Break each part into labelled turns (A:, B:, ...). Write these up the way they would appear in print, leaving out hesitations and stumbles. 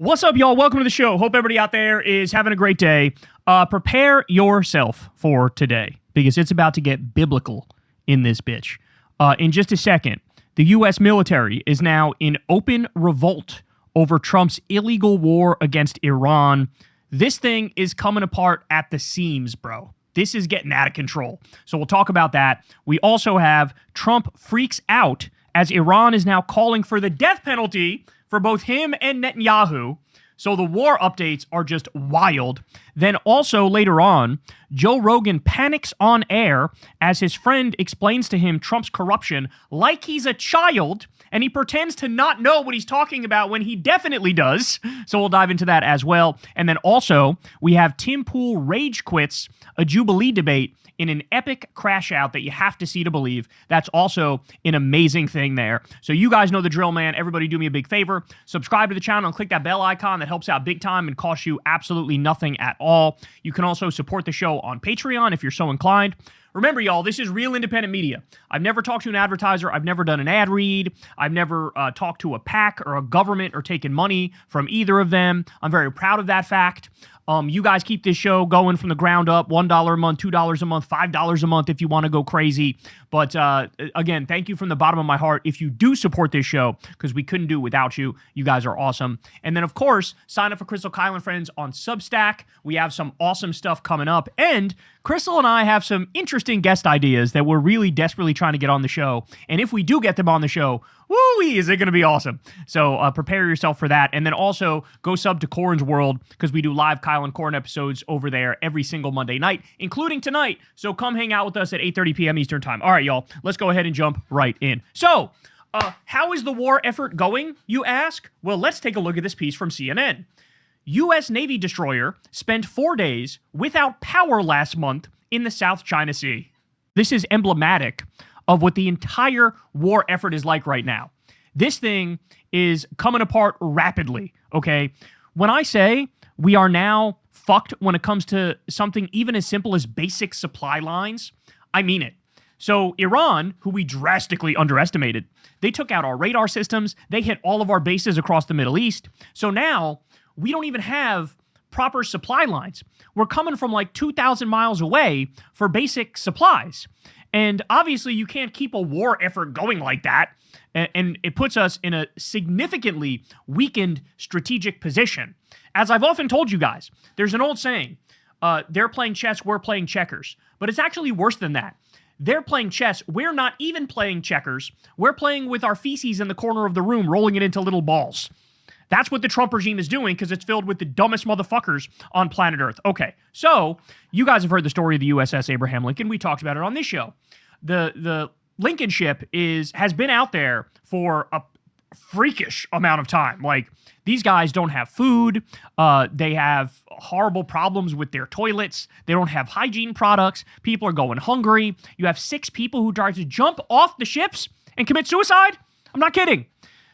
A: What's up, y'all? Welcome to the show. Hope everybody out there is having a great day. Prepare yourself for today because it's about to get biblical in this bitch. In just a second, the U.S. military is now in open revolt over Trump's illegal war against Iran. This thing is coming apart at the seams, bro. This is getting out of control. So we'll talk about that. We also have Trump freaks out as Iran is now calling for the death penalty for both him and Netanyahu. So the war updates are just wild. Then also later on, Joe Rogan panics on air as his friend explains to him Trump's corruption like he's a child, and he pretends to not know what he's talking about when he definitely does. So we'll dive into that as well. And then also, we have Tim Pool rage quits a Jubilee debate in an epic crash out that you have to see to believe. That's also an amazing thing there. So you guys know the drill, man. Everybody do me a big favor. Subscribe to the channel and click that bell icon. That helps out big time and costs you absolutely nothing at all. You can also support the show on Patreon if you're so inclined. Remember, y'all, this is real independent media. I've never talked to an advertiser. I've never done an ad read. I've never talked to a PAC or a government or taken money from either of them. I'm very proud of that fact. You guys keep this show going from the ground up, $1 a month, $2 a month, $5 a month if you want to go crazy. But again, thank you from the bottom of my heart if you do support this show, because we couldn't do it without you. You guys are awesome. And then, of course, sign up for Crystal Kyle and Friends on Substack. We have some awesome stuff coming up. And Crystal and I have some interesting guest ideas that we're really desperately trying to get on the show. And if we do get them on the show, woo-wee, is it going to be awesome. So prepare yourself for that. And then also go sub to Corn's World, because we do live Kyle and Corn episodes over there every single Monday night, including tonight. So come hang out with us at 8:30 p.m. Eastern time. All right, y'all, let's go ahead and jump right in. So how is the war effort going, you ask? Well, let's take a look at this piece from CNN. U.S. Navy destroyer spent 4 days without power last month in the South China Sea. This is emblematic of what the entire war effort is like right now. This thing is coming apart rapidly, okay? When I say we are now fucked when it comes to something even as simple as basic supply lines, I mean it. So Iran, who we drastically underestimated, they took out our radar systems, they hit all of our bases across the Middle East. So now we don't even have proper supply lines. We're coming from like 2,000 miles away for basic supplies. And obviously you can't keep a war effort going like that. And it puts us in a significantly weakened strategic position. As I've often told you guys, there's an old saying, they're playing chess, we're playing checkers. But it's actually worse than that. They're playing chess, we're not even playing checkers. We're playing with our feces in the corner of the room, rolling it into little balls. That's what the Trump regime is doing, because it's filled with the dumbest motherfuckers on planet Earth. Okay, so you guys have heard the story of the USS Abraham Lincoln. We talked about it on this show. The Lincoln ship has been out there for a freakish amount of time. Like, these guys don't have food. They have horrible problems with their toilets. They don't have hygiene products. People are going hungry. You have 6 people who tried to jump off the ships and commit suicide. I'm not kidding.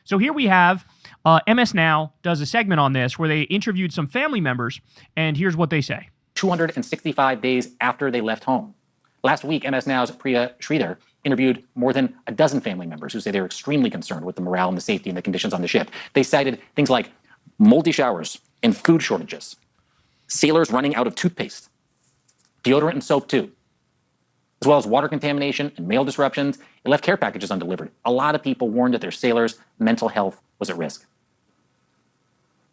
A: So here we have MS Now does a segment on this where they interviewed some family members, and here's what they say.
B: 265 days after they left home. Last week, MS Now's Priya Sridhar interviewed more than a dozen family members who say they're extremely concerned with the morale and the safety and the conditions on the ship. They cited things like moldy showers and food shortages, sailors running out of toothpaste, deodorant and soap too, as well as water contamination and mail disruptions. It left care packages undelivered. A lot of people warned that their sailors' mental health was at risk.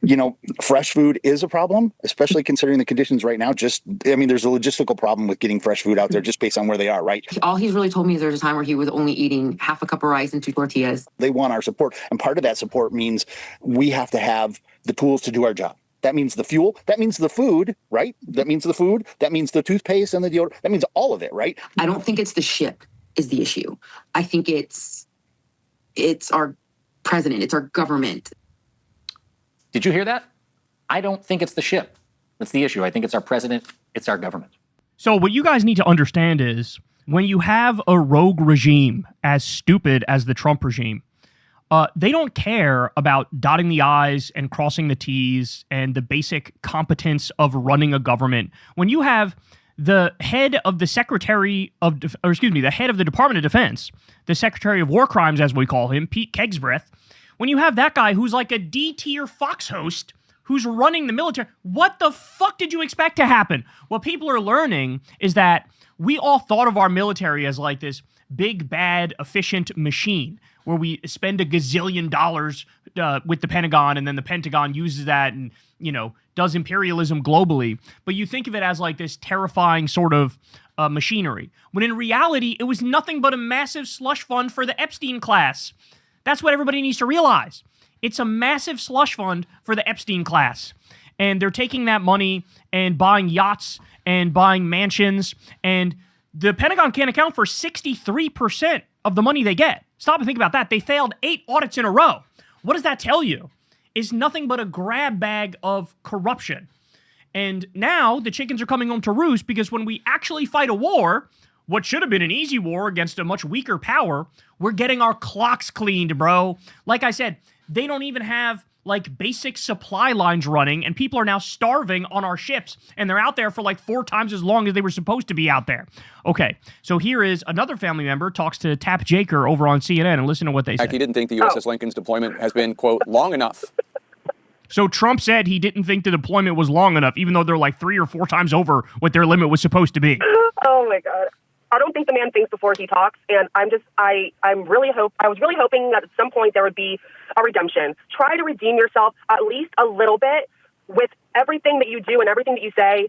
C: You know, fresh food is a problem, especially considering the conditions right now. There's a logistical problem with getting fresh food out there just based on where they are, right?
D: All he's really told me is there's a time where he was only eating half a cup of rice and 2 tortillas.
C: They want our support. And part of that support means we have to have the tools to do our job. That means the fuel. That means the food, right? That means the food. That means the toothpaste and the deodorant. That means all of it, right?
D: I don't think it's the ship is the issue. I think it's our president. It's our government.
B: Did you hear that? I don't think it's the ship that's the issue. I think it's our president. It's our government.
A: So what you guys need to understand is when you have a rogue regime as stupid as the Trump regime, they don't care about dotting the I's and crossing the T's and the basic competence of running a government. When you have the head of the the head of the Department of Defense, the Secretary of War Crimes, as we call him, Pete Kegsbreth, when you have that guy who's like a D-tier Fox host who's running the military. What the fuck did you expect to happen? What people are learning is that we all thought of our military as like this big, bad, efficient machine where we spend $1 gazillion with the Pentagon, and then the Pentagon uses that and, does imperialism globally. But you think of it as like this terrifying sort of machinery, when in reality, it was nothing but a massive slush fund for the Epstein class. That's what everybody needs to realize. It's a massive slush fund for the Epstein class. And they're taking that money and buying yachts and buying mansions, and the Pentagon can't account for 63% of the money they get. Stop and think about that. They failed 8 audits in a row. What does that tell you? It's nothing but a grab bag of corruption. And now the chickens are coming home to roost, because when we actually fight a war, what should have been an easy war against a much weaker power, we're getting our clocks cleaned, bro. Like I said, they don't even have like basic supply lines running, and people are now starving on our ships, and they're out there for like 4 times as long as they were supposed to be out there. Okay, so here is another family member talks to Tap Jaker over on CNN, and listen to what they said.
E: He didn't think the USS Lincoln's deployment has been, quote, long enough.
A: So Trump said he didn't think the deployment was long enough, even though they're like 3 or 4 times over what their limit was supposed to be.
F: Oh my God. I don't think the man thinks before he talks, and I was really hoping that at some point there would be a redemption. Try to redeem yourself at least a little bit with everything that you do and everything that you say,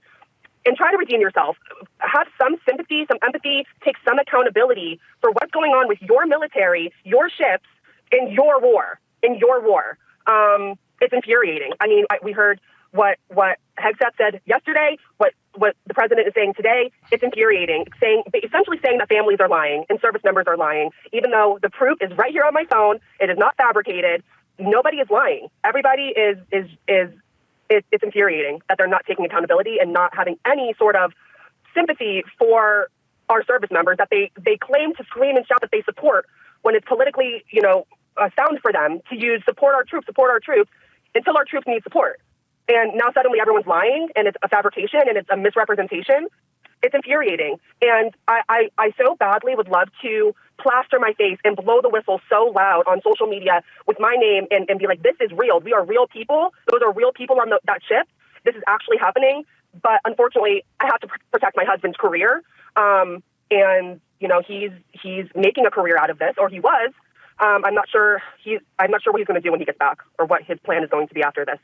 F: and try to redeem yourself. Have some sympathy, some empathy, take some accountability for what's going on with your military, your ships, in your war. It's infuriating. I mean, we heard what Hegseth said yesterday, what the president is saying today. It's infuriating. Essentially saying that families are lying and service members are lying, even though the proof is right here on my phone. It is not fabricated. Nobody is lying. Everybody is. It's infuriating that they're not taking accountability and not having any sort of sympathy for our service members that they claim to scream and shout that they support, when it's politically, sound for them to use support our troops, until our troops need support. And now suddenly everyone's lying, and it's a fabrication, and it's a misrepresentation. It's infuriating. And I so badly would love to plaster my face and blow the whistle so loud on social media with my name and be like, this is real. We are real people. Those are real people on that ship. This is actually happening. But unfortunately, I have to protect my husband's career. And, he's making a career out of this, or he was. I'm not sure what he's going to do when he gets back, or what his plan is going to be after this.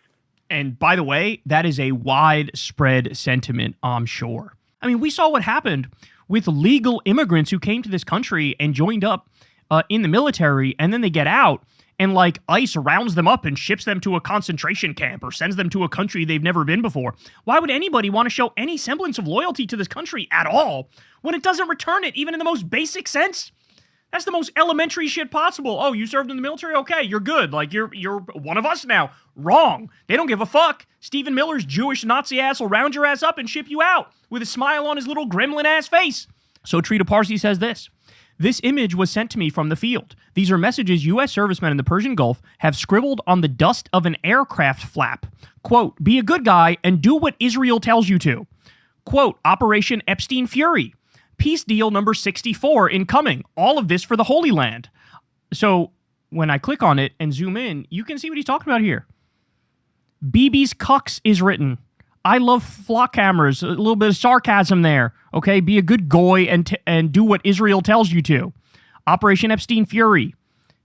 A: And by the way, that is a widespread sentiment, I'm sure. I mean, we saw what happened with legal immigrants who came to this country and joined up in the military, and then they get out, and like ICE rounds them up and ships them to a concentration camp or sends them to a country they've never been before. Why would anybody want to show any semblance of loyalty to this country at all when it doesn't return it, even in the most basic sense? That's the most elementary shit possible. Oh, you served in the military? Okay, you're good. Like, you're one of us now. Wrong. They don't give a fuck. Stephen Miller's Jewish Nazi ass will round your ass up and ship you out with a smile on his little gremlin-ass face. So Trita Parsi says this. This image was sent to me from the field. These are messages U.S. servicemen in the Persian Gulf have scribbled on the dust of an aircraft flap. Quote, be a good guy and do what Israel tells you to. Quote, Operation Epstein Fury. Peace deal number 64 incoming. All of this for the Holy Land. So when I click on it and zoom in, you can see what he's talking about here. BB's cucks is written. I love flock cameras. A little bit of sarcasm there. Okay, be a good goy and do what Israel tells you to. Operation Epstein Fury.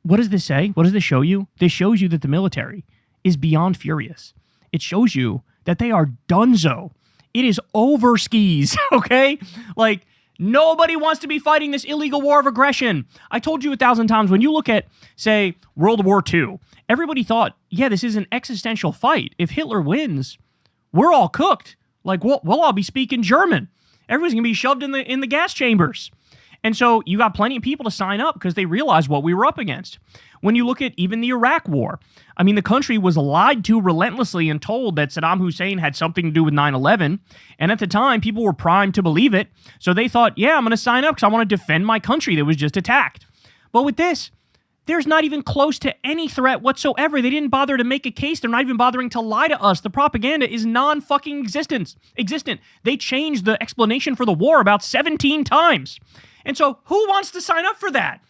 A: What does this say? What does this show you? This shows you that the military is beyond furious. It shows you that they are donezo. It is over skis, okay? Like, nobody wants to be fighting this illegal war of aggression. I told you 1,000 times, when you look at, say, World War II, everybody thought, yeah, this is an existential fight. If Hitler wins, we're all cooked. Like, we'll all be speaking German. Everybody's going to be shoved in the gas chambers. And so you got plenty of people to sign up because they realized what we were up against. When you look at even the Iraq War, I mean, the country was lied to relentlessly and told that Saddam Hussein had something to do with 9/11. And at the time, people were primed to believe it. So they thought, yeah, I'm going to sign up because I want to defend my country that was just attacked. But with this, there's not even close to any threat whatsoever. They didn't bother to make a case. They're not even bothering to lie to us. The propaganda is non-fucking existent. They changed the explanation for the war about 17 times. And so who wants to sign up for that?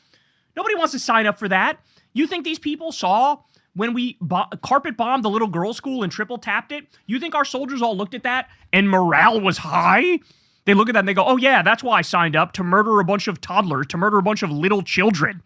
A: Nobody wants to sign up for that. You think these people saw when we carpet bombed the little girls' school and triple tapped it, you think our soldiers all looked at that and morale was high? They look at that and they go, oh yeah, that's why I signed up, to murder a bunch of toddlers, to murder a bunch of little children.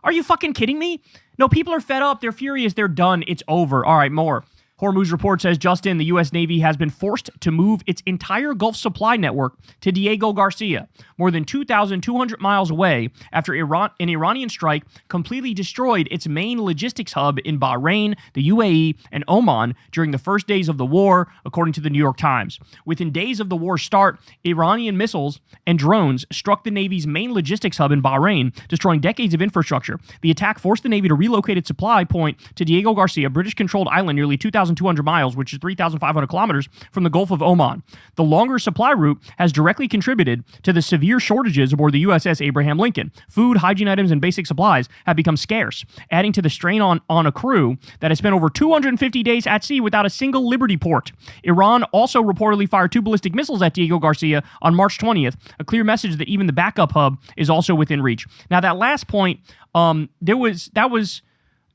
A: Are you fucking kidding me? No, people are fed up. They're furious. They're done. It's over. All right, more. Hormuz report says, Justin, the U.S. Navy has been forced to move its entire Gulf supply network to Diego Garcia, more than 2,200 miles away, after an Iranian strike completely destroyed its main logistics hub in Bahrain, the UAE, and Oman during the first days of the war, according to the New York Times. Within days of the war's start, Iranian missiles and drones struck the Navy's main logistics hub in Bahrain, destroying decades of infrastructure. The attack forced the Navy to relocate its supply point to Diego Garcia, British-controlled island nearly 2,200 miles, which is 3,500 kilometers from the Gulf of Oman. The longer supply route has directly contributed to the severe shortages aboard the USS Abraham Lincoln. Food, hygiene items, and basic supplies have become scarce, adding to the strain on a crew that has spent over 250 days at sea without a single Liberty port. Iran also reportedly fired 2 ballistic missiles at Diego Garcia on March 20th, a clear message that even the backup hub is also within reach. Now, that last point, that was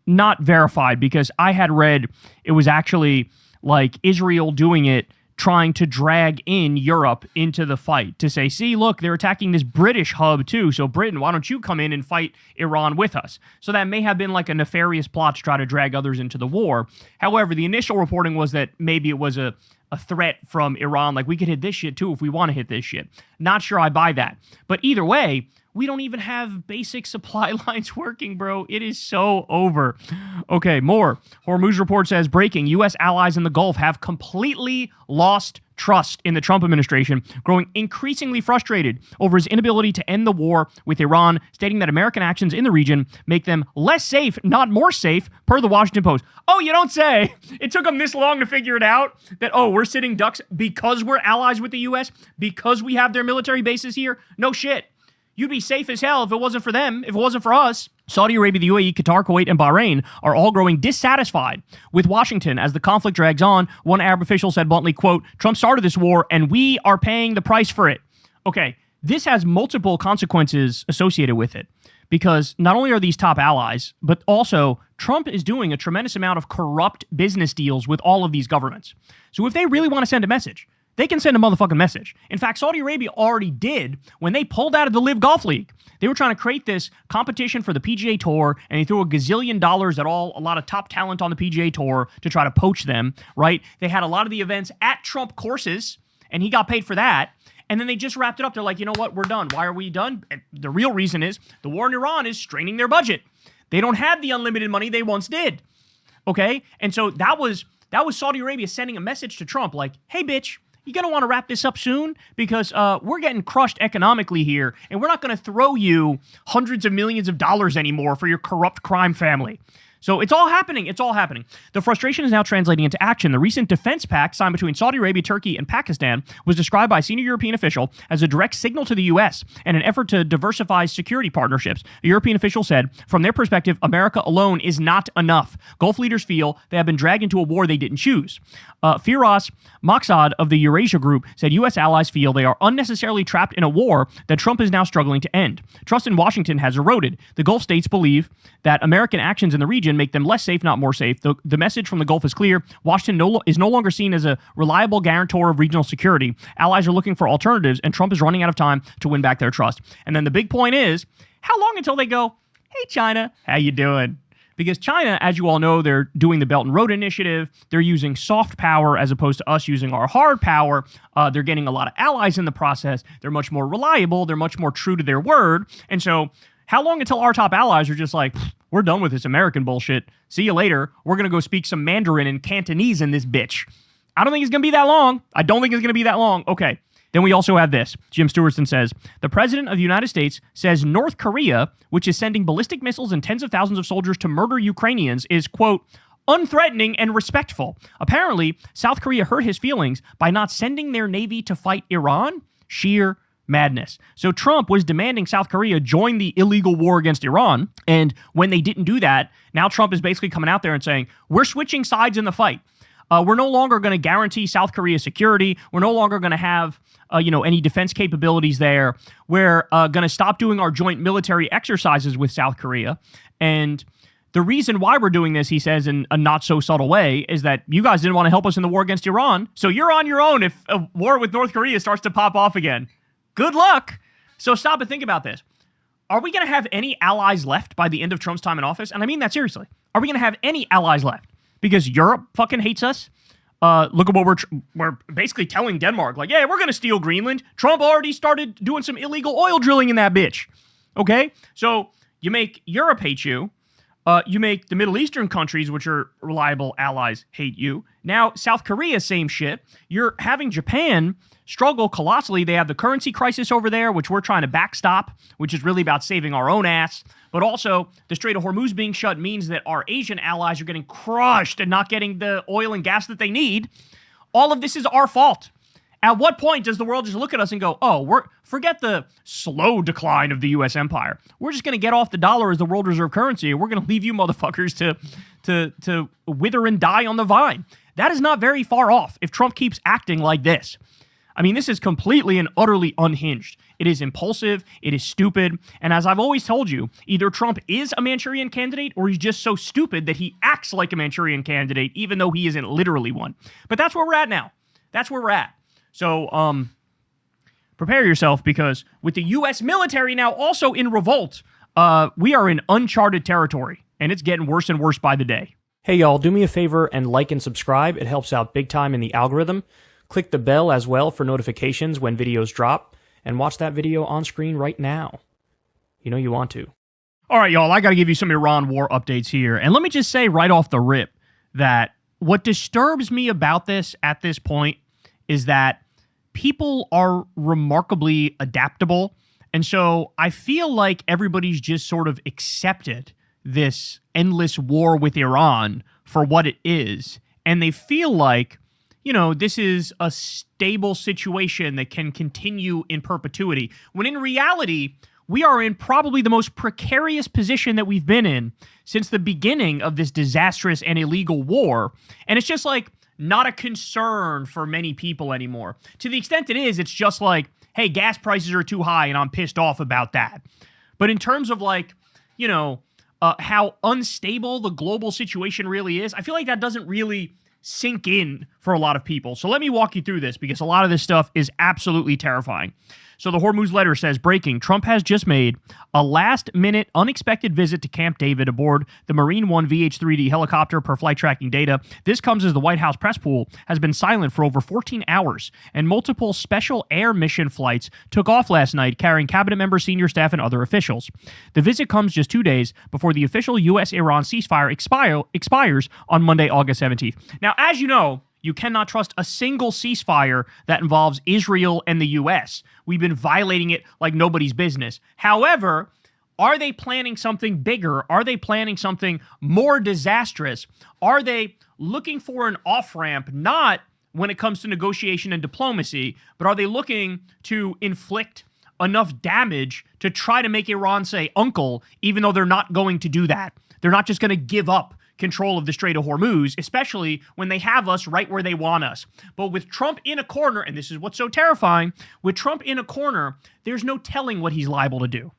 A: not verified, because I had read it was actually like Israel doing it, trying to drag in Europe into the fight to say, see, look, they're attacking this British hub too. So Britain, why don't you come in and fight Iran with us? So that may have been like a nefarious plot to try to drag others into the war. However, the initial reporting was that maybe it was a threat from Iran, like we could hit this shit too if we want to hit this shit. Not sure I buy that. But either way, we don't even have basic supply lines working, bro. It is so over. Okay, more. Hormuz report says, breaking, U.S. allies in the Gulf have completely lost trust in the Trump administration, growing increasingly frustrated over his inability to end the war with Iran, stating that American actions in the region make them less safe, not more safe, per the Washington Post. Oh, you don't say. It took them this long to figure it out that, oh, we're sitting ducks because we're allies with the U.S., because we have their military bases here? No shit. You'd be safe as hell if it wasn't for them, if it wasn't for us. Saudi Arabia, the UAE, Qatar, Kuwait, and Bahrain are all growing dissatisfied with Washington as the conflict drags on. One Arab official said bluntly, quote, Trump started this war and we are paying the price for it. Okay, this has multiple consequences associated with it, because not only are these top allies, but also Trump is doing a tremendous amount of corrupt business deals with all of these governments. So if they really want to send a message, they can send a motherfucking message. In fact, Saudi Arabia already did when they pulled out of the Live Golf League. They were trying to create this competition for the PGA Tour, and they threw a gazillion dollars at a lot of top talent on the PGA Tour to try to poach them, right? They had a lot of the events at Trump courses, and he got paid for that. And then they just wrapped it up. They're like, you know what? We're done. Why are we done? And the real reason is the war in Iran is straining their budget. They don't have the unlimited money they once did. Okay? And so that was Saudi Arabia sending a message to Trump like, hey, bitch, you're going to want to wrap this up soon, because we're getting crushed economically here, and we're not going to throw you hundreds of millions of dollars anymore for your corrupt crime family. So it's all happening. It's all happening. The frustration is now translating into action. The recent defense pact signed between Saudi Arabia, Turkey, and Pakistan was described by a senior European official as a direct signal to the U.S. and an effort to diversify security partnerships. A European official said, from their perspective, America alone is not enough. Gulf leaders feel they have been dragged into a war they didn't choose. Firas Maqsad of the Eurasia Group said U.S. allies feel they are unnecessarily trapped in a war that Trump is now struggling to end. Trust in Washington has eroded. The Gulf states believe that American actions in the region make them less safe, not more safe. The message from the Gulf is clear. Washington is no longer seen as a reliable guarantor of regional security. Allies are looking for alternatives, and Trump is running out of time to win back their trust. And then the big point is, how long until they go, hey, China, how you doing? Because China, as you all know, they're doing the Belt and Road Initiative. They're using soft power as opposed to us using our hard power. They're getting a lot of allies in the process. They're much more reliable. They're much more true to their word. And so how long until our top allies are just like, we're done with this American bullshit. See you later. We're going to go speak some Mandarin and Cantonese in this bitch. I don't think it's going to be that long. I don't think it's going to be that long. Okay. Then we also have this. Jim Stewartson says, the president of the United States says North Korea, which is sending ballistic missiles and tens of thousands of soldiers to murder Ukrainians, is, quote, unthreatening and respectful. Apparently, South Korea hurt his feelings by not sending their navy to fight Iran. Sheer madness. So Trump was demanding South Korea join the illegal war against Iran. And when they didn't do that, now Trump is basically coming out there and saying, we're switching sides in the fight. We're no longer going to guarantee South Korea security. We're no longer going to have, any defense capabilities there. We're going to stop doing our joint military exercises with South Korea. And The reason why we're doing this, he says in a not so subtle way, is that you guys didn't want to help us in the war against Iran. So you're on your own if a war with North Korea starts to pop off again. Good luck. So stop and think about this. Are we going to have any allies left by the end of Trump's time in office? And I mean that seriously. Are we going to have any allies left? Because Europe fucking hates us. Look at what we're basically telling Denmark. Like, yeah, we're going to steal Greenland. Trump already started doing some illegal oil drilling in that bitch. Okay? So you make Europe hate you. You make the Middle Eastern countries, which are reliable allies, hate you. Now, South Korea, same shit. You're having Japan struggle colossally. They have the currency crisis over there, which we're trying to backstop, which is really about saving our own ass. But also, the Strait of Hormuz being shut means that our Asian allies are getting crushed and not getting the oil and gas that they need. All of this is our fault. At what point does the world just look at us and go, oh, forget the slow decline of the U.S. empire. We're just going to get off the dollar as the world reserve currency, and we're going to leave you motherfuckers to wither and die on the vine. That is not very far off if Trump keeps acting like this. I mean, this is completely and utterly unhinged. It is impulsive. It is stupid. And as I've always told you, either Trump is a Manchurian candidate or he's just so stupid that he acts like a Manchurian candidate, even though he isn't literally one. But that's where we're at now. That's where we're at. So, prepare yourself, because with the U.S. military now also in revolt, we are in uncharted territory, and it's getting worse and worse by the day. Hey, y'all, do me a favor and like and subscribe. It helps out big time in the algorithm. Click the bell as well for notifications when videos drop, and watch that video on screen right now. You know you want to. All right, y'all, I got to give you some Iran war updates here. And let me just say right off the rip that what disturbs me about this at this point is that people are remarkably adaptable. And so I feel like everybody's just sort of accepted this endless war with Iran for what it is. And they feel like, you know, this is a stable situation that can continue in perpetuity. When in reality, we are in probably the most precarious position that we've been in since the beginning of this disastrous and illegal war. And it's just like, not a concern for many people anymore. To the extent it is, it's just like, hey, gas prices are too high and I'm pissed off about that. But in terms of like, you know, how unstable the global situation really is, I feel like that doesn't really sink in for a lot of people. So let me walk you through this, because a lot of this stuff is absolutely terrifying. So the Hormuz letter says, breaking, Trump has just made a last-minute unexpected visit to Camp David aboard the Marine One VH-3D helicopter per flight tracking data. This comes as the White House press pool has been silent for over 14 hours, and multiple special air mission flights took off last night carrying cabinet members, senior staff, and other officials. The visit comes just 2 days before the official U.S.-Iran ceasefire expires on Monday, August 17th. Now, as you know, you cannot trust a single ceasefire that involves Israel and the U.S. We've been violating it like nobody's business. However, are they planning something bigger? Are they planning something more disastrous? Are they looking for an off-ramp, not when it comes to negotiation and diplomacy, but are they looking to inflict enough damage to try to make Iran say uncle, even though they're not going to do that? They're not just going to give up control of the Strait of Hormuz, especially when they have us right where they want us. But with Trump in a corner, and this is what's so terrifying, with Trump in a corner, there's no telling what he's liable to do.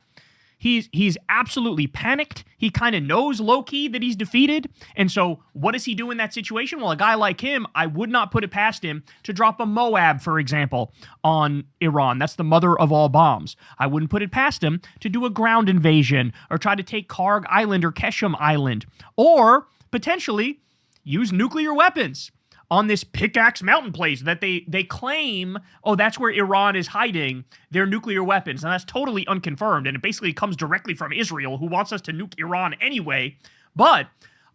A: He's absolutely panicked. He kind of knows low-key that he's defeated. And so what does he do in that situation? Well, a guy like him, I would not put it past him to drop a Moab, for example, on Iran. That's the mother of all bombs. I wouldn't put it past him to do a ground invasion or try to take Karg Island or Keshem Island, or potentially use nuclear weapons on this Pickaxe Mountain place that they claim, oh, that's where Iran is hiding their nuclear weapons. And that's totally unconfirmed. And it basically comes directly from Israel, who wants us to nuke Iran anyway. But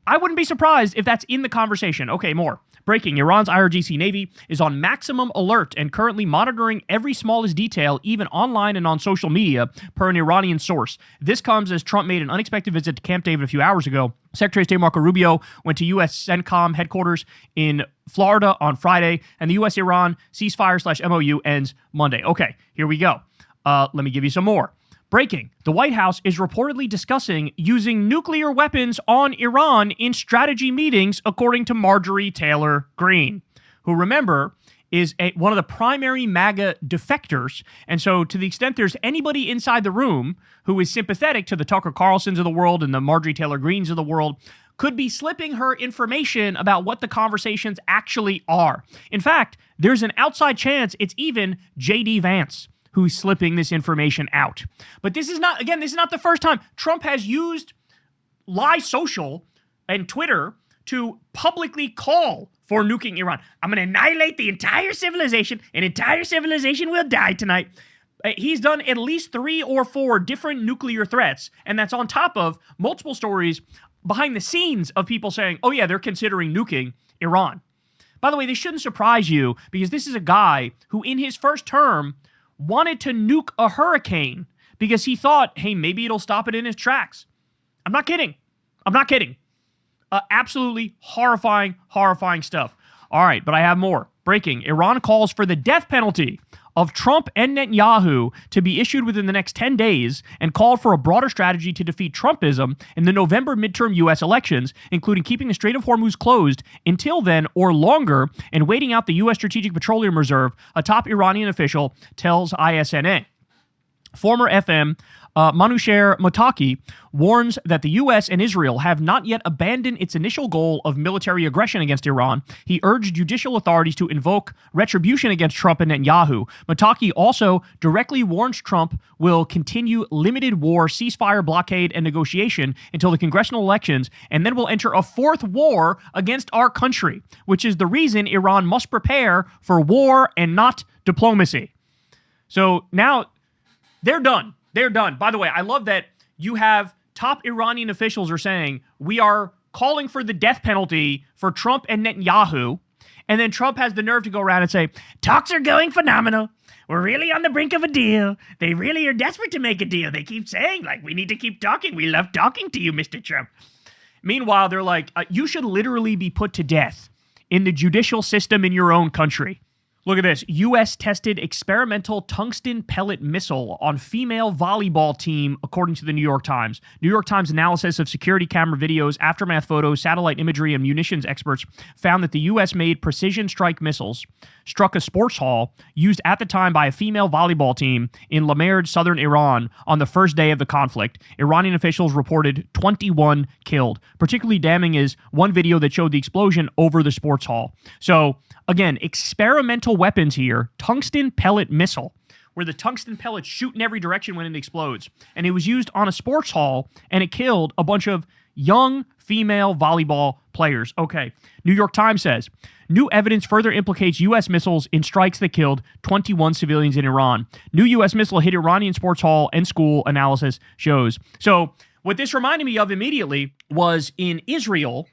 A: I wouldn't be surprised if that's in the conversation. Okay, more. Breaking, Iran's IRGC Navy is on maximum alert and currently monitoring every smallest detail, even online and on social media, per an Iranian source. This comes as Trump made an unexpected visit to Camp David a few hours ago. Secretary of State Marco Rubio went to U.S. CENTCOM headquarters in Florida on Friday, and the U.S.-Iran ceasefire/MOU ends Monday. Okay, here we go. Let me give you some more. Breaking, the White House is reportedly discussing using nuclear weapons on Iran in strategy meetings, according to Marjorie Taylor Greene, who, remember, is one of the primary MAGA defectors. And so to the extent there's anybody inside the room who is sympathetic to the Tucker Carlsons of the world and the Marjorie Taylor Greens of the world, could be slipping her information about what the conversations actually are. In fact, there's an outside chance it's even J.D. Vance who's slipping this information out. But this is not the first time. Trump has used Lie Social and Twitter to publicly call for nuking Iran. I'm going to annihilate the entire civilization. An entire civilization will die tonight. He's done at least 3 or 4 different nuclear threats, and that's on top of multiple stories behind the scenes of people saying, oh yeah, they're considering nuking Iran. By the way, this shouldn't surprise you, because this is a guy who in his first term wanted to nuke a hurricane because he thought, hey, maybe it'll stop it in its tracks. I'm not kidding. Absolutely horrifying stuff. All right, but I have more. Breaking. Iran calls for the death penalty of Trump and Netanyahu to be issued within the next 10 days and called for a broader strategy to defeat Trumpism in the November midterm U.S. elections, including keeping the Strait of Hormuz closed until then or longer and waiting out the U.S. Strategic Petroleum Reserve, a top Iranian official tells ISNA. Former FM Manoucher Mottaki warns that the U.S. and Israel have not yet abandoned its initial goal of military aggression against Iran. He urged judicial authorities to invoke retribution against Trump and Netanyahu. Mottaki also directly warns Trump will continue limited war, ceasefire, blockade, and negotiation until the congressional elections, and then will enter a 4th war against our country, which is the reason Iran must prepare for war and not diplomacy. So now they're done. They're done. By the way, I love that you have top Iranian officials are saying, we are calling for the death penalty for Trump and Netanyahu. And then Trump has the nerve to go around and say, talks are going phenomenal. We're really on the brink of a deal. They really are desperate to make a deal. They keep saying, like, we need to keep talking. We love talking to you, Mr. Trump. Meanwhile, they're like, you should literally be put to death in the judicial system in your own country. Look at this. U.S. tested experimental tungsten pellet missile on female volleyball team, according to the New York Times. New York Times analysis of security camera videos, aftermath photos, satellite imagery, and munitions experts found that the U.S.-made precision strike missiles struck a sports hall used at the time by a female volleyball team in Lamerd, southern Iran, on the first day of the conflict. Iranian officials reported 21 killed. Particularly damning is one video that showed the explosion over the sports hall. So, again, experimental weapons here, tungsten pellet missile, where the tungsten pellets shoot in every direction when it explodes. And it was used on a sports hall, and it killed a bunch of young female volleyball players. Okay, New York Times says, new evidence further implicates U.S. missiles in strikes that killed 21 civilians in Iran. New U.S. missile hit Iranian sports hall and school, analysis shows. So what this reminded me of immediately was in Israel,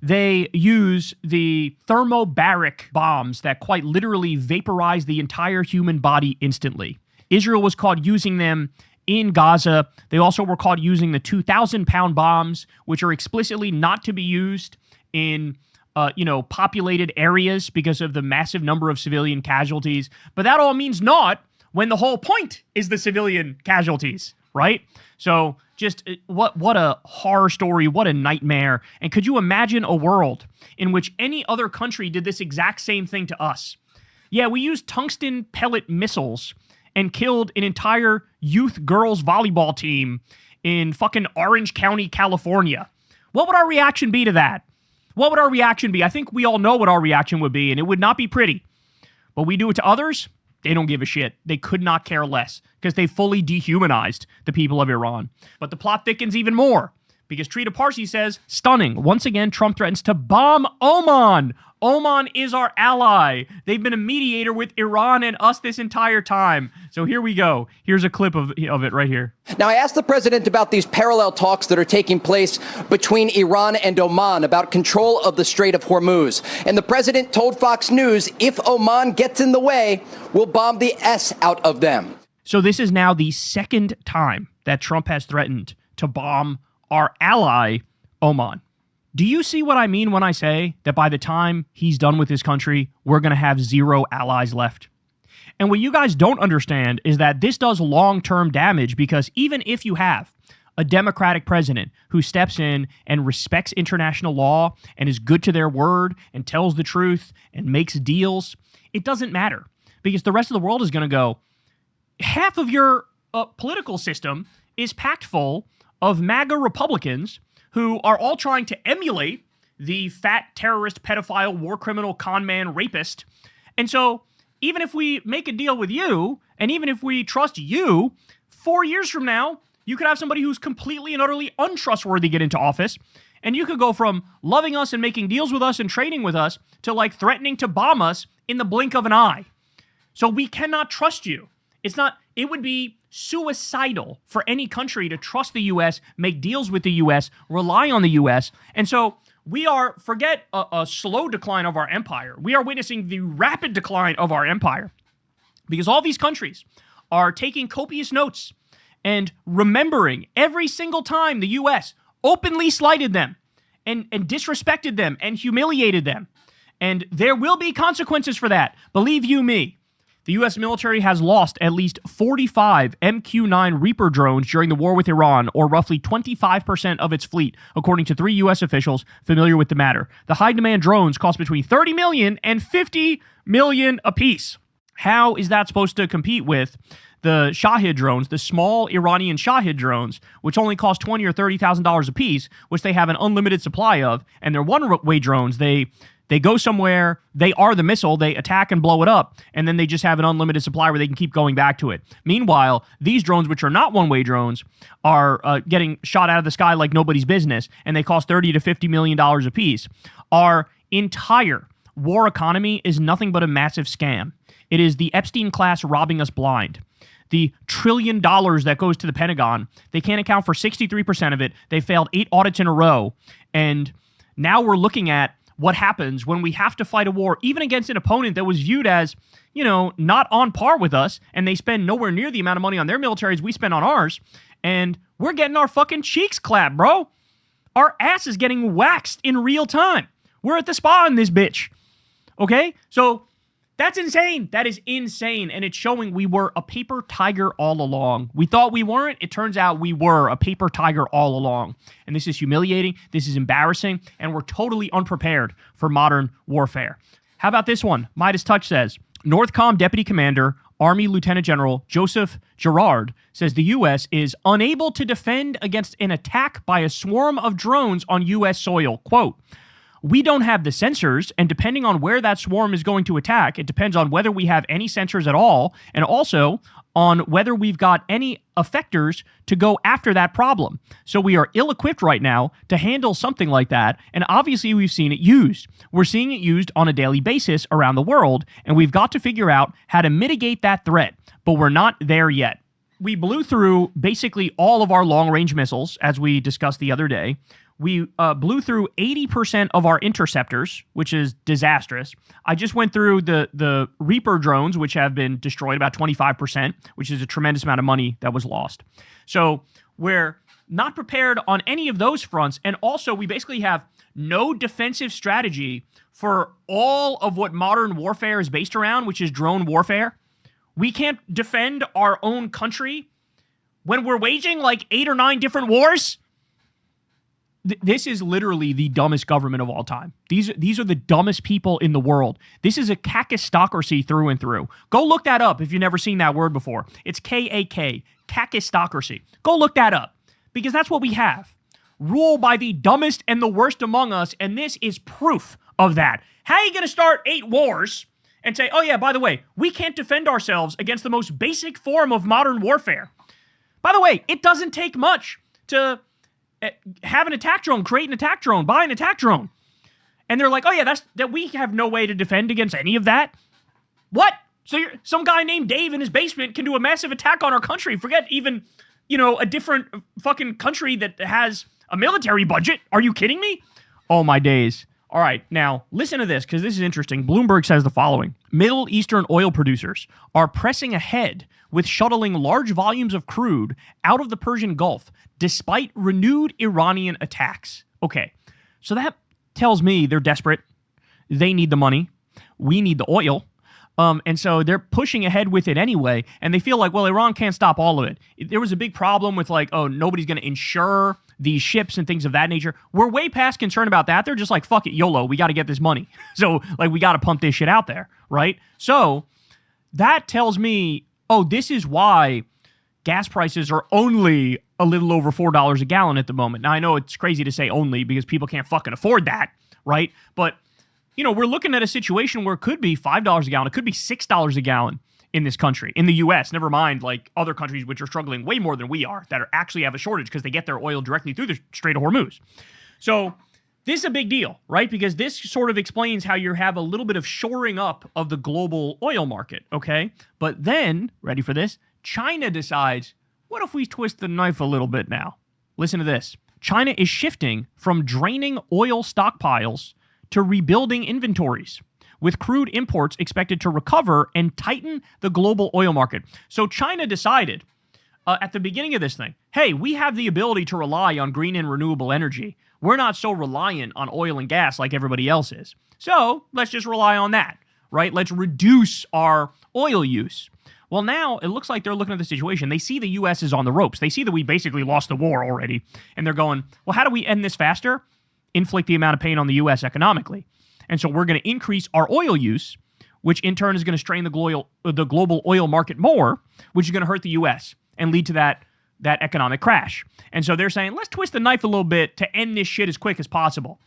A: they use the thermobaric bombs that quite literally vaporize the entire human body instantly. Israel was caught using them in Gaza. They also were caught using the 2,000-pound bombs, which are explicitly not to be used in populated areas because of the massive number of civilian casualties. But that all means naught when the whole point is the civilian casualties, right? So just what a horror story, what a nightmare. And could you imagine a world in which any other country did this exact same thing to us? Yeah, we used tungsten pellet missiles and killed an entire youth girls volleyball team in fucking Orange County, California. What would our reaction be to that? What would our reaction be? I think we all know what our reaction would be, and it would not be pretty. But we do it to others, they don't give a shit. They could not care less because they fully dehumanized the people of Iran. But the plot thickens even more because Trita Parsi says, stunning. Once again, Trump threatens to bomb Oman. Oman is our ally. They've been a mediator with Iran and us this entire time. So here we go. Here's a clip of it right here.
G: Now, I asked the president about these parallel talks that are taking place between Iran and Oman about control of the Strait of Hormuz. And the president told Fox News, if Oman gets in the way, we'll bomb the S out of them.
A: So this is now the second time that Trump has threatened to bomb our ally, Oman. Do you see what I mean when I say that by the time he's done with his country, we're going to have 0 allies left? And what you guys don't understand is that this does long-term damage because even if you have a Democratic president who steps in and respects international law and is good to their word and tells the truth and makes deals, it doesn't matter because the rest of the world is going to go, half of your political system is packed full of MAGA Republicans who are all trying to emulate the fat terrorist, pedophile, war criminal, con man, rapist. And so even if we make a deal with you, and even if we trust you, 4 years from now, you could have somebody who's completely and utterly untrustworthy get into office, and you could go from loving us and making deals with us and trading with us to like threatening to bomb us in the blink of an eye. So we cannot trust you. It would be suicidal for any country to trust the U.S., make deals with the U.S., rely on the U.S. And so forget a slow decline of our empire. We are witnessing the rapid decline of our empire because all these countries are taking copious notes and remembering every single time the U.S. openly slighted them and disrespected them and humiliated them. And there will be consequences for that. Believe you me. The U.S. military has lost at least 45 MQ-9 Reaper drones during the war with Iran, or roughly 25% of its fleet, according to 3 U.S. officials familiar with the matter. The high-demand drones cost between $30 million and $50 million apiece. How is that supposed to compete with the Shahid drones, the small Iranian Shahid drones, which only cost $20,000 or $30,000 apiece, which they have an unlimited supply of, and they're one-way drones. They go somewhere, they are the missile, they attack and blow it up, and then they just have an unlimited supply where they can keep going back to it. Meanwhile, these drones, which are not one-way drones, are getting shot out of the sky like nobody's business, and they cost $30 to $50 million apiece. Our entire war economy is nothing but a massive scam. It is the Epstein class robbing us blind. The $1 trillion that goes to the Pentagon, they can't account for 63% of it. They failed 8 audits in a row, and now we're looking at what happens when we have to fight a war, even against an opponent that was viewed as, not on par with us, and they spend nowhere near the amount of money on their military as we spend on ours, and we're getting our fucking cheeks clapped, bro. Our ass is getting waxed in real time. We're at the spa in this bitch. Okay? So that's insane. That is insane, and it's showing we were a paper tiger all along. We thought we weren't. It turns out we were a paper tiger all along, and this is humiliating. This is embarrassing, and we're totally unprepared for modern warfare. How about this one? Midas Touch says, Northcom Deputy Commander, Army Lieutenant General Joseph Girard says the U.S. is unable to defend against an attack by a swarm of drones on U.S. soil. Quote, we don't have the sensors, and depending on where that swarm is going to attack, it depends on whether we have any sensors at all, and also on whether we've got any effectors to go after that problem. So we are ill-equipped right now to handle something like that, and obviously we've seen it used. We're seeing it used on a daily basis around the world, and we've got to figure out how to mitigate that threat, but we're not there yet. We blew through basically all of our long-range missiles, as we discussed the other day. We blew through 80% of our interceptors, which is disastrous. I just went through the Reaper drones, which have been destroyed, about 25%, which is a tremendous amount of money that was lost. So we're not prepared on any of those fronts. And also, we basically have no defensive strategy for all of what modern warfare is based around, which is drone warfare. We can't defend our own country when we're waging like 8 or 9 different wars. This is literally the dumbest government of all time. These are the dumbest people in the world. This is a kakistocracy through and through. Go look that up if you've never seen that word before. It's K-A-K, kakistocracy. Go look that up because that's what we have. Rule by the dumbest and the worst among us, and this is proof of that. How are you going to start 8 wars and say, oh yeah, by the way, we can't defend ourselves against the most basic form of modern warfare? By the way, it doesn't take much to have an attack drone, create an attack drone, buy an attack drone. And they're like, oh yeah, that we have no way to defend against any of that. What? So some guy named Dave in his basement can do a massive attack on our country. Forget even, a different fucking country that has a military budget. Are you kidding me? Oh my days. All right, now listen to this because this is interesting. Bloomberg says the following. Middle Eastern oil producers are pressing ahead with shuttling large volumes of crude out of the Persian Gulf despite renewed Iranian attacks. Okay, so that tells me they're desperate. They need the money. We need the oil. And so they're pushing ahead with it anyway, and they feel like, well, Iran can't stop all of it. There was a big problem with like, oh, nobody's going to insure these ships and things of that nature. We're way past concerned about that. They're just like, fuck it, YOLO, we got to get this money. So, like, we got to pump this shit out there, right? So that tells me, oh, this is why gas prices are only a little over $4 a gallon at the moment. Now, I know it's crazy to say only because people can't fucking afford that, right? But, you know, we're looking at a situation where it could be $5 a gallon. It could be $6 a gallon in this country, in the U.S., never mind like other countries which are struggling way more than we are, that are actually have a shortage because they get their oil directly through the Strait of Hormuz. So this is a big deal, right? Because this sort of explains how you have a little bit of shoring up of the global oil market, okay? But then, ready for this? China decides, what if we twist the knife a little bit now? Listen to this. China is shifting from draining oil stockpiles to rebuilding inventories, with crude imports expected to recover and tighten the global oil market. So China decided at the beginning of this thing, hey, we have the ability to rely on green and renewable energy. We're not so reliant on oil and gas like everybody else is. So let's just rely on that, right? Let's reduce our oil use. Well, now it looks like they're looking at the situation. They see the U.S. is on the ropes. They see that we basically lost the war already. And they're going, well, how do we end this faster? Inflict the amount of pain on the U.S. economically. And so we're going to increase our oil use, which in turn is going to strain the global oil market more, which is going to hurt the U.S. and lead to that economic crash. And so they're saying, let's twist the knife a little bit to end this shit as quick as possible.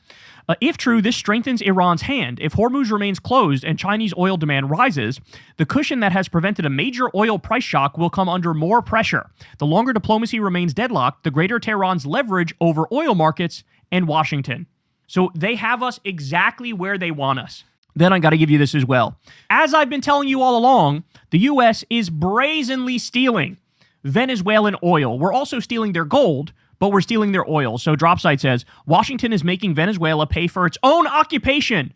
A: If true, this strengthens Iran's hand. If Hormuz remains closed and Chinese oil demand rises, the cushion that has prevented a major oil price shock will come under more pressure. The longer diplomacy remains deadlocked, the greater Tehran's leverage over oil markets and Washington. So they have us exactly where they want us. Then I got to give you this as well. As I've been telling you all along, the U.S. is brazenly stealing Venezuelan oil. We're also stealing their gold, but we're stealing their oil. So DropSite says, Washington is making Venezuela pay for its own occupation.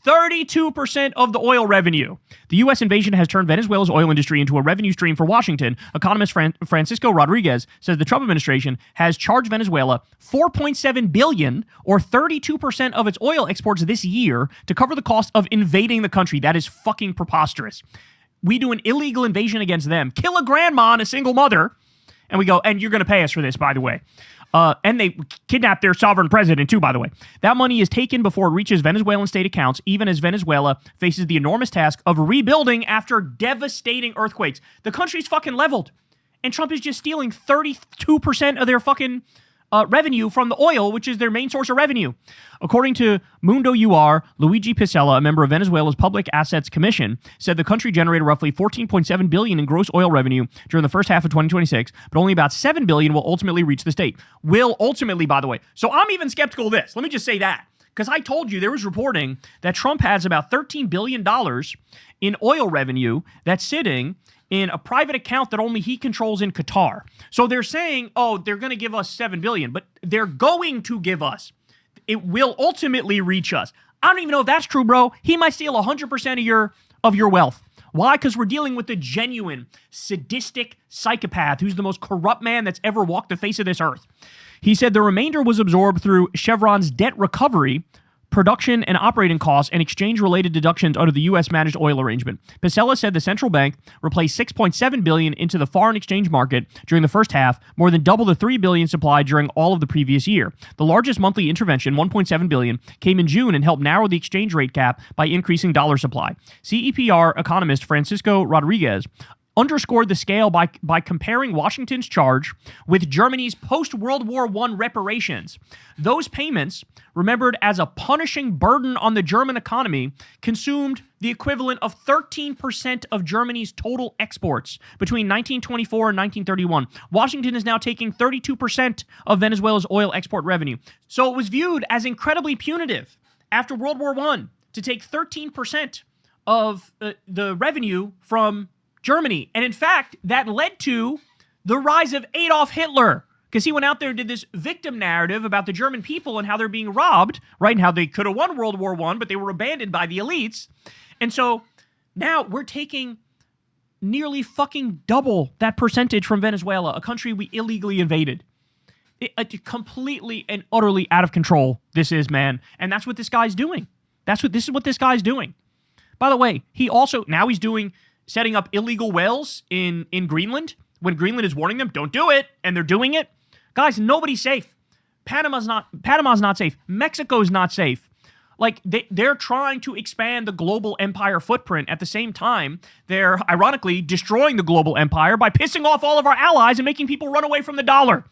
A: 32% of the oil revenue. The U.S. invasion has turned Venezuela's oil industry into a revenue stream for Washington. Economist Francisco Rodriguez says the Trump administration has charged Venezuela $4.7 billion, or 32% of its oil exports this year, to cover the cost of invading the country. That is fucking preposterous. We do an illegal invasion against them, kill a grandma and a single mother, and we go, and you're going to pay us for this, by the way. And they kidnapped their sovereign president, too, by the way. That money is taken before it reaches Venezuelan state accounts, even as Venezuela faces the enormous task of rebuilding after devastating earthquakes. The country's fucking leveled. And Trump is just stealing 32% of their fucking revenue from the oil, which is their main source of revenue. According to Mundo UR, Luigi Picella, a member of Venezuela's Public Assets Commission, said the country generated roughly $14.7 billion in gross oil revenue during the first half of 2026, but only about $7 billion will ultimately reach the state. Will ultimately, by the way. So I'm even skeptical of this. Let me just say that. Because I told you there was reporting that Trump has about $13 billion in oil revenue that's sitting in a private account that only he controls in Qatar. So they're saying, oh, they're going to give us $7 billion, but they're going to give us. It will ultimately reach us. I don't even know if that's true, bro. He might steal 100% of your wealth. Why? Because we're dealing with a genuine, sadistic psychopath who's the most corrupt man that's ever walked the face of this earth. He said the remainder was absorbed through Chevron's debt recovery, production and operating costs, and exchange-related deductions under the U.S. managed oil arrangement. Picella said the central bank replaced $6.7 billion into the foreign exchange market during the first half, more than double the $3 billion supplied during all of the previous year. The largest monthly intervention, $1.7 billion, came in June and helped narrow the exchange rate gap by increasing dollar supply. CEPR economist Francisco Rodriguez underscored the scale by comparing Washington's charge with Germany's post-World War I reparations. Those payments, remembered as a punishing burden on the German economy, consumed the equivalent of 13% of Germany's total exports between 1924 and 1931. Washington is now taking 32% of Venezuela's oil export revenue. So it was viewed as incredibly punitive after World War I to take 13% of the revenue from Germany. And in fact, that led to the rise of Adolf Hitler, because he went out there and did this victim narrative about the German people and how they're being robbed, right? And how they could have won World War I, but they were abandoned by the elites. And so now we're taking nearly fucking double that percentage from Venezuela, a country we illegally invaded. Completely and utterly out of control this is, man. And that's what this guy's doing. This is what this guy's doing. By the way, now he's setting up illegal wells in Greenland when Greenland is warning them, don't do it, and they're doing it. Guys, nobody's safe. Panama's not safe. Mexico's not safe. Like, they're trying to expand the global empire footprint. At the same time, they're ironically destroying the global empire by pissing off all of our allies and making people run away from the dollar.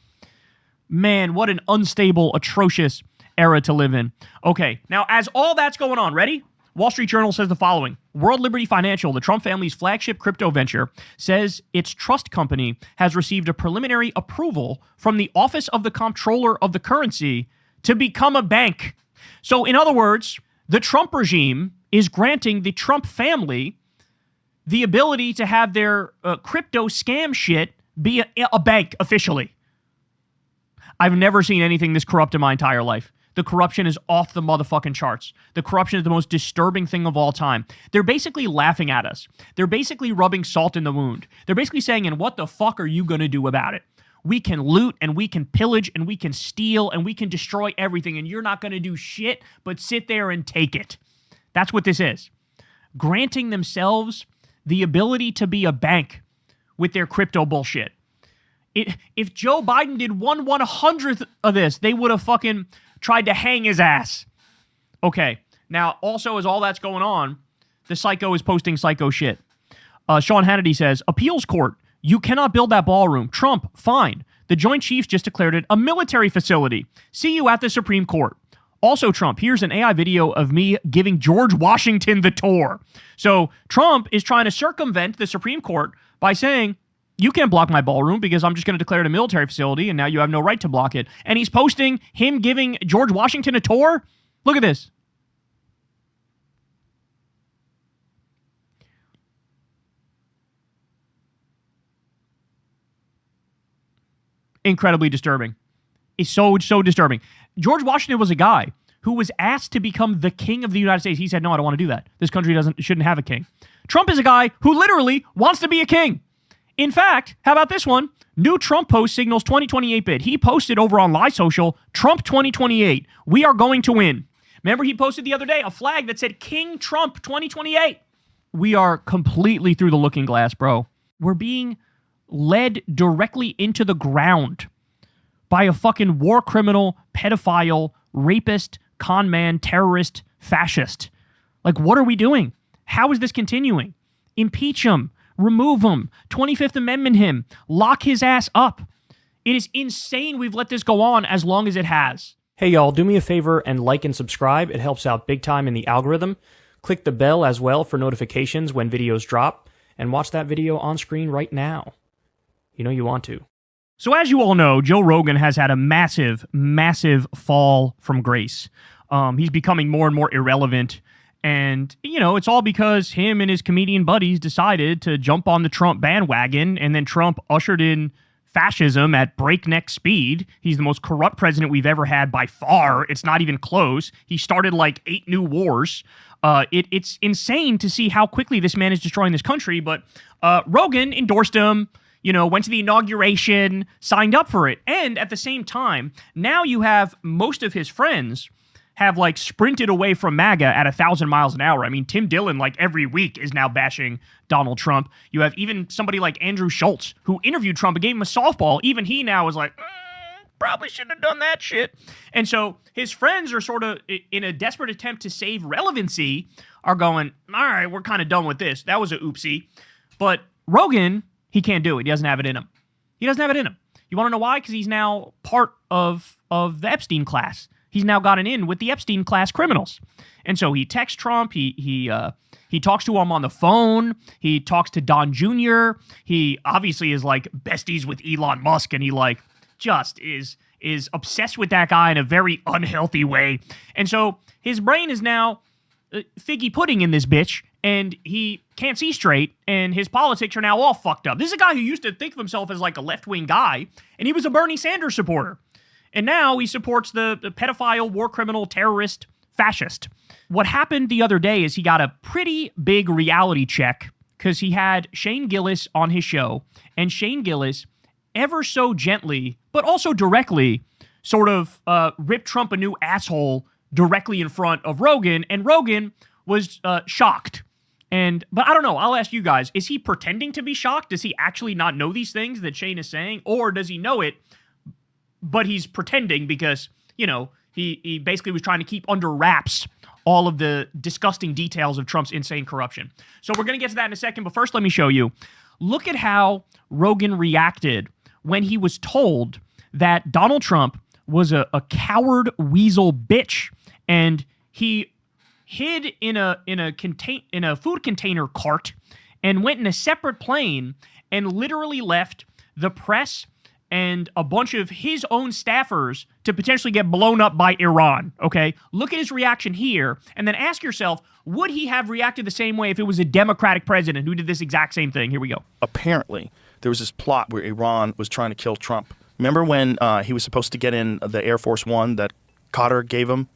A: Man, what an unstable, atrocious era to live in. Okay, now as all that's going on, ready? Wall Street Journal says the following. World Liberty Financial, the Trump family's flagship crypto venture, says its trust company has received a preliminary approval from the Office of the Comptroller of the Currency to become a bank. So, in other words, the Trump regime is granting the Trump family the ability to have their crypto scam shit be a bank officially. I've never seen anything this corrupt in my entire life. The corruption is off the motherfucking charts. The corruption is the most disturbing thing of all time. They're basically laughing at us. They're basically rubbing salt in the wound. They're basically saying, and what the fuck are you going to do about it? We can loot and we can pillage and we can steal and we can destroy everything, and you're not going to do shit but sit there and take it. That's what this is. Granting themselves the ability to be a bank with their crypto bullshit. If Joe Biden did 1/100th of this, they would have fucking tried to hang his ass. Okay, now also as all that's going on, the psycho is posting psycho shit. Sean Hannity says, appeals court, you cannot build that ballroom. Trump, fine. The Joint Chiefs just declared it a military facility. See you at the Supreme Court. Also, Trump, here's an AI video of me giving George Washington the tour. So Trump is trying to circumvent the Supreme Court by saying, you can't block my ballroom because I'm just going to declare it a military facility and now you have no right to block it. And he's posting him giving George Washington a tour. Look at this. Incredibly disturbing. It's so disturbing. George Washington was a guy who was asked to become the king of the United States. He said, no, I don't want to do that. This country shouldn't have a king. Trump is a guy who literally wants to be a king. In fact, how about this one? New Trump post signals 2028 bid. He posted over on Lie Social, Trump 2028. We are going to win. Remember he posted the other day a flag that said King Trump 2028. We are completely through the looking glass, bro. We're being led directly into the ground by a fucking war criminal, pedophile, rapist, con man, terrorist, fascist. Like, what are we doing? How is this continuing? Impeach him. Remove him. 25th Amendment him. Lock his ass up. It is insane we've let this go on as long as it has. Hey y'all, do me a favor and like and subscribe. It helps out big time in the algorithm. Click the bell as well for notifications when videos drop. And watch that video on screen right now. You know you want to. So as you all know, Joe Rogan has had a massive, massive fall from grace. He's becoming more and more irrelevant. And, you know, it's all because him and his comedian buddies decided to jump on the Trump bandwagon, and then Trump ushered in fascism at breakneck speed. He's the most corrupt president we've ever had by far. It's not even close. He started like 8 new wars. It's insane to see how quickly this man is destroying this country, but Rogan endorsed him, you know, went to the inauguration, signed up for it. And at the same time, now you have most of his friends have like sprinted away from MAGA at 1,000 miles an hour. I mean, Tim Dillon, like every week, is now bashing Donald Trump. You have even somebody like Andrew Schultz, who interviewed Trump and gave him a softball. Even he now is like, probably shouldn't have done that shit. And so his friends are sort of, in a desperate attempt to save relevancy, are going, all right, we're kind of done with this. That was a oopsie. But Rogan, he can't do it. He doesn't have it in him. He doesn't have it in him. You want to know why? Because he's now part of the Epstein class. He's now gotten in with the Epstein class criminals. And so he texts Trump. He talks to him on the phone. He talks to Don Jr. He obviously is like besties with Elon Musk, and he like just is obsessed with that guy in a very unhealthy way. And so his brain is now figgy pudding in this bitch, and he can't see straight, and his politics are now all fucked up. This is a guy who used to think of himself as like a left-wing guy, and he was a Bernie Sanders supporter. And now he supports the pedophile, war criminal, terrorist, fascist. What happened the other day is he got a pretty big reality check because he had Shane Gillis on his show, and Shane Gillis ever so gently, but also directly, sort of ripped Trump a new asshole directly in front of Rogan, and Rogan was shocked. But I don't know, I'll ask you guys, is he pretending to be shocked? Does he actually not know these things that Shane is saying? Or does he know it, but he's pretending because, you know, he basically was trying to keep under wraps all of the disgusting details of Trump's insane corruption. So we're going to get to that in a second, but first let me show you. Look at how Rogan reacted when he was told that Donald Trump was a coward weasel bitch, and he hid in a food container cart and went in a separate plane and literally left the press and a bunch of his own staffers to potentially get blown up by Iran, okay? Look at his reaction here, and then ask yourself, would he have reacted the same way if it was a Democratic president who did this exact same thing? Here we go.
H: Apparently, there was this plot where Iran was trying to kill Trump. Remember when he was supposed to get in the Air Force One that Qatar gave him,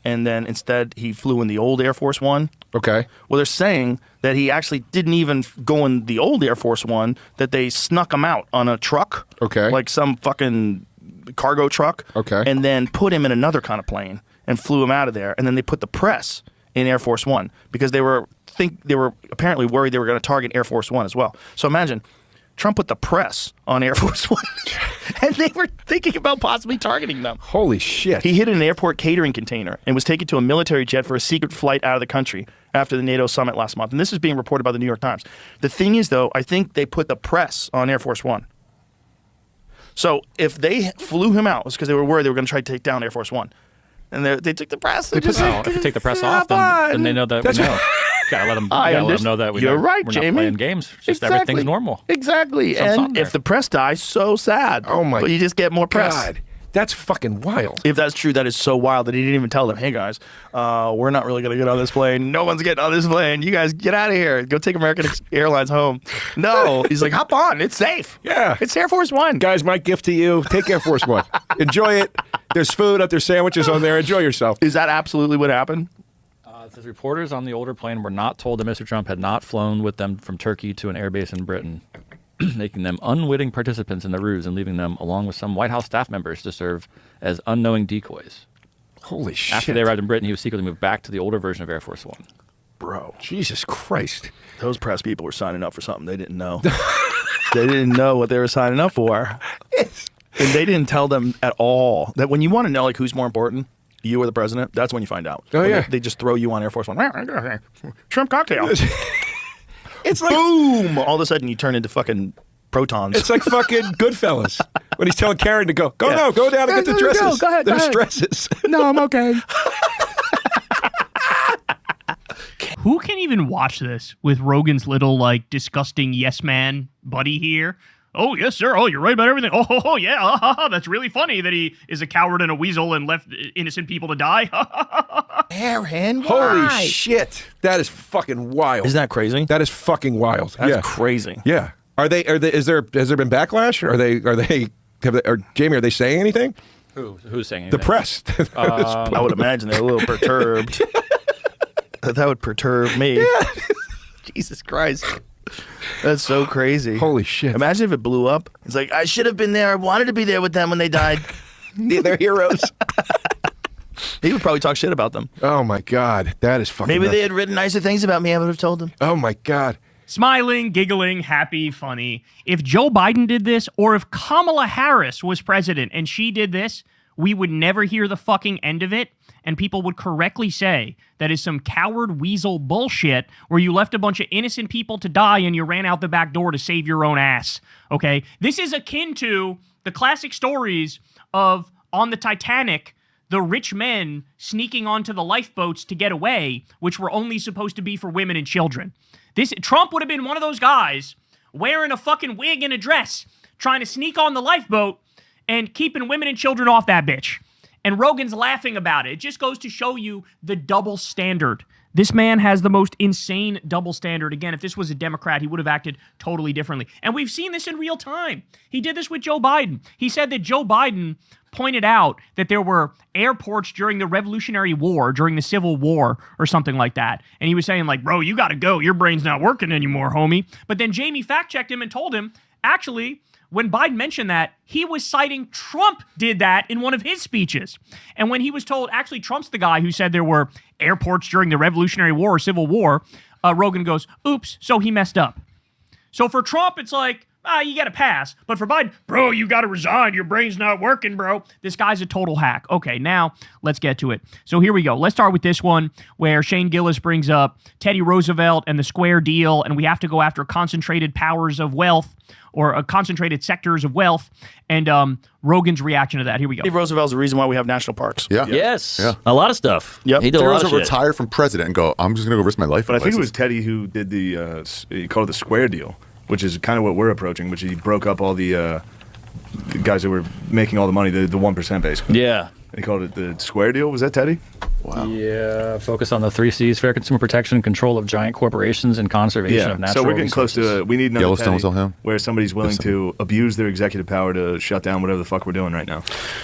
H: and then instead he flew in the old Air Force One?
I: Okay.
H: Well, they're saying that he actually didn't even go in the old Air Force One, that they snuck him out on a truck.
I: Okay.
H: Like some fucking cargo truck.
I: Okay.
H: And then put him in another kind of plane and flew him out of there. And then they put the press in Air Force One because they were apparently worried they were going to target Air Force One as well. So imagine Trump put the press on Air Force One, and they were thinking about possibly targeting them.
I: Holy shit.
H: He hid in an airport catering container and was taken to a military jet for a secret flight out of the country after the NATO summit last month. And this is being reported by the New York Times. The thing is, though, I think they put the press on Air Force One. So if they flew him out, it was because they were worried they were going to try to take down Air Force One. And they took the press.
J: Well, if you take the press off, then they know that we know. Gotta let them know that
H: You're right,
J: we're
H: Jamie.
J: not playing games. Just everything's normal.
H: Exactly. And if the press dies, so sad.
I: Oh my
H: But you just get more press.
I: God. That's fucking wild.
H: If that's true, that is so wild that he didn't even tell them, hey guys, we're not really going to get on this plane. No one's getting on this plane. You guys get out of here. Go take American Airlines home. No. He's like, hop on. It's safe.
I: Yeah.
H: It's Air Force One.
I: Guys, my gift to you, take Air Force One. Enjoy it. There's food up, there's sandwiches on there. Enjoy yourself.
H: Is that absolutely what happened?
J: It says reporters on the older plane were not told that Mr. Trump had not flown with them from Turkey to an airbase in Britain, making them unwitting participants in the ruse and leaving them, along with some White House staff members, to serve as unknowing decoys.
I: Holy shit.
J: After they arrived in Britain, he was secretly moved back to the older version of Air Force One.
H: Bro.
I: Jesus Christ.
H: Those press people were signing up for something they didn't know. They didn't know what they were signing up for. And they didn't tell them at all that when you want to know like who's more important, you or the president, that's when you find out.
I: Oh,
H: when
I: yeah.
H: They just throw you on Air Force One. Shrimp cocktail.
I: It's like
H: boom! All of a sudden you turn into fucking protons.
I: It's like fucking Goodfellas when he's telling Karen to go.
H: Yeah.
I: No, go down and get the dresses.
H: Go ahead.
I: There's dresses.
H: No, I'm okay.
A: Who can even watch this with Rogan's little, like, disgusting yes man buddy here? Oh, yes, sir. Oh, you're right about everything. Oh, yeah. That's really funny that he is a coward and a weasel and left innocent people to die.
H: Aaron,
I: Holy shit. That is fucking wild.
H: Isn't that crazy?
I: That is fucking wild.
H: That's crazy.
I: Yeah. Has there been backlash? Jamie, are they saying anything?
J: Who's saying
I: The
J: anything?
I: press.
H: I would imagine they're a little perturbed. That would perturb me. Yeah. Jesus Christ. That's so crazy.
I: Holy shit.
H: Imagine if it blew up. It's like, I should have been there. I wanted to be there with them when they died.
I: They're heroes.
H: He would probably talk shit about them.
I: Oh my God. That is fucking
H: Maybe
I: nuts.
H: they had written nicer things about me. I would have told them.
I: Oh my God.
A: Smiling, giggling, happy, funny. If Joe Biden did this, or if Kamala Harris was president and she did this, we would never hear the fucking end of it, and people would correctly say that is some coward weasel bullshit where you left a bunch of innocent people to die and you ran out the back door to save your own ass, okay? This is akin to the classic stories of, on the Titanic, the rich men sneaking onto the lifeboats to get away, which were only supposed to be for women and children. Trump would have been one of those guys wearing a fucking wig and a dress, trying to sneak on the lifeboat and keeping women and children off that bitch. And Rogan's laughing about it. It just goes to show you the double standard. This man has the most insane double standard. Again, if this was a Democrat, he would have acted totally differently. And we've seen this in real time. He did this with Joe Biden. He said that Joe Biden pointed out that there were airports during the Revolutionary War, during the Civil War, or something like that. And he was saying, like, bro, you gotta go. Your brain's not working anymore, homie. But then Jamie fact-checked him and told him, actually, when Biden mentioned that, he was citing Trump did that in one of his speeches. And when he was told, actually, Trump's the guy who said there were airports during the Revolutionary War or Civil War, Rogan goes, oops, so he messed up. So for Trump, it's like, you get a pass. But for Biden, bro, you got to resign. Your brain's not working, bro. This guy's a total hack. Okay, now let's get to it. So here we go. Let's start with this one where Shane Gillis brings up Teddy Roosevelt and the Square Deal, and we have to go after concentrated powers of wealth or concentrated sectors of wealth, and Rogan's reaction to that. Here we go.
H: Teddy Roosevelt's the reason why we have national parks.
K: Yeah.
J: Yes.
K: Yeah.
J: A lot of stuff.
H: Yep.
J: He did a lot of
K: Roosevelt
J: shit.
K: retired from president and go, I'm just going to go risk my life.
L: But I
K: for
L: think it
K: places.
L: was Teddy who did he called it the Square Deal, which is kind of what we're approaching, which he broke up all the guys that were making all the money, the 1% basically.
J: Yeah.
L: He called it the Square Deal. Was that Teddy?
K: Wow.
J: Yeah. Focus on the 3 C's: fair consumer protection, control of giant corporations, and conservation of natural
L: so we're getting close to we need another
K: Yellowstone
L: Teddy
K: was on him.
L: where somebody's willing to abuse their executive power to shut down whatever the fuck we're doing right now.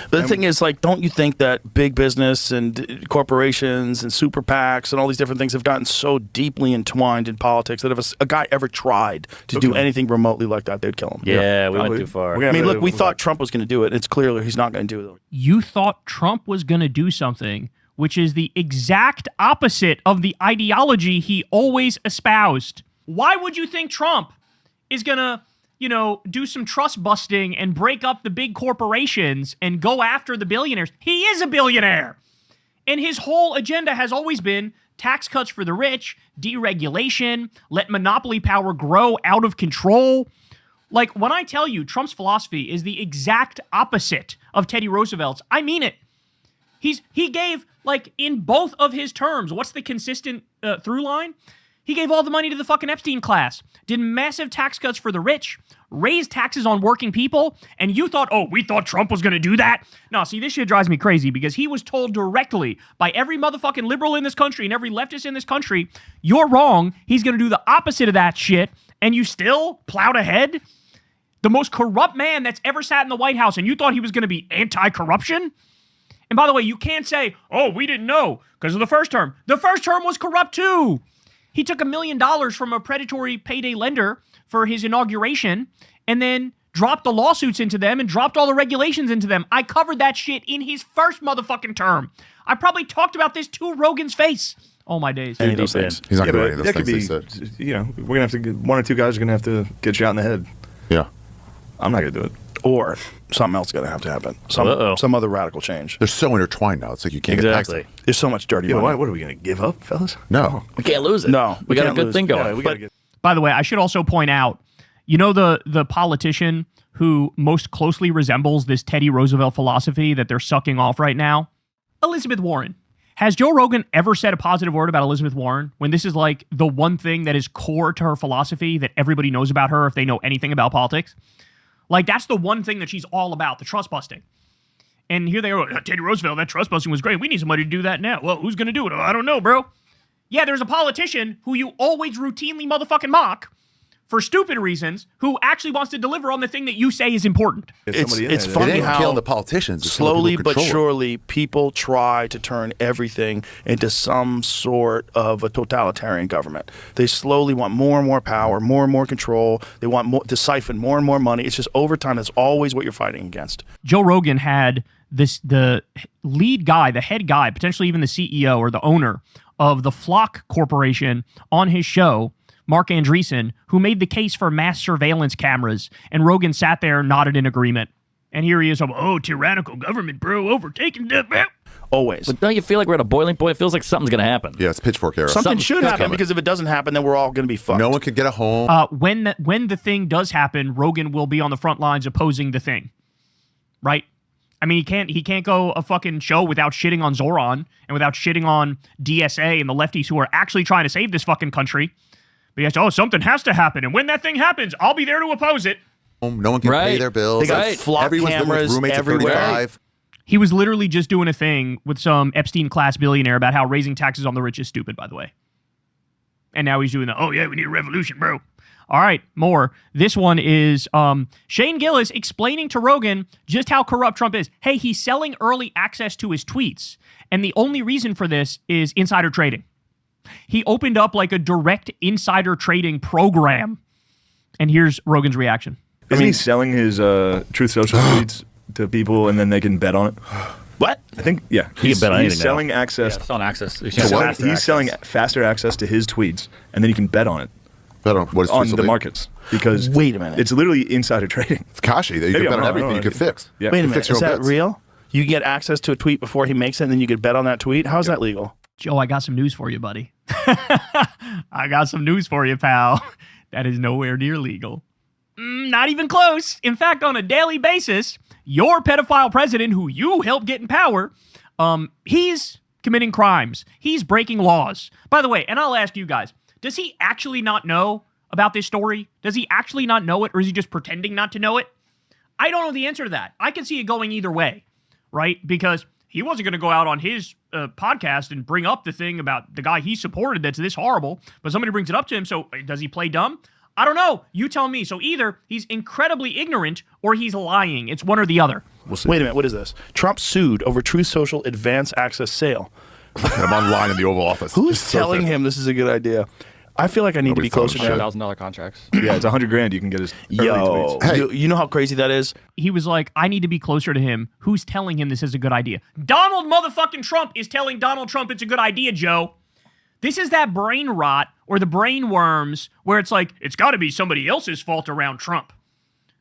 H: But the thing is, like, don't you think that big business and corporations and super PACs and all these different things have gotten so deeply entwined in politics that if a guy ever tried to do anything remotely like that, they'd kill him?
J: Yeah, we went too far.
H: I mean, look, we thought Trump was going to do it. It's clear he's not going to do it.
A: You thought Trump was going to do something which is the exact opposite of the ideology he always espoused. Why would you think Trump is going to, do some trust busting and break up the big corporations and go after the billionaires? He is a billionaire. And his whole agenda has always been tax cuts for the rich, deregulation, let monopoly power grow out of control. Like, when I tell you Trump's philosophy is the exact opposite of Teddy Roosevelt's, I mean it. He gave, like, in both of his terms, what's the consistent through line? He gave all the money to the fucking Epstein class, did massive tax cuts for the rich, raised taxes on working people, and you thought, we thought Trump was going to do that? No, see, this shit drives me crazy because he was told directly by every motherfucking liberal in this country and every leftist in this country, you're wrong, he's going to do the opposite of that shit, and you still plowed ahead? The most corrupt man that's ever sat in the White House, and you thought he was going to be anti-corruption? And by the way, you can't say, we didn't know because of the first term. The first term was corrupt too. He took $1 million from a predatory payday lender for his inauguration and then dropped the lawsuits into them and dropped all the regulations into them. I covered that shit in his first motherfucking term. I probably talked about this to Rogan's face. Oh, my days.
K: Any of those things. He's not going to do any of those things they said.
L: We're going to have to, one or two guys are going to have to get shot in the head.
K: Yeah.
L: I'm not going to do it.
H: Or something else is going to have to happen. Some other radical change.
K: They're so intertwined now. It's like you can't get past it.
H: There's so much dirty money.
L: What are we going to give up, fellas?
K: No.
J: We can't lose it.
H: No.
J: We got a good thing going.
A: By the way, I should also point out, the politician who most closely resembles this Teddy Roosevelt philosophy that they're sucking off right now? Elizabeth Warren. Has Joe Rogan ever said a positive word about Elizabeth Warren when this is like the one thing that is core to her philosophy that everybody knows about her if they know anything about politics? Like, that's the one thing that she's all about, the trust busting. And here they are, Teddy Roosevelt, that trust busting was great. We need somebody to do that now. Well, who's going to do it? I don't know, bro. Yeah, there's a politician who you always routinely motherfucking mock for stupid reasons who actually wants to deliver on the thing that you say is important.
H: It's funny how
K: kill the politicians.
H: Slowly but surely people try to turn everything into some sort of a totalitarian government. They slowly want more and more power, more and more control. They want to siphon more and more money. It's just over time. That's always what you're fighting against.
A: Joe Rogan had the lead guy, the head guy, potentially even the CEO or the owner of the Flock Corporation on his show, Mark Andreessen, who made the case for mass surveillance cameras, and Rogan sat there and nodded in agreement. And here he is, tyrannical government, bro, overtaking the...
H: Always.
J: But don't you feel like we're at a boiling point? It feels like something's going to happen.
K: Yeah, it's pitchfork era.
H: Something should happen, because if it doesn't happen, then we're all going to be fucked.
K: No one can get a home.
A: When the thing does happen, Rogan will be on the front lines opposing the thing. Right? I mean, he can't go a fucking show without shitting on Zoran and without shitting on DSA and the lefties who are actually trying to save this fucking country. Because, something has to happen. And when that thing happens, I'll be there to oppose it.
K: No one can pay their bills.
H: They got flock
K: Everyone's living with
H: cameras
K: roommates at
H: everywhere.
K: 35.
A: He was literally just doing a thing with some Epstein-class billionaire about how raising taxes on the rich is stupid, by the way. And now he's doing we need a revolution, bro. All right, more. This one is Shane Gillis explaining to Rogan just how corrupt Trump is. Hey, he's selling early access to his tweets. And the only reason for this is insider trading. He opened up like a direct insider trading program. And here's Rogan's reaction.
L: Isn't he selling his Truth Social tweets to people and then they can bet on it?
H: What?
L: I think, yeah.
J: He can bet on anything
L: He's selling
J: now.
L: access.
J: Yeah, selling access.
L: He's selling faster access to his tweets, and then you can bet on it.
K: What is
L: on
K: Twisted
L: the
K: League?
L: markets because
H: Wait a minute.
L: it's literally insider trading.
K: It's Kashi. You
L: Maybe
K: can
L: I'm
K: bet on
L: wrong,
K: everything.
L: I
K: You
L: don't
K: can
L: know.
K: fix.
L: Yeah.
H: Wait a
K: You
H: minute.
K: fix your
H: Is
K: own
H: that
K: bets.
H: real? You get access to a tweet before he makes it, and then you could bet on that tweet? How is that legal?
A: Joe, I got some news for you, buddy. I got some news for you, pal. That is nowhere near legal. Not even close. In fact, on a daily basis, your pedophile president, who you helped get in power, he's committing crimes. He's breaking laws. By the way, and I'll ask you guys, does he actually not know about this story? Does he actually not know it, or is he just pretending not to know it? I don't know the answer to that. I can see it going either way, right? Because he wasn't going to go out on his podcast and bring up the thing about the guy he supported that's this horrible, but somebody brings it up to him, so does he play dumb? I don't know. You tell me. So either he's incredibly ignorant or he's lying. It's one or the other.
H: Wait a minute. What is this? Trump sued over Truth Social advance access sale.
K: I'm online in the Oval Office.
H: Who's
K: It's so
H: telling
K: sad.
H: him this is a good idea? I feel like I need to be
K: Nobody's
H: closer
K: telling
H: to
K: him
H: him.
J: $100,000 contracts.
L: Yeah, it's $100,000 you can get his early
H: Yo,
L: tweets.
H: you know how crazy that is?
A: He was like, I need to be closer to him. Who's telling him this is a good idea? Donald motherfucking Trump is telling Donald Trump it's a good idea, Joe. This is that brain rot or the brain worms where it's like, it's got to be somebody else's fault around Trump.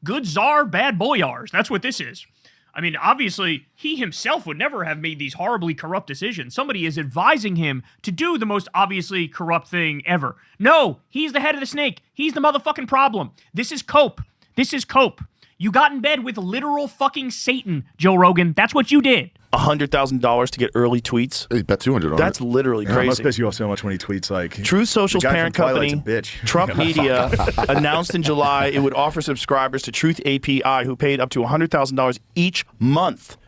A: Good czar, bad boyars. That's what this is. I mean, obviously, he himself would never have made these horribly corrupt decisions. Somebody is advising him to do the most obviously corrupt thing ever. No, he's the head of the snake. He's the motherfucking problem. This is cope. This is cope. You got in bed with literal fucking Satan, Joe Rogan. That's what you did.
H: $100,000 to get early tweets.
K: He bet 200 on
H: That's
K: it.
H: literally
L: It must
H: crazy.
L: piss you off so much when he tweets like
H: Truth Social's
L: the guy
H: parent
L: from Twilight's
H: company,
L: a bitch.
H: Trump Media, announced in July it would offer subscribers to Truth API who paid up to $100,000 each month.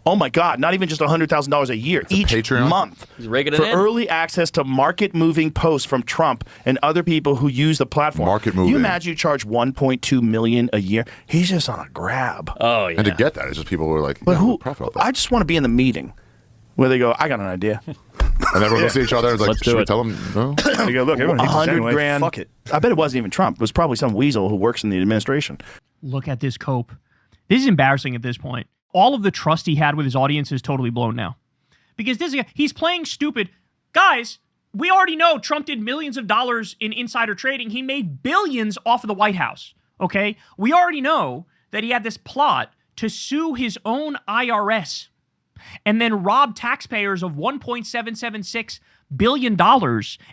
H: Oh my God, not even just $100,000 a year, each
K: Patreon?
H: month.
J: He's raking it
H: for
J: in.
H: early access to market-moving posts from Trump and other people who use the platform.
K: Market moving.
H: You imagine you charge $1.2 million a year? He's just on a grab.
J: Oh, yeah.
K: And to get that, it's just people who are like,
H: But
K: yeah,
H: who?
K: we'll profit off that.
H: I just want to be in the meeting where they go, I got an idea.
K: And everyone looks at each other and is like,
J: Let's do
K: should we
J: it.
K: tell them no?
L: They go, look, everyone hates us anyway.
H: $100,000.
L: Fuck it.
H: I bet it wasn't even Trump. It was probably some weasel who works in the administration.
A: Look at this cope. This is embarrassing at this point. All of the trust he had with his audience is totally blown now. Because he's playing stupid. Guys, we already know Trump did millions of dollars in insider trading. He made billions off of the White House, okay? We already know that he had this plot to sue his own IRS and then rob taxpayers of $1.776 billion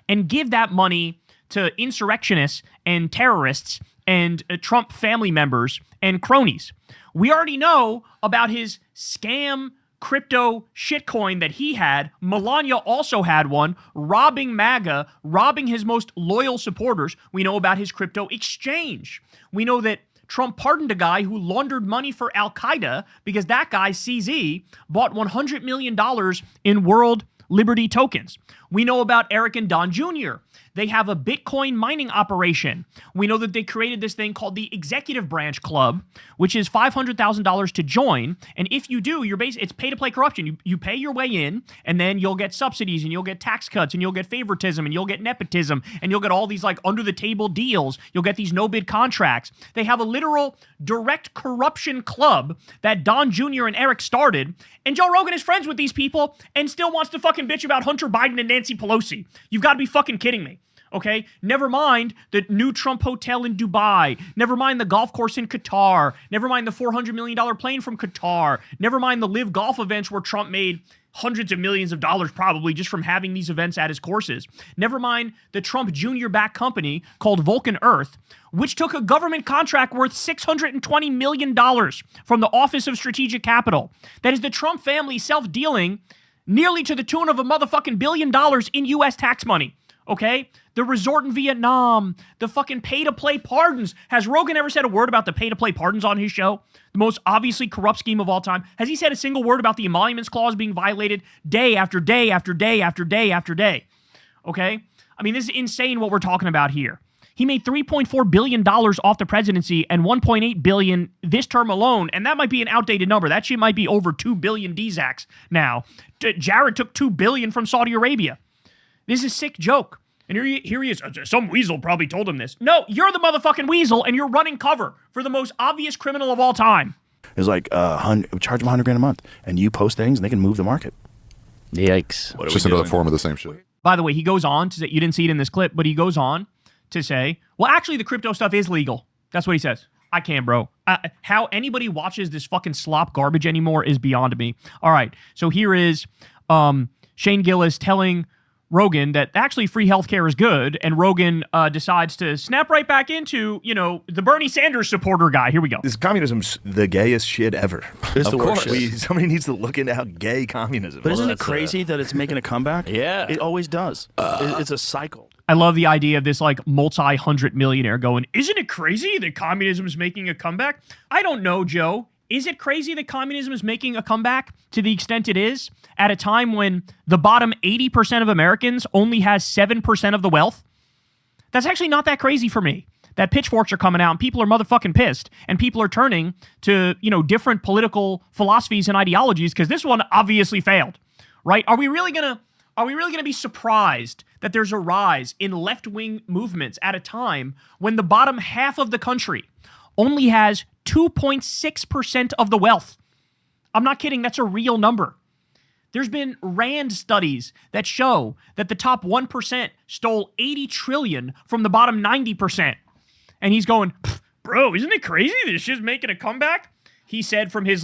A: and give that money to insurrectionists and terrorists and Trump family members and cronies. We already know about his scam crypto shitcoin that he had. Melania also had one, robbing MAGA, robbing his most loyal supporters. We know about his crypto exchange. We know that Trump pardoned a guy who laundered money for Al-Qaeda because that guy, CZ, bought $100 million in World Liberty tokens. We know about Eric and Don Jr. They have a Bitcoin mining operation. We know that they created this thing called the Executive Branch Club, which is $500,000 to join. And if you do, it's pay-to-play corruption. You pay your way in, and then you'll get subsidies, and you'll get tax cuts, and you'll get favoritism, and you'll get nepotism, and you'll get all these like under-the-table deals. You'll get these no-bid contracts. They have a literal direct corruption club that Don Jr. and Eric started, and Joe Rogan is friends with these people and still wants to fucking bitch about Hunter Biden and Nancy Pelosi. You've got to be fucking kidding me. Okay, never mind the new Trump hotel in Dubai. Never mind the golf course in Qatar. Never mind the $400 million plane from Qatar. Never mind the live golf events where Trump made hundreds of millions of dollars probably just from having these events at his courses. Never mind the Trump Jr.-backed company called Vulcan Earth, which took a government contract worth $620 million from the Office of Strategic Capital. That is the Trump family self-dealing nearly to the tune of a motherfucking $1 billion in U.S. tax money. Okay? The resort in Vietnam, the fucking pay-to-play pardons. Has Rogan ever said a word about the pay-to-play pardons on his show? The most obviously corrupt scheme of all time. Has he said a single word about the emoluments clause being violated day after day after day after day after day? Okay? I mean, this is insane what we're talking about here. He made $3.4 billion off the presidency and $1.8 billion this term alone, and that might be an outdated number. That shit might be over 2 billion DZACs now. Jared took $2 billion from Saudi Arabia. This is a sick joke. And here he is. Some weasel probably told him this. No, you're the motherfucking weasel, and you're running cover for the most obvious criminal of all time.
H: It's like, charge them $100,000 a month, and you post things, and they can move the market.
J: Yikes.
K: It's just another form of the same shit.
A: By the way, he goes on to say, you didn't see it in this clip, but he goes on to say, well, actually, the crypto stuff is legal. That's what he says. I can't, bro. How anybody watches this fucking slop garbage anymore is beyond me. All right, so here is Shane Gillis telling Rogan that actually free healthcare is good, and Rogan decides to snap right back into, the Bernie Sanders supporter guy. Here we go.
L: This communism's the gayest shit ever.
H: It's the worst.
L: Somebody needs to look into how gay communism is.
H: But isn't it crazy that it's making a comeback?
J: Yeah.
H: It always does. It's a cycle.
A: I love the idea of this like multi-hundred millionaire going, isn't it crazy that communism is making a comeback? I don't know, Joe. Is it crazy that communism is making a comeback to the extent it is at a time when the bottom 80% of Americans only has 7% of the wealth? That's actually not that crazy for me. That pitchforks are coming out and people are motherfucking pissed and people are turning to, different political philosophies and ideologies because this one obviously failed, right? Are we really going to be surprised that there's a rise in left-wing movements at a time when the bottom half of the country only has 2.6% of the wealth? I'm not kidding. That's a real number. There's been Rand studies that show that the top 1% stole 80 trillion from the bottom 90%. And he's going, bro, isn't it crazy? This shit's making a comeback? He said from his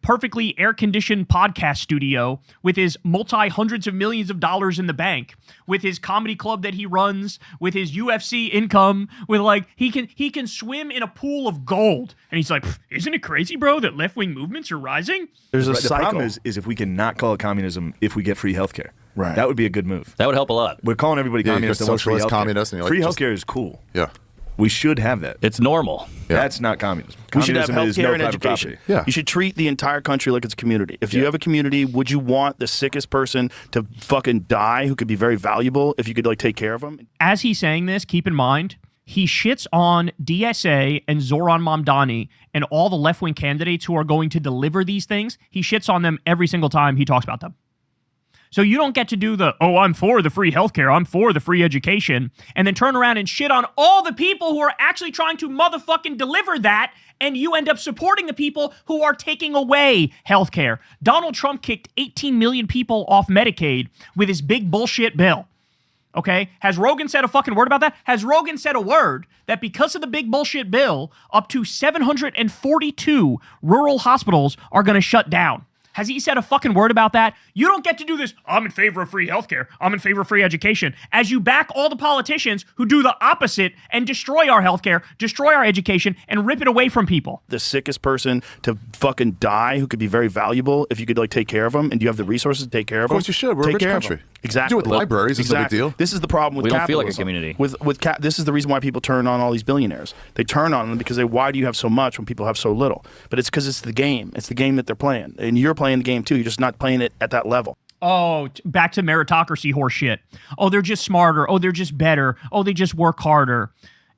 A: perfectly air-conditioned podcast studio with his multi-hundreds of millions of dollars in the bank, with his comedy club that he runs, with his UFC income, with he can swim in a pool of gold. And he's like, isn't it crazy, bro, that left-wing movements are rising?
L: There's a cycle. The problem is if we can not call it communism if we get free healthcare.
H: Right.
L: That would be a good move.
J: That would help a lot.
L: We're calling everybody communist.
K: Socialist, communist. And
L: free healthcare is cool.
K: Yeah.
L: We should have that.
J: It's normal.
K: Yeah.
L: That's not communism.
H: We should have
L: Communism is no
H: healthcare and
L: private
H: education.
L: property.
K: Yeah.
H: You should treat the entire country like it's a community. If you have a community, would you want the sickest person to fucking die who could be very valuable if you could take care of them?
A: As he's saying this, keep in mind, he shits on DSA and Zoran Mamdani and all the left-wing candidates who are going to deliver these things. He shits on them every single time he talks about them. So you don't get to do I'm for the free healthcare, I'm for the free education, and then turn around and shit on all the people who are actually trying to motherfucking deliver that, and you end up supporting the people who are taking away healthcare. Donald Trump kicked 18 million people off Medicaid with his big bullshit bill. Okay? Has Rogan said a fucking word about that? Has Rogan said a word that because of the big bullshit bill, up to 742 rural hospitals are going to shut down? Has he said a fucking word about that? You don't get to do this. I'm in favor of free healthcare. I'm in favor of free education. As you back all the politicians who do the opposite and destroy our healthcare, destroy our education, and rip it away from people.
H: The sickest person to fucking die who could be very valuable if you could take care of them, and you have the resources to take care of them.
K: Of course you should. We're a rich country.
H: Exactly.
K: Do it with libraries. It's no big deal.
H: This is the problem with
J: we don't
H: capitalism.
J: feel like a community.
H: This is the reason why people turn on all these billionaires. They turn on them because why do you have so much when people have so little? But it's because it's the game. It's the game that they're playing, and you're playing the game too. You're just not playing it at that level.
A: Oh, back to meritocracy horse shit. Oh, they're just smarter. Oh, they're just better. Oh, they just work harder.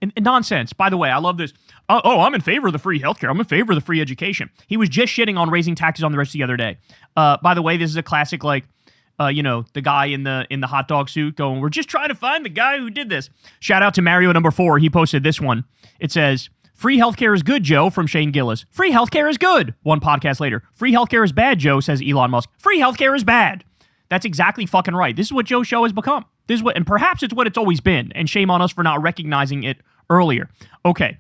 A: And nonsense. By the way, I love this. I'm in favor of the free healthcare. I'm in favor of the free education. He was just shitting on raising taxes on the rich the other day. By the way, this is a classic the guy in the hot dog suit going, we're just trying to find the guy who did this. Shout out to Mario number 4. He posted this one. It says, free healthcare is good, Joe, from Shane Gillis. Free healthcare is good. One podcast later. Free healthcare is bad, Joe, says Elon Musk. Free healthcare is bad. That's exactly fucking right. This is what Joe's show has become. And perhaps it's what it's always been. And shame on us for not recognizing it earlier. Okay.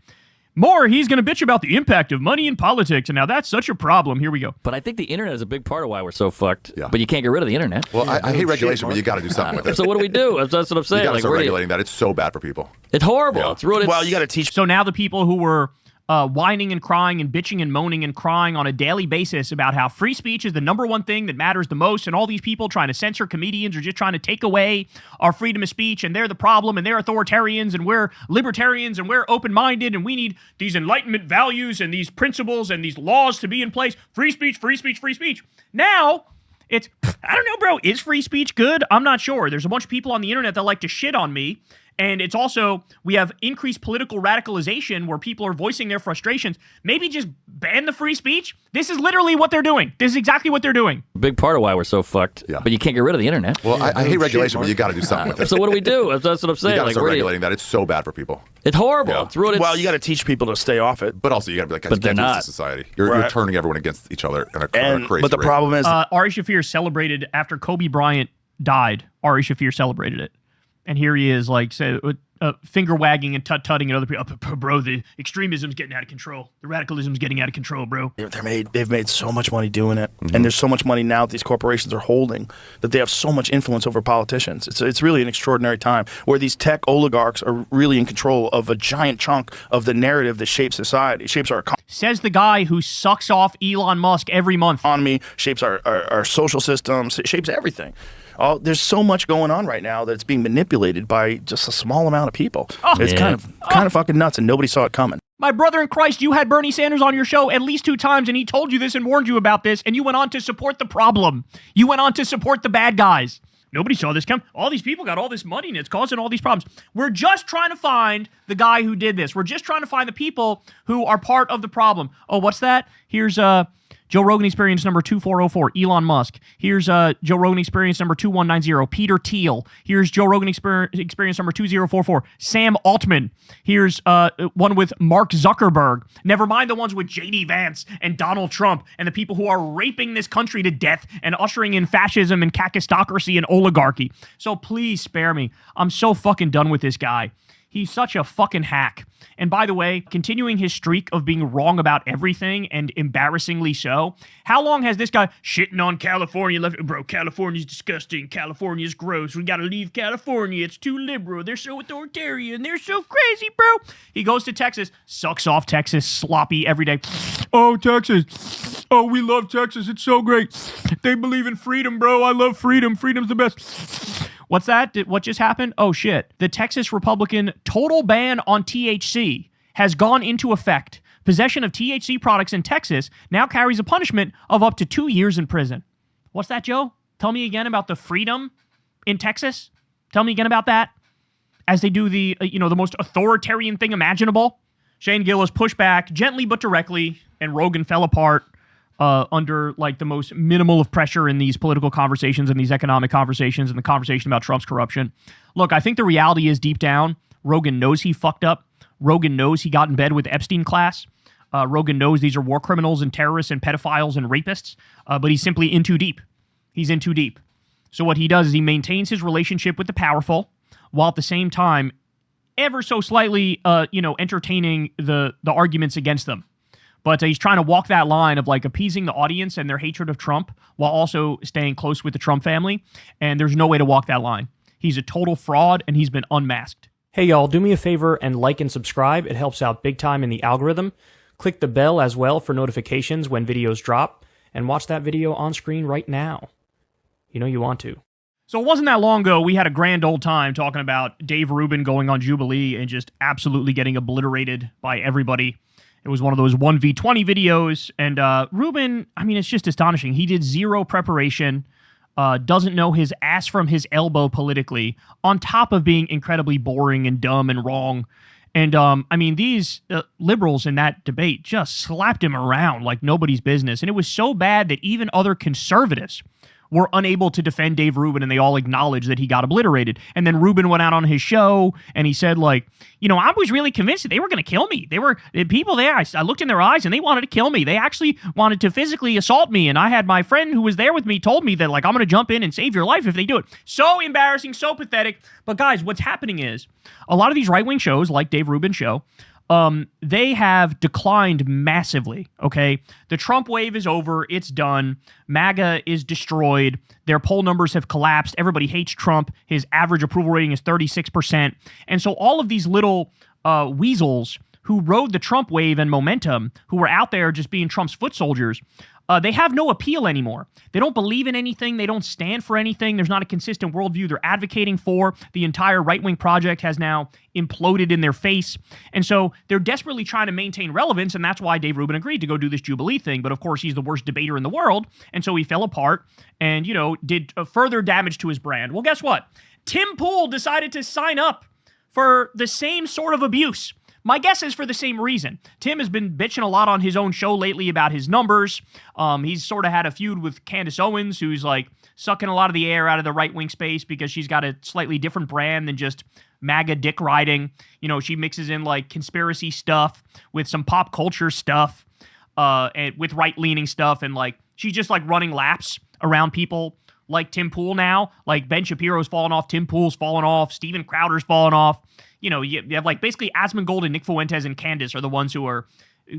A: More, he's going to bitch about the impact of money in politics, and now that's such a problem. Here we go.
J: But I think the internet is a big part of why we're so fucked.
K: Yeah.
J: But you can't get rid of the internet.
K: Well, I hate regulation, but you got to do something with it.
J: So what do we do? That's what I'm saying.
K: You got to start regulating that. It's so bad for people.
J: It's horrible.
K: Yeah.
J: It's ruined.
H: Well, you got to teach.
A: So now the people who were whining and crying and bitching and moaning and crying on a daily basis about how free speech is the number one thing that matters the most, and all these people trying to censor comedians are just trying to take away our freedom of speech, and they're the problem, and they're authoritarians, and we're libertarians, and we're open-minded, and we need these Enlightenment values and these principles and these laws to be in place. Free speech, free speech, free speech. Now, it's, I don't know, bro, is free speech good? I'm not sure. There's a bunch of people on the internet that like to shit on me. And it's also, we have increased political radicalization where people are voicing their frustrations. Maybe just ban the free speech. This is literally what they're doing. This is exactly what they're doing.
J: A big part of why we're so fucked.
K: Yeah.
J: But you can't get rid of the internet.
K: Well, I hate regulation, but you got to do something with it.
J: So what do we do? That's what I'm saying.
K: You got to start regulating that. It's so bad for people.
J: It's horrible.
K: Yeah.
J: It's ruined.
H: Well, you got to teach people to stay off it.
K: But also, you got to be like, guys,
J: But
K: you can't
J: they're
K: do
J: not.
K: this in society. You're turning everyone against each other in a crazy
H: But the
K: rate.
H: problem is,
A: Ari Shaffir celebrated after Kobe Bryant died. Ari Shaffir celebrated it. And here he is, finger wagging and tut-tutting at other people. Bro, the extremism's getting out of control. The radicalism's getting out of control, bro.
H: They've made so much money doing it, and there's so much money now that these corporations are holding that they have so much influence over politicians. It's really an extraordinary time where these tech oligarchs are really in control of a giant chunk of the narrative that shapes society, shapes our economy.
A: Says the guy who sucks off Elon Musk every month.
H: Economy shapes our social systems, it shapes everything. There's so much going on right now that it's being manipulated by just a small amount of people. It's kind of fucking nuts, and nobody saw it coming.
A: My brother in Christ, you had Bernie Sanders on your show at least 2 times, and he told you this and warned you about this, and you went on to support the problem. You went on to support the bad guys. Nobody saw this come. All these people got all this money, and it's causing all these problems. We're just trying to find the guy who did this. We're just trying to find the people who are part of the problem. Oh, what's that? Here's Joe Rogan Experience number 2404, Elon Musk. Here's Joe Rogan Experience number 2190, Peter Thiel. Here's Joe Rogan Experience number 2044, Sam Altman. Here's one with Mark Zuckerberg. Never mind the ones with J.D. Vance and Donald Trump and the people who are raping this country to death and ushering in fascism and kakistocracy and oligarchy. So please spare me. I'm so fucking done with this guy. He's such a fucking hack. And by the way, continuing his streak of being wrong about everything and embarrassingly so, how long has this guy shitting on California left? Bro, California's disgusting. California's gross. We gotta leave California. It's too liberal. They're so authoritarian. They're so crazy, bro. He goes to Texas, sucks off Texas, sloppy every day. Oh, Texas. Oh, we love Texas. It's so great. They believe in freedom, bro. I love freedom. Freedom's the best. What's that? What just happened? Oh, shit. The Texas Republican total ban on THC has gone into effect. Possession of THC products in Texas now carries a punishment of up to 2 years in prison. What's that, Joe? Tell me again about the freedom in Texas. Tell me again about that. As they do the, the most authoritarian thing imaginable. Shane Gillis pushed back gently but directly, and Rogan fell apart. Under like the most minimal of pressure in these political conversations and these economic conversations and the conversation about Trump's corruption. Look, I think the reality is deep down, Rogan knows he fucked up. Rogan knows he got in bed with Epstein class. Rogan knows these are war criminals and terrorists and pedophiles and rapists, but he's simply in too deep. He's in too deep. So what he does is he maintains his relationship with the powerful while at the same time ever so slightly, entertaining the arguments against them. But he's trying to walk that line of like appeasing the audience and their hatred of Trump while also staying close with the Trump family. And there's no way to walk that line. He's a total fraud and he's been unmasked.
M: Hey y'all, do me a favor and like and subscribe. It helps out big time in the algorithm. Click the bell as well for notifications when videos drop. And watch that video on screen right now. You know you want to.
A: So it wasn't that long ago we had a grand old time talking about Dave Rubin going on Jubilee and just absolutely getting obliterated by everybody. It was one of those 1v20 videos, and Rubin, I mean, it's just astonishing. He did zero preparation, doesn't know his ass from his elbow politically, on top of being incredibly boring and dumb and wrong. And, these liberals in that debate just slapped him around like nobody's business. And it was so bad that even other conservatives were unable to defend Dave Rubin, and they all acknowledged that he got obliterated. And then Rubin went out on his show, and he said, like, I was really convinced that they were going to kill me. They were the people there. I looked in their eyes, and they wanted to kill me. They actually wanted to physically assault me, and I had my friend who was there with me told me that, like, I'm going to jump in and save your life if they do it. So embarrassing, so pathetic. But, guys, what's happening is a lot of these right-wing shows, like Dave Rubin's show, they have declined massively, okay? The Trump wave is over. It's done. MAGA is destroyed. Their poll numbers have collapsed. Everybody hates Trump. His average approval rating is 36%. And so all of these little weasels who rode the Trump wave and momentum, who were out there just being Trump's foot soldiers, they have no appeal anymore. They don't believe in anything. They don't stand for anything. There's not a consistent worldview they're advocating for. The entire right-wing project has now imploded in their face. And so they're desperately trying to maintain relevance, and that's why Dave Rubin agreed to go do this Jubilee thing. But of course, he's the worst debater in the world, and so he fell apart and, did further damage to his brand. Well, guess what? Tim Pool decided to sign up for the same sort of abuse. My guess is for the same reason. Tim has been bitching a lot on his own show lately about his numbers. He's sort of had a feud with Candace Owens, who's like sucking a lot of the air out of the right-wing space because she's got a slightly different brand than just MAGA dick riding. She mixes in like conspiracy stuff with some pop culture stuff, and with right-leaning stuff, and like she's just like running laps around people like Tim Pool now. Like Ben Shapiro's fallen off, Tim Pool's fallen off, Steven Crowder's fallen off. You know, you have like basically Asmongold and Nick Fuentes and Candace are the ones who are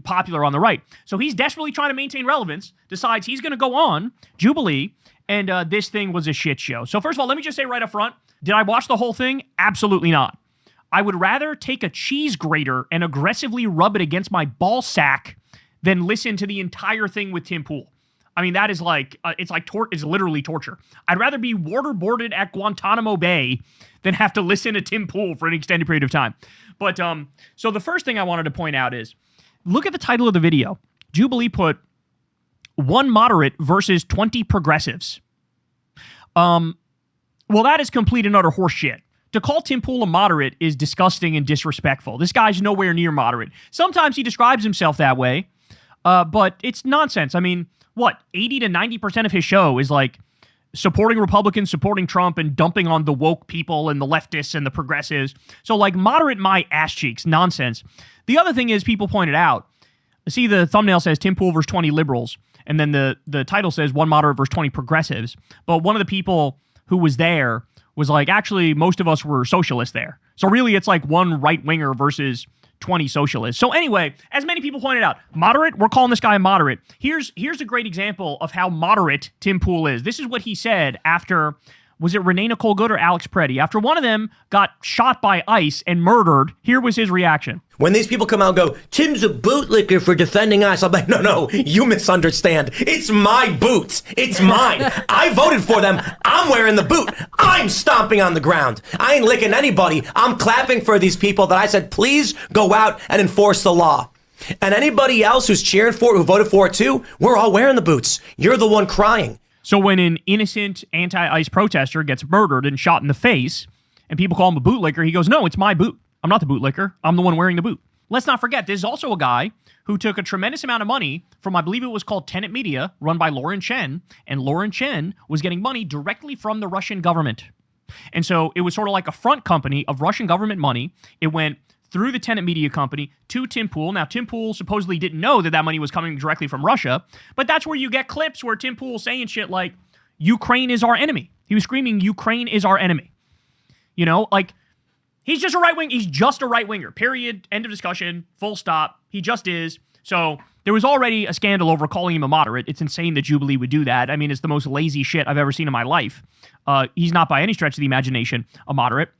A: popular on the right. So he's desperately trying to maintain relevance, decides he's going to go on Jubilee, and this thing was a shit show. So first of all, let me just say right up front, did I watch the whole thing? Absolutely not. I would rather take a cheese grater and aggressively rub it against my ball sack than listen to the entire thing with Tim Pool. I mean, that is like, it's literally torture. I'd rather be waterboarded at Guantanamo Bay than have to listen to Tim Pool for an extended period of time. But, so the first thing I wanted to point out is, look at the title of the video. Jubilee put 1 moderate versus 20 progressives. Well, that is complete and utter horseshit. To call Tim Pool a moderate is disgusting and disrespectful. This guy's nowhere near moderate. Sometimes he describes himself that way, but it's nonsense. I mean, what, 80 to 90% of his show is like supporting Republicans, supporting Trump, and dumping on the woke people and the leftists and the progressives. So like moderate my ass cheeks, nonsense. The other thing is people pointed out, see the thumbnail says Tim Pool versus 20 liberals, and then the title says 1 moderate versus 20 progressives. But one of the people who was there was like, actually, most of us were socialists there. So really, it's like 1 right-winger versus 20 socialists. So anyway, as many people pointed out, moderate, we're calling this guy a moderate. Here's a great example of how moderate Tim Pool is. This is what he said after, was it Renee Nicole Good or Alex Preddy? After one of them got shot by ICE and murdered, here was his reaction.
N: When these people come out and go, Tim's a bootlicker for defending us, I'm like, no, you misunderstand. It's my boots. It's mine. I voted for them. I'm wearing the boot. I'm stomping on the ground. I ain't licking anybody. I'm clapping for these people that I said, please go out and enforce the law. And anybody else who's cheering for it, who voted for it too, we're all wearing the boots. You're the one crying.
A: So when an innocent anti-ICE protester gets murdered and shot in the face, and people call him a bootlicker, he goes, no, it's my boot. I'm not the bootlicker. I'm the one wearing the boot. Let's not forget, this is also a guy who took a tremendous amount of money from, I believe it was called Tenet Media, run by Lauren Chen, and Lauren Chen was getting money directly from the Russian government. And so it was sort of like a front company of Russian government money. It went through the Tenet Media company to Tim Pool. Now, Tim Pool supposedly didn't know that money was coming directly from Russia, but that's where you get clips where Tim Pool's saying shit like, Ukraine is our enemy. He was screaming, Ukraine is our enemy. You know, like, he's just a right-winger, period, end of discussion, full stop. He just is. So there was already a scandal over calling him a moderate. It's insane that Jubilee would do that. I mean, it's the most lazy shit I've ever seen in my life. He's not by any stretch of the imagination a moderate.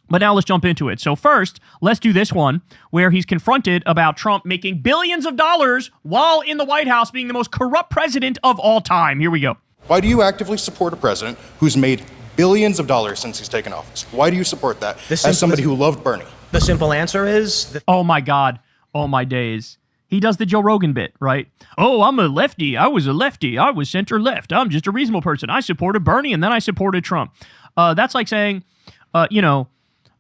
A: But now let's jump into it. So first, let's do this one where he's confronted about Trump making billions of dollars while in the White House being the most corrupt president of all time. Here we go.
O: Why do you actively support a president who's made billions of dollars since he's taken office? Why do you support that as somebody who loved Bernie?
N: The simple answer is...
A: Oh my God. Oh my days. He does the Joe Rogan bit, right? Oh, I'm a lefty. I was a lefty. I was center left. I'm just a reasonable person. I supported Bernie and then I supported Trump. That's like saying,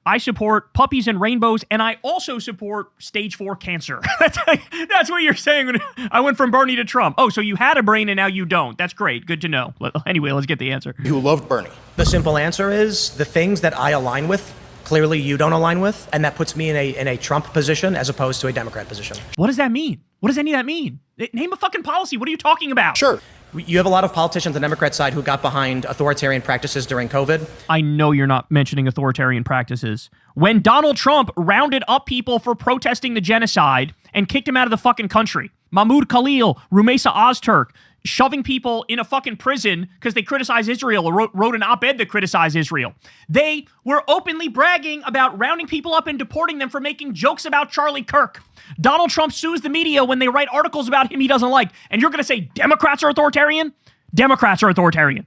A: I support puppies and rainbows, and I also support stage 4 cancer. That's what you're saying when I went from Bernie to Trump. Oh, so you had a brain and now you don't. That's great. Good to know. Anyway, let's get the answer.
O: Who loved Bernie?
N: The simple answer is the things that I align with, clearly you don't align with, and that puts me in a Trump position as opposed to a Democrat position.
A: What does that mean? What does any of that mean? Name a fucking policy. What are you talking about?
O: Sure.
N: You have a lot of politicians on the Democrat side who got behind authoritarian practices during COVID.
A: I know you're not mentioning authoritarian practices. When Donald Trump rounded up people for protesting the genocide and kicked him out of the fucking country. Mahmoud Khalil, Rumeysa Ozturk, shoving people in a fucking prison because they criticize Israel or wrote an op-ed that criticized Israel. They were openly bragging about rounding people up and deporting them for making jokes about Charlie Kirk. Donald Trump sues the media when they write articles about him he doesn't like. And you're going to say Democrats are authoritarian? Democrats are authoritarian.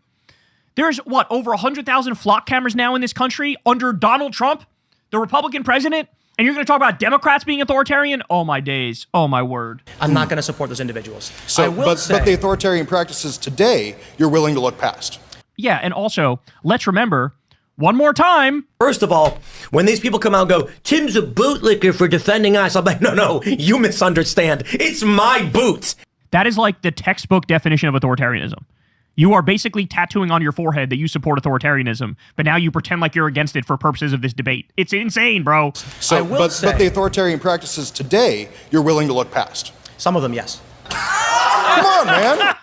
A: There's, over 100,000 flock cameras now in this country under Donald Trump, the Republican president? And you're going to talk about Democrats being authoritarian? Oh, my days. Oh, my word.
N: I'm not going to support those individuals.
O: So, but the authoritarian practices today, you're willing to look past.
A: Yeah, and also, let's remember, one more time.
N: First of all, when these people come out and go, Tim's a bootlicker for defending us, I'm like, no, you misunderstand. It's my boots.
A: That is like the textbook definition of authoritarianism. You are basically tattooing on your forehead that you support authoritarianism, but now you pretend like you're against it for purposes of this debate. It's insane, bro.
O: So, but the authoritarian practices today, you're willing to look past.
N: Some of them, yes.
O: Come on, man.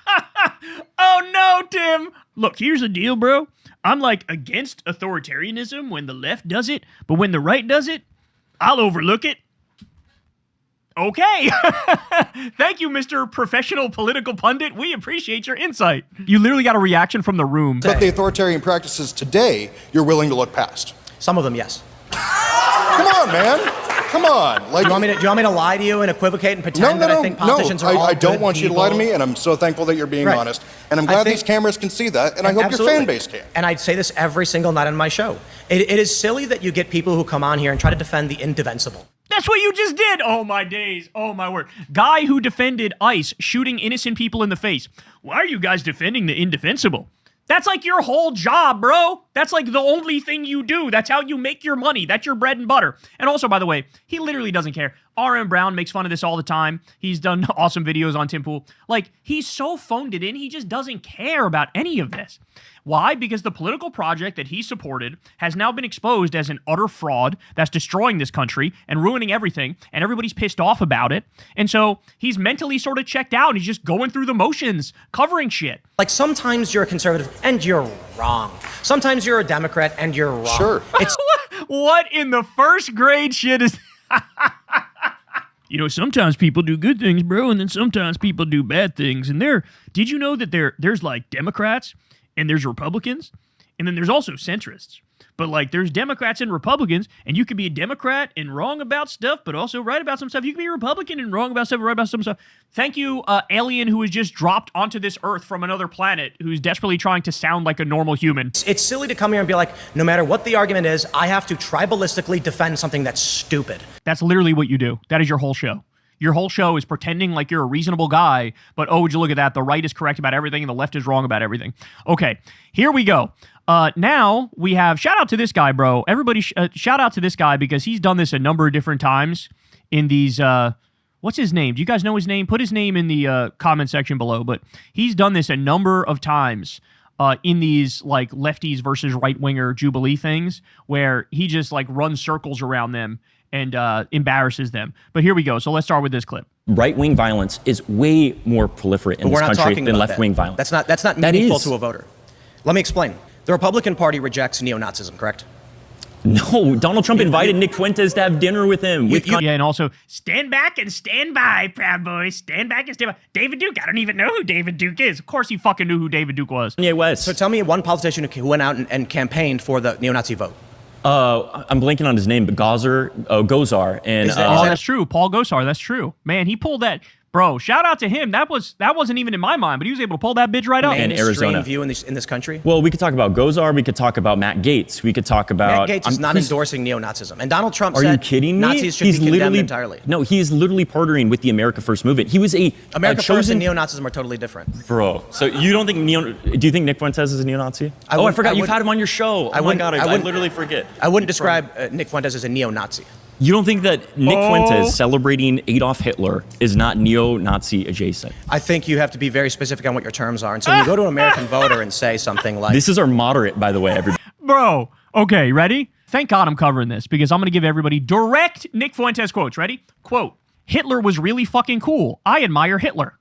A: Oh, no, Tim. Look, here's the deal, bro. I'm like against authoritarianism when the left does it, but when the right does it, I'll overlook it. Okay. Thank you, Mr. Professional Political Pundit. We appreciate your insight. You literally got a reaction from the room.
O: But the authoritarian practices today, you're willing to look past.
N: Some of them, yes.
O: Come on, man. Come on. Like,
N: do you want me to lie to you and equivocate and pretend that I think politicians are all
O: I don't
N: good
O: want you to lie to
N: people?
O: me, and I'm so thankful that you're being
N: Right.
O: honest. And I'm glad these cameras can see that, and I hope
N: Absolutely.
O: your fan base can.
N: And I'd say this every single night on my show. It is silly that you get people who come on here and try to defend the indefensible.
A: That's what you just did. Oh, my days. Oh, my word. Guy who defended ICE shooting innocent people in the face. Why are you guys defending the indefensible? That's like your whole job, bro. That's like the only thing you do. That's how you make your money. That's your bread and butter. And also, by the way, he literally doesn't care. R.M. Brown makes fun of this all the time. He's done awesome videos on Tim Pool. Like, he's so phoned it in, he just doesn't care about any of this. Why? Because the political project that he supported has now been exposed as an utter fraud that's destroying this country and ruining everything, and everybody's pissed off about it. And so he's mentally sort of checked out, and he's just going through the motions, covering shit.
N: Like, sometimes you're a conservative and you're wrong. Sometimes you're a Democrat and you're wrong.
O: Sure.
N: It's
A: What in the first grade shit is... You know, sometimes people do good things, bro, and then sometimes people do bad things. And did you know that there's like Democrats and there's Republicans, and then there's also centrists. But like there's Democrats and Republicans, and you could be a Democrat and wrong about stuff, but also right about some stuff. You can be a Republican and wrong about stuff, and right about some stuff. Thank you, alien who was just dropped onto this earth from another planet, who's desperately trying to sound like a normal human.
N: It's silly to come here and be like, no matter what the argument is, I have to tribalistically defend something that's stupid.
A: That's literally what you do. That is your whole show. Your whole show is pretending like you're a reasonable guy, but oh, would you look at that? The right is correct about everything and the left is wrong about everything. Okay, here we go. Now we have, shout out to this guy, bro. Everybody shout out to this guy because he's done this a number of different times in these, what's his name? Do you guys know his name? Put his name in the comment section below, but he's done this a number of times in these like lefties versus right-winger Jubilee things where he just like runs circles around them and embarrasses them. But here we go. So let's start with this clip.
P: Right-wing violence is way more proliferate in this country than left-wing violence.
N: That's not meaningful to a voter. Let me explain. The Republican Party rejects neo-Nazism, correct?
P: No, Donald Trump invited Nick Fuentes to have dinner with him.
A: Yeah, and also, stand back and stand by, Proud Boys. Stand back and stand by. David Duke, I don't even know who David Duke is. Of course he fucking knew who David Duke was.
P: Yeah, West.
N: So tell me one politician who went out and campaigned for the neo-Nazi vote.
P: I'm blanking on his name, but Gosar. And,
A: that's true. Paul Gosar, that's true. Man, he pulled that. Bro, shout out to him. That wasn't even in my mind, but he was able to pull that bitch right up.
P: And Arizona.
N: View in this country.
P: Well, we could talk about Gosar. We could talk about Matt Gaetz. We could talk about...
N: Matt Gaetz is not endorsing neo-Nazism. And Donald Trump
P: said...
N: Are
P: you kidding me?
N: Nazis should be condemned entirely.
P: No, he's literally partnering with the America First movement. He was
N: America First and neo-Nazism are totally different.
P: Bro, so you don't think do you think Nick Fuentes is a neo-Nazi? I forgot you've had him on your show. Oh my God, I literally forget.
N: I wouldn't describe Nick Fuentes as a neo-Nazi.
P: You don't think that Nick Fuentes celebrating Adolf Hitler is not neo-Nazi adjacent?
N: I think you have to be very specific on what your terms are. And so you go to an American voter and say something like...
P: This is our moderate, by the way, everybody.
A: Bro, okay, ready? Thank God I'm covering this because I'm going to give everybody direct Nick Fuentes quotes. Ready? Quote, Hitler was really fucking cool. I admire Hitler.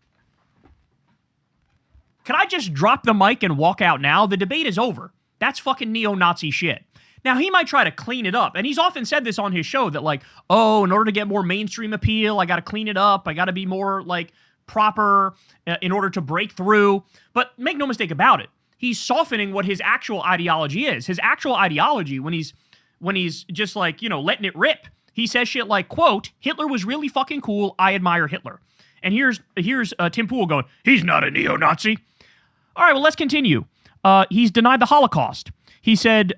A: Can I just drop the mic and walk out now? The debate is over. That's fucking neo-Nazi shit. Now, he might try to clean it up, and he's often said this on his show that, like, oh, in order to get more mainstream appeal, I got to clean it up. I got to be more, like, proper in order to break through. But make no mistake about it. He's softening what his actual ideology is. His actual ideology, when he's just, like, you know, letting it rip, he says shit like, quote, Hitler was really fucking cool. I admire Hitler. And here's Tim Pool going, he's not a neo-Nazi. All right, well, let's continue. He's denied the Holocaust. He said...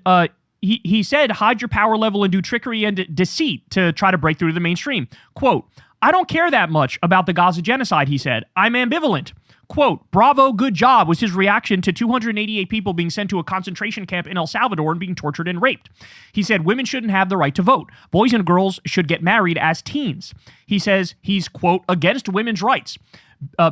A: He said, hide your power level and do trickery and deceit to try to break through to the mainstream. Quote, I don't care that much about the Gaza genocide, he said. I'm ambivalent. Quote, bravo, good job, was his reaction to 288 people being sent to a concentration camp in El Salvador and being tortured and raped. He said women shouldn't have the right to vote. Boys and girls should get married as teens. He says he's, quote, against women's rights.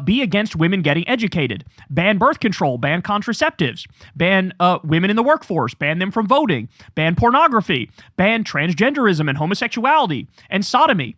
A: Be against women getting educated, ban birth control, ban contraceptives, ban women in the workforce, ban them from voting, ban pornography, ban transgenderism and homosexuality, and sodomy.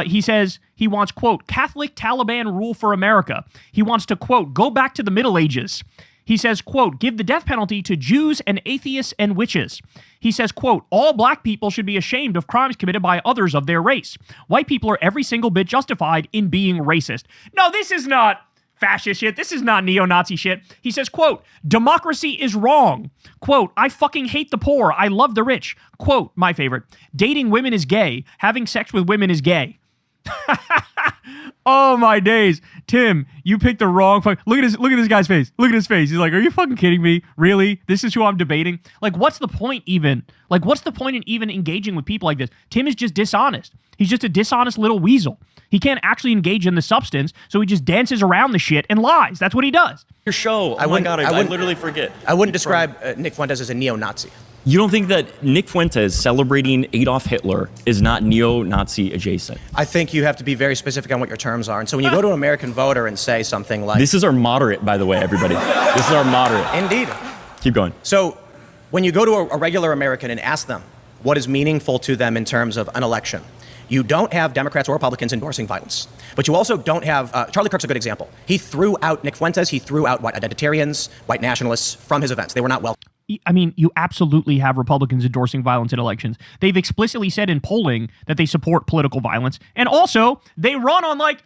A: He says he wants, quote, Catholic Taliban rule for America. He wants to, quote, go back to the Middle Ages. He says, quote, give the death penalty to Jews and atheists and witches. He says, quote, all black people should be ashamed of crimes committed by others of their race. White people are every single bit justified in being racist. No, this is not fascist shit. This is not neo-Nazi shit. He says, quote, democracy is wrong. Quote, I fucking hate the poor. I love the rich. Quote, my favorite, dating women is gay. Having sex with women is gay. Oh my days. Tim, you picked the wrong look at this guy's face. Look at his face. He's like, are you fucking kidding me? Really? This is who I'm debating? Like, what's the point even? Like, what's the point in even engaging with people like this? Tim is just dishonest. He's just a dishonest little weasel. He can't actually engage in the substance, so he just dances around the shit and lies. That's what he does.
P: Your show. Oh my God, I literally forget.
N: I wouldn't describe Nick Fuentes as a neo-Nazi.
P: You don't think that Nick Fuentes celebrating Adolf Hitler is not neo-Nazi adjacent?
N: I think you have to be very specific on what your terms are. And so when you go to an American voter and say something like...
P: This is our moderate, by the way, everybody. This is our moderate.
N: Indeed.
P: Keep going.
N: So when you go to a regular American and ask them what is meaningful to them in terms of an election, you don't have Democrats or Republicans endorsing violence. But you also don't have... Charlie Kirk's a good example. He threw out Nick Fuentes. He threw out white identitarians, white nationalists from his events. They were not welcome.
A: I mean, you absolutely have Republicans endorsing violence in elections. They've explicitly said in polling that they support political violence. And also, they run on, like,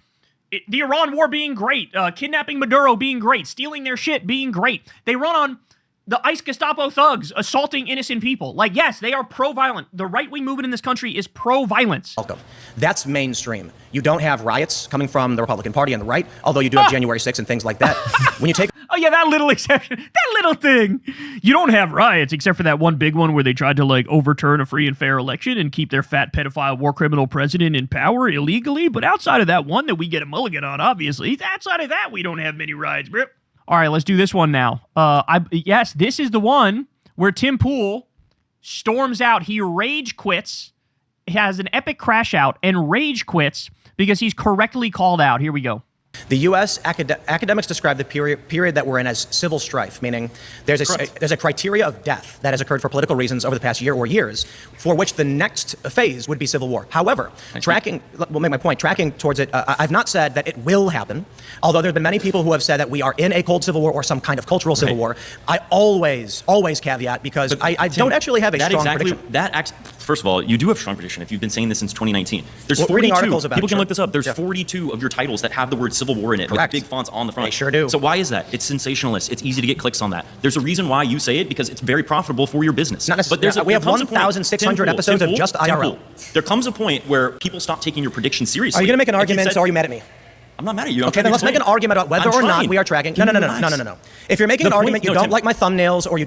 A: the Iran war being great, kidnapping Maduro being great, stealing their shit being great. They run on the ICE Gestapo thugs assaulting innocent people. Like, yes, they are pro-violent. The right-wing movement in this country is pro-violence.
N: Welcome. That's mainstream. You don't have riots coming from the Republican Party on the right, although you do have January 6th and things like that. When you take...
A: Oh, yeah, that little exception. That little thing. You don't have riots, except for that one big one where they tried to, like, overturn a free and fair election and keep their fat pedophile war criminal president in power illegally. But outside of that one that we get a mulligan on, obviously, outside of that, we don't have many riots, bro. All right, let's do this one now. Yes, this is the one where Tim Pool storms out. He rage quits. He has an epic crash out and rage quits because he's correctly called out. Here we go.
N: The U.S. academics describe the period that we're in as civil strife, meaning there's a criteria of death that has occurred for political reasons over the past year or years, for which the next phase would be civil war. However, we'll make my point, tracking towards it, I've not said that it will happen, although there have been many people who have said that we are in a cold civil war or some kind of cultural civil war. I always caveat, because I don't actually have a strong prediction.
P: First of all, you do have a strong prediction if you've been saying this since 2019. There's 42. People can look this up. There's 42 of your titles that have the word civil war in it.
N: Correct.
P: With big fonts on the front.
N: They sure do.
P: So why is that? It's sensationalist. It's easy to get clicks on that. There's a reason why you say it, because it's very profitable for your business.
N: Not necessarily. We have 1,600 episodes of just IRL.
P: There comes a point where people stop taking your predictions seriously.
N: Are you going to make an argument, or are you mad at me?
P: I'm not mad at you.
N: Okay, then let's make an argument about whether or not we are tracking. No. If you're making an argument, you don't like my thumbnails, or you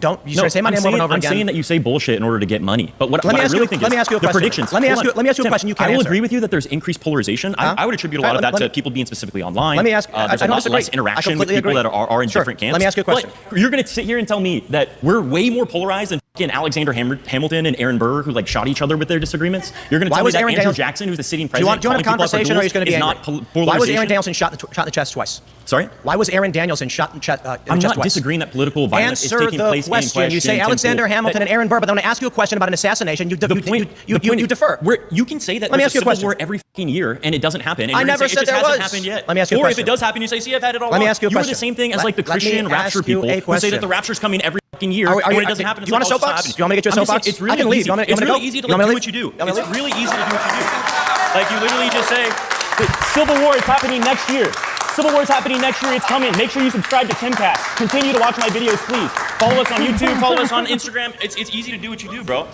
N: say my name over and over again.
P: I'm saying that you say bullshit in order to get money. But what I really think is
N: let me ask you a question.
P: Predictions.
N: Let me ask you a question you can't
P: answer. I will
N: answer.
P: agree with you that there's increased polarization. I would attribute a lot of that to people being specifically online.
N: Let me ask.
P: There's a lot less interaction with people that are in different camps.
N: Let me ask you a question.
P: You're going to sit here and tell me that we're way more polarized than fucking Alexander Hamilton and Aaron Burr, who like shot each other with their disagreements? You're going to tell me that Andrew Jackson, who's the sitting president,
N: do you want a conversation, or are you going to be angry? Why was Aaron Danielson shot in the chest twice?
P: Sorry?
N: Why was Aaron Danielson shot in the chest twice?
P: I'm not disagreeing that political violence is taking place in question.
N: You say Alexander Hamilton and Aaron Burr, but then when I ask you a question about an assassination, you defer.
P: You can say that there's a civil war every fucking year and it doesn't happen.
N: I never said there was.
P: It just hasn't happened yet.
N: Let me ask you a question.
P: Or if it does happen, you say, see, I've had it all
N: Let me ask you a question.
P: You're the same thing as like the Christian rapture people who say that the rapture's coming every fucking year. When it doesn't happen,
N: do you want a soapbox? Do you want me to get you a soapbox?
P: It's really easy. It's really easy to do what you do. It's really easy to do what you do. Like you literally just say, Civil War is happening next year. Civil War is happening next year. It's coming. Make sure you subscribe to Timcast. Continue to watch my videos, please. Follow us on YouTube. Follow us on Instagram. It's easy to do what you do, bro.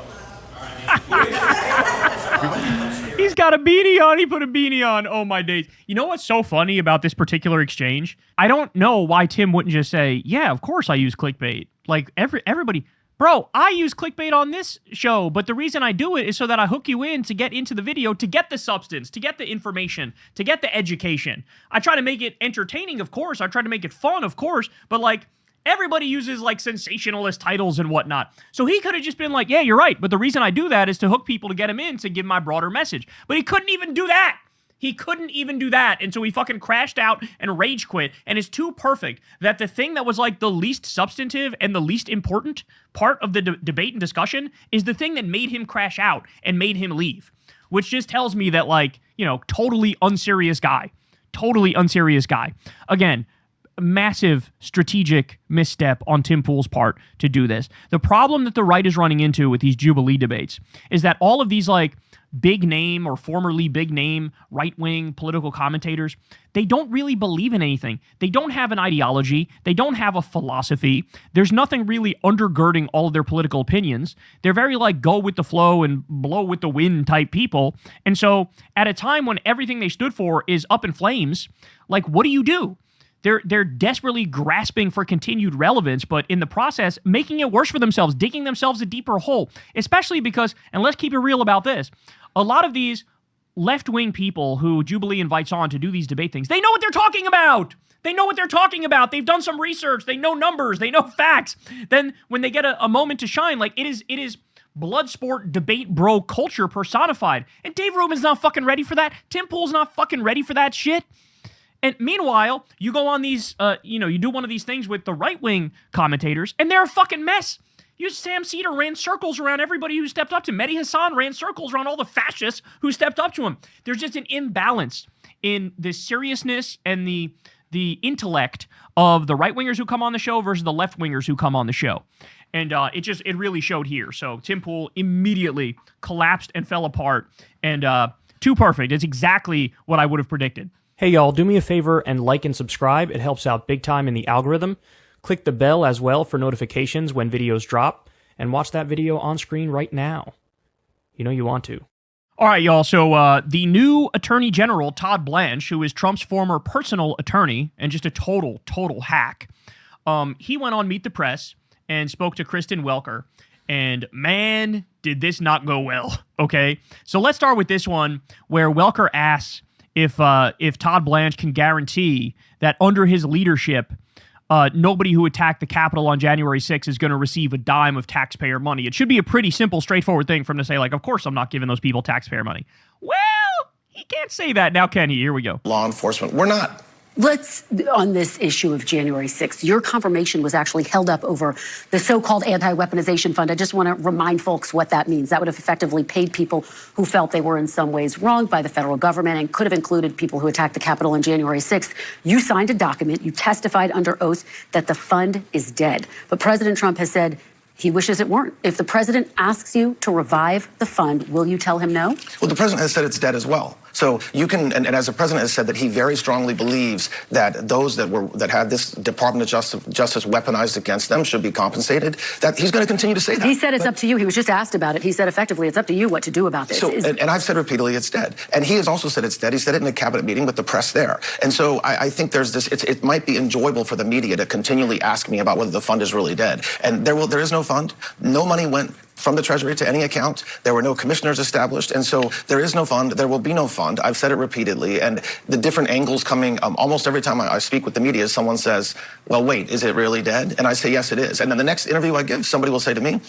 A: He's got a beanie on. He put a beanie on. Oh, my days. You know what's so funny about this particular exchange? I don't know why Tim wouldn't just say, yeah, of course I use clickbait. Like, everybody... Bro, I use clickbait on this show, but the reason I do it is so that I hook you in to get into the video, to get the substance, to get the information, to get the education. I try to make it entertaining, of course. I try to make it fun, of course. But, like, everybody uses, like, sensationalist titles and whatnot. So he could have just been like, yeah, you're right. But the reason I do that is to hook people to get them in, to give my broader message. But he couldn't even do that. He couldn't even do that, and so he fucking crashed out and rage quit, and it's too perfect that the thing that was like the least substantive and the least important part of the debate and discussion is the thing that made him crash out and made him leave, which just tells me that, like, you know, totally unserious guy. Again, massive strategic misstep on Tim Pool's part to do this. The problem that the right is running into with these Jubilee debates is that all of these like big name or formerly big name right-wing political commentators, they don't really believe in anything. They don't have an ideology. They don't have a philosophy. There's nothing really undergirding all of their political opinions. They're very like go with the flow and blow with the wind type people. And so at a time when everything they stood for is up in flames, like what do? They're desperately grasping for continued relevance, but in the process, making it worse for themselves, digging themselves a deeper hole, especially because, and let's keep it real about this, a lot of these left-wing people who Jubilee invites on to do these debate things, they know what they're talking about. They know what they're talking about. They've done some research. They know numbers. They know facts. Then when they get a moment to shine, like it is blood sport debate bro culture personified. And Dave Rubin's not fucking ready for that. Tim Pool's not fucking ready for that shit. And meanwhile, you go on these, you do one of these things with the right-wing commentators, and they're a fucking mess. Sam Cedar ran circles around everybody who stepped up to him. Mehdi Hassan ran circles around all the fascists who stepped up to him. There's just an imbalance in the seriousness and the intellect of the right-wingers who come on the show versus the left-wingers who come on the show. And it really showed here. So Tim Pool immediately collapsed and fell apart. And too perfect. It's exactly what I would have predicted.
M: Hey y'all, do me a favor and like and subscribe. It helps out big time in the algorithm. Click the bell as well for notifications when videos drop, and watch that video on screen right now. You know you want to.
A: All right, y'all. So the new Attorney General, Todd Blanche, who is Trump's former personal attorney and just a total hack, he went on Meet the Press and spoke to Kristen Welker. And man, did this not go well, okay? So let's start with this one where Welker asks if Todd Blanche can guarantee that under his leadership, nobody who attacked the Capitol on January 6th is going to receive a dime of taxpayer money. It should be a pretty simple, straightforward thing for him to say, like, of course I'm not giving those people taxpayer money. Well, he can't say that. Now, can he? Here we go.
Q: Law enforcement, we're not.
R: Let's, on this issue of January 6th, your confirmation was actually held up over the so-called anti-weaponization fund. I just want to remind folks what that means. That would have effectively paid people who felt they were in some ways wronged by the federal government and could have included people who attacked the Capitol on January 6th. You signed a document, you testified under oath that the fund is dead. But President Trump has said he wishes it weren't. If the president asks you to revive the fund, will you tell him no?
Q: Well, the president has said it's dead as well. So you can, and as the president has said that he very strongly believes that those that had this Department of Justice weaponized against them should be compensated, that he's going to continue to say that.
R: He said it's up to you. He was just asked about it. He said effectively it's up to you what to do about this.
Q: So, and I've said repeatedly it's dead. And he has also said it's dead. He said it in a cabinet meeting with the press there. And so I think there's this, it might be enjoyable for the media to continually ask me about whether the fund is really dead. And there is no fund. No money went from the Treasury to any account. There were no commissioners established. And so there is no fund. There will be no fund. I've said it repeatedly. And the different angles coming, almost every time I speak with the media, someone says, well, wait, is it really dead? And I say, yes, it is. And then the next interview I give, somebody will say to me,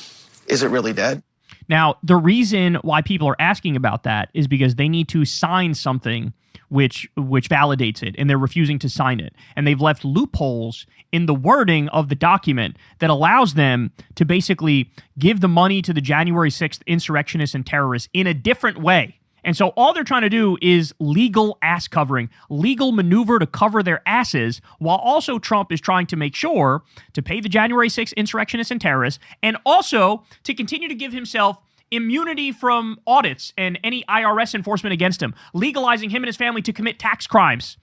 Q: is it really dead?
A: Now, the reason why people are asking about that is because they need to sign something which validates it, and they're refusing to sign it. And they've left loopholes in the wording of the document that allows them to basically give the money to the January 6th insurrectionists and terrorists in a different way. And so all they're trying to do is legal ass covering, legal maneuver to cover their asses, while also Trump is trying to make sure to pay the January 6th insurrectionists and terrorists, and also to continue to give himself immunity from audits and any IRS enforcement against him, legalizing him and his family to commit tax crimes.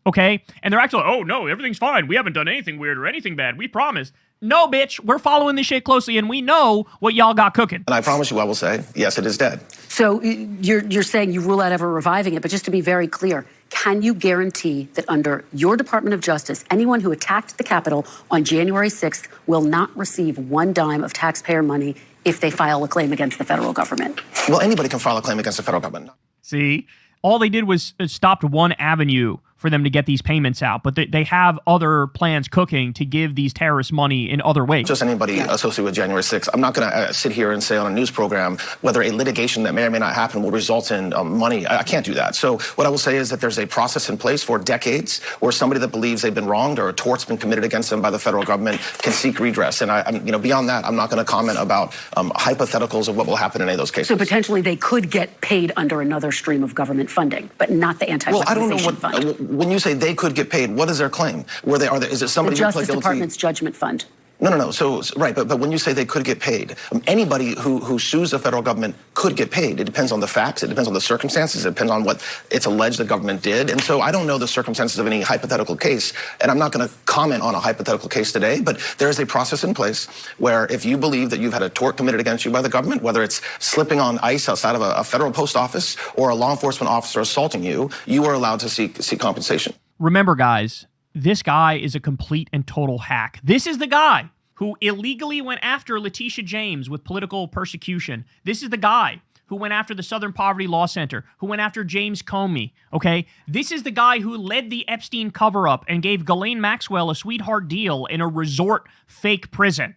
A: Okay? And they're actually, oh no, everything's fine. We haven't done anything weird or anything bad. We promise. No, bitch, we're following this shit closely and we know what y'all got cooking.
Q: And I promise you I will say, yes, it is dead.
R: So you're saying you rule out ever reviving it, but just to be very clear, can you guarantee that under your Department of Justice, anyone who attacked the Capitol on January 6th will not receive one dime of taxpayer money if they file a claim against the federal government?
Q: Well, anybody can file a claim against the federal government.
A: See? All they did was stopped one avenue for them to get these payments out, but they have other plans cooking to give these terrorists money in other ways.
Q: Just anybody associated with January 6th. I'm not going to sit here and say on a news program whether a litigation that may or may not happen will result in money. I can't do that. So what I will say is that there's a process in place for decades where somebody that believes they've been wronged or a tort's been committed against them by the federal government can seek redress. And I'm beyond that, I'm not going to comment about hypotheticals of what will happen in any of those cases.
R: So potentially they could get paid under another stream of government funding, but not the anti-weaponization fund.
Q: when you say they could get paid, what is their claim? Is it somebody
R: the
Q: who pled
R: Justice
Q: guilty?
R: Department's judgment fund.
Q: No. So right, but when you say they could get paid, anybody who sues the federal government could get paid. It depends on the facts. It depends on the circumstances. It depends on what it's alleged the government did. And so I don't know the circumstances of any hypothetical case, and I'm not going to comment on a hypothetical case today. But there is a process in place where if you believe that you've had a tort committed against you by the government, whether it's slipping on ice outside of a federal post office or a law enforcement officer assaulting you, you are allowed to seek compensation.
A: Remember, guys, this guy is a complete and total hack. This is the guy who illegally went after Letitia James with political persecution. This is the guy who went after the Southern Poverty Law Center, who went after James Comey, okay? This is the guy who led the Epstein cover-up and gave Ghislaine Maxwell a sweetheart deal in a resort fake prison,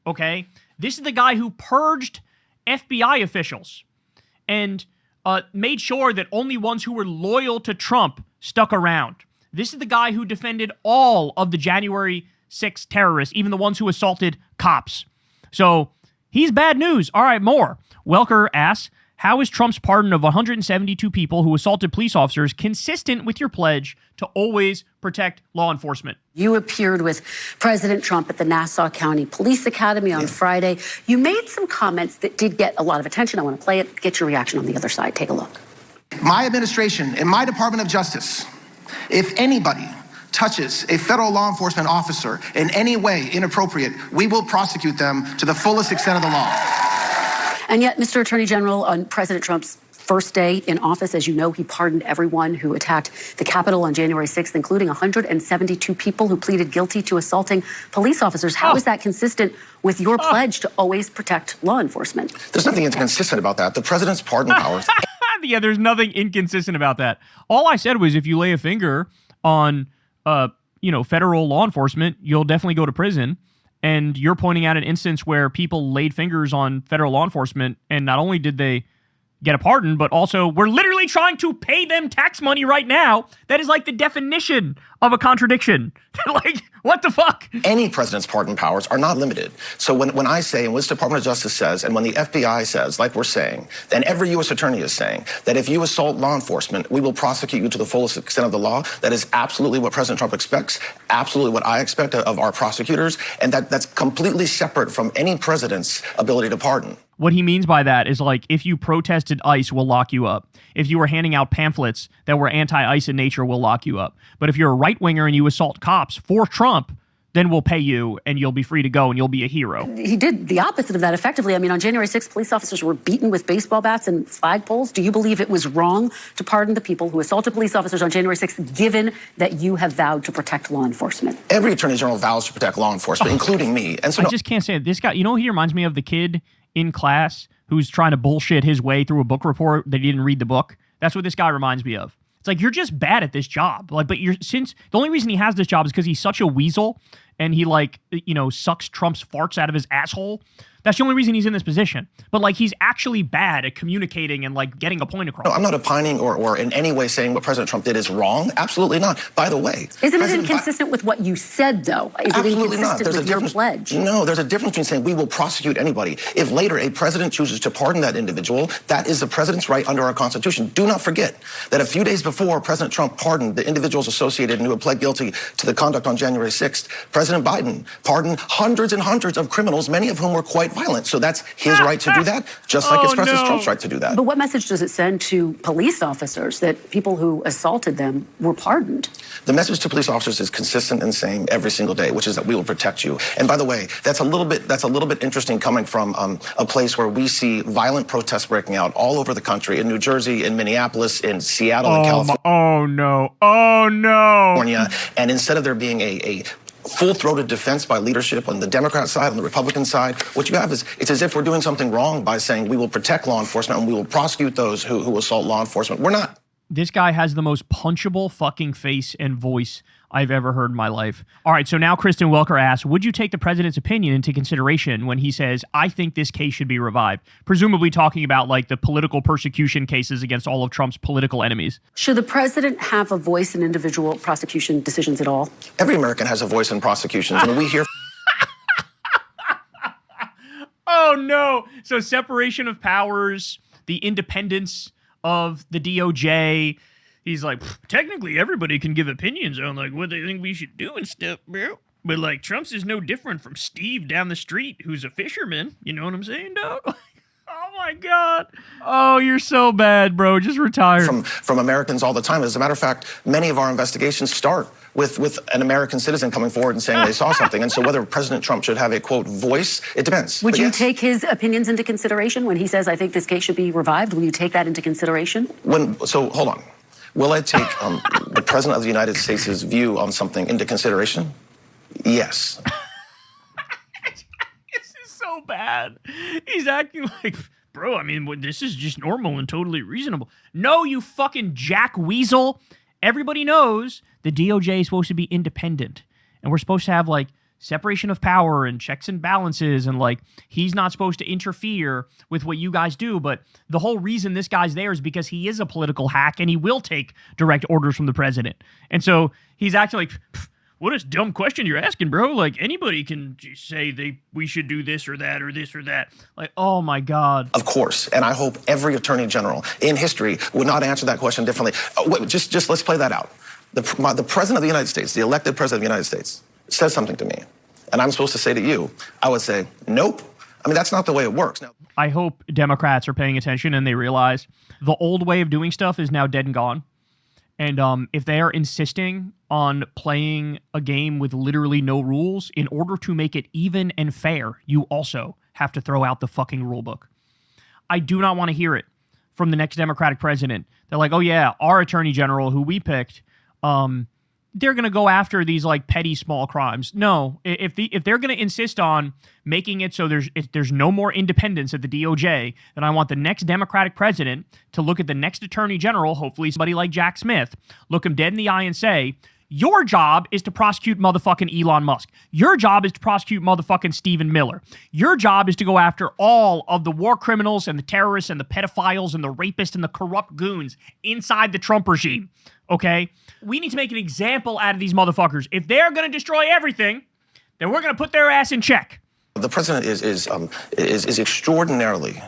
A: okay? This is the guy who purged FBI officials and made sure that only ones who were loyal to Trump stuck around. This is the guy who defended all of the January 6 terrorists, even the ones who assaulted cops. So he's bad news. All right, more. Welker asks, how is Trump's pardon of 172 people who assaulted police officers consistent with your pledge to always protect law enforcement?
R: You appeared with President Trump at the Nassau County Police Academy on Friday. You made some comments that did get a lot of attention. I want to play it, get your reaction on the other side. Take a look.
Q: My administration and my Department of Justice, if anybody touches a federal law enforcement officer in any way inappropriate, we will prosecute them to the fullest extent of the law.
R: And yet, Mr. Attorney General, on President Trump's first day in office, as you know, he pardoned everyone who attacked the Capitol on January 6th, including 172 people who pleaded guilty to assaulting police officers. How is that consistent with your pledge to always protect law enforcement?
Q: There's nothing inconsistent about that. The president's pardon powers.
A: Yeah, there's nothing inconsistent about that. All I said was if you lay a finger on, federal law enforcement, you'll definitely go to prison. And you're pointing out an instance where people laid fingers on federal law enforcement, and not only did they get a pardon, but also we're literally trying to pay them tax money right now. That is like the definition of a contradiction. Like, what the fuck?
Q: Any president's pardon powers are not limited. So when I say, and what the Department of Justice says, and when the FBI says, like we're saying, and every U.S. attorney is saying, that if you assault law enforcement, we will prosecute you to the fullest extent of the law, that is absolutely what President Trump expects, absolutely what I expect of our prosecutors, and that's completely separate from any president's ability to pardon.
A: What he means by that is like, if you protested ICE, we'll lock you up. If you were handing out pamphlets that were anti-ICE in nature, we'll lock you up. But if you're a right-winger and you assault cops for Trump, then we'll pay you and you'll be free to go and you'll be a hero.
R: He did the opposite of that effectively. I mean, on January 6th, police officers were beaten with baseball bats and flagpoles. Do you believe it was wrong to pardon the people who assaulted police officers on January 6th, given that you have vowed to protect law enforcement?
Q: Every attorney general vows to protect law enforcement, including me. And so
A: I just can't say it. This guy, you know, he reminds me of the kid in class who's trying to bullshit his way through a book report that he didn't read the book. That's what this guy reminds me of. It's like, you're just bad at this job. Like, but the only reason he has this job is because he's such a weasel and he sucks Trump's farts out of his asshole. That's the only reason he's in this position. But like, he's actually bad at communicating and like getting a point across.
Q: No, I'm not opining or in any way saying what President Trump did is wrong. Absolutely not. By the way,
R: isn't it inconsistent with what you said, though? Is
Q: absolutely
R: it
Q: not.
R: There's with your pledge?
Q: No, there's a difference between saying we will prosecute anybody. If later a president chooses to pardon that individual, that is the president's right under our Constitution. Do not forget that a few days before President Trump pardoned the individuals associated and who had pled guilty to the conduct on January 6th, President Biden pardoned hundreds and hundreds of criminals, many of whom were quite violent. So that's his right to do that, just like it's President Trump's right to do that.
R: But what message does it send to police officers that people who assaulted them were pardoned?
Q: The message to police officers is consistent and same every single day, which is that we will protect you. And by the way, that's a little bit interesting coming from a place where we see violent protests breaking out all over the country, in New Jersey, in Minneapolis, in Seattle, in California.
A: Oh no.
Q: And instead of there being a full-throated defense by leadership on the Democrat side, on the Republican side, what you have is it's as if we're doing something wrong by saying we will protect law enforcement and we will prosecute those who assault law enforcement. We're not.
A: This guy has the most punchable fucking face and voice I've ever heard in my life. All right, so now Kristen Welker asks, would you take the president's opinion into consideration when he says, I think this case should be revived? Presumably talking about like the political persecution cases against all of Trump's political enemies.
R: Should the president have a voice in individual prosecution decisions at all?
Q: Every American has a voice in prosecutions, and we hear...
A: Oh no! So separation of powers, the independence of the DOJ, he's like, technically everybody can give opinions on like what they think we should do and stuff, bro. But like Trump's is no different from Steve down the street who's a fisherman. You know what I'm saying, dog? Oh my God. Oh, you're so bad, bro. Just retire.
Q: From Americans all the time. As a matter of fact, many of our investigations start with an American citizen coming forward and saying they saw something. And so whether President Trump should have a, quote, voice, it depends.
R: Would
Q: But
R: you
Q: yes.
R: take his opinions into consideration when he says, I think this case should be revived? Will you take that into consideration?
Q: So hold on. Will I take the President of the United States' view on something into consideration? Yes.
A: This is so bad. He's acting like, bro, I mean, this is just normal and totally reasonable. No, you fucking jack weasel. Everybody knows the DOJ is supposed to be independent. And we're supposed to have, like, separation of power and checks and balances. And, like, he's not supposed to interfere with what you guys do. But the whole reason this guy's there is because he is a political hack and he will take direct orders from the president. And so he's acting like, what a dumb question you're asking, bro. Like, anybody can just say we should do this or that or this or that. Like, oh, my God.
Q: Of course. And I hope every attorney general in history would not answer that question differently. Just let's play that out. The President of the United States, the elected President of the United States, says something to me. And I'm supposed to say to you, I would say, nope. I mean, that's not the way it works. Now,
A: I hope Democrats are paying attention and they realize the old way of doing stuff is now dead and gone. And if they are insisting on playing a game with literally no rules, in order to make it even and fair, you also have to throw out the fucking rule book. I do not want to hear it from the next Democratic president. They're like, oh yeah, our attorney general who we picked, they're going to go after these like petty small crimes. No, if they're going to insist on making it so there's no more independence at the DOJ, then I want the next Democratic president to look at the next attorney general, hopefully somebody like Jack Smith, look him dead in the eye and say, your job is to prosecute motherfucking Elon Musk. Your job is to prosecute motherfucking Stephen Miller. Your job is to go after all of the war criminals and the terrorists and the pedophiles and the rapists and the corrupt goons inside the Trump regime. Okay? We need to make an example out of these motherfuckers. If they're going to destroy everything, then we're going to put their ass in check.
Q: the President is extraordinarily,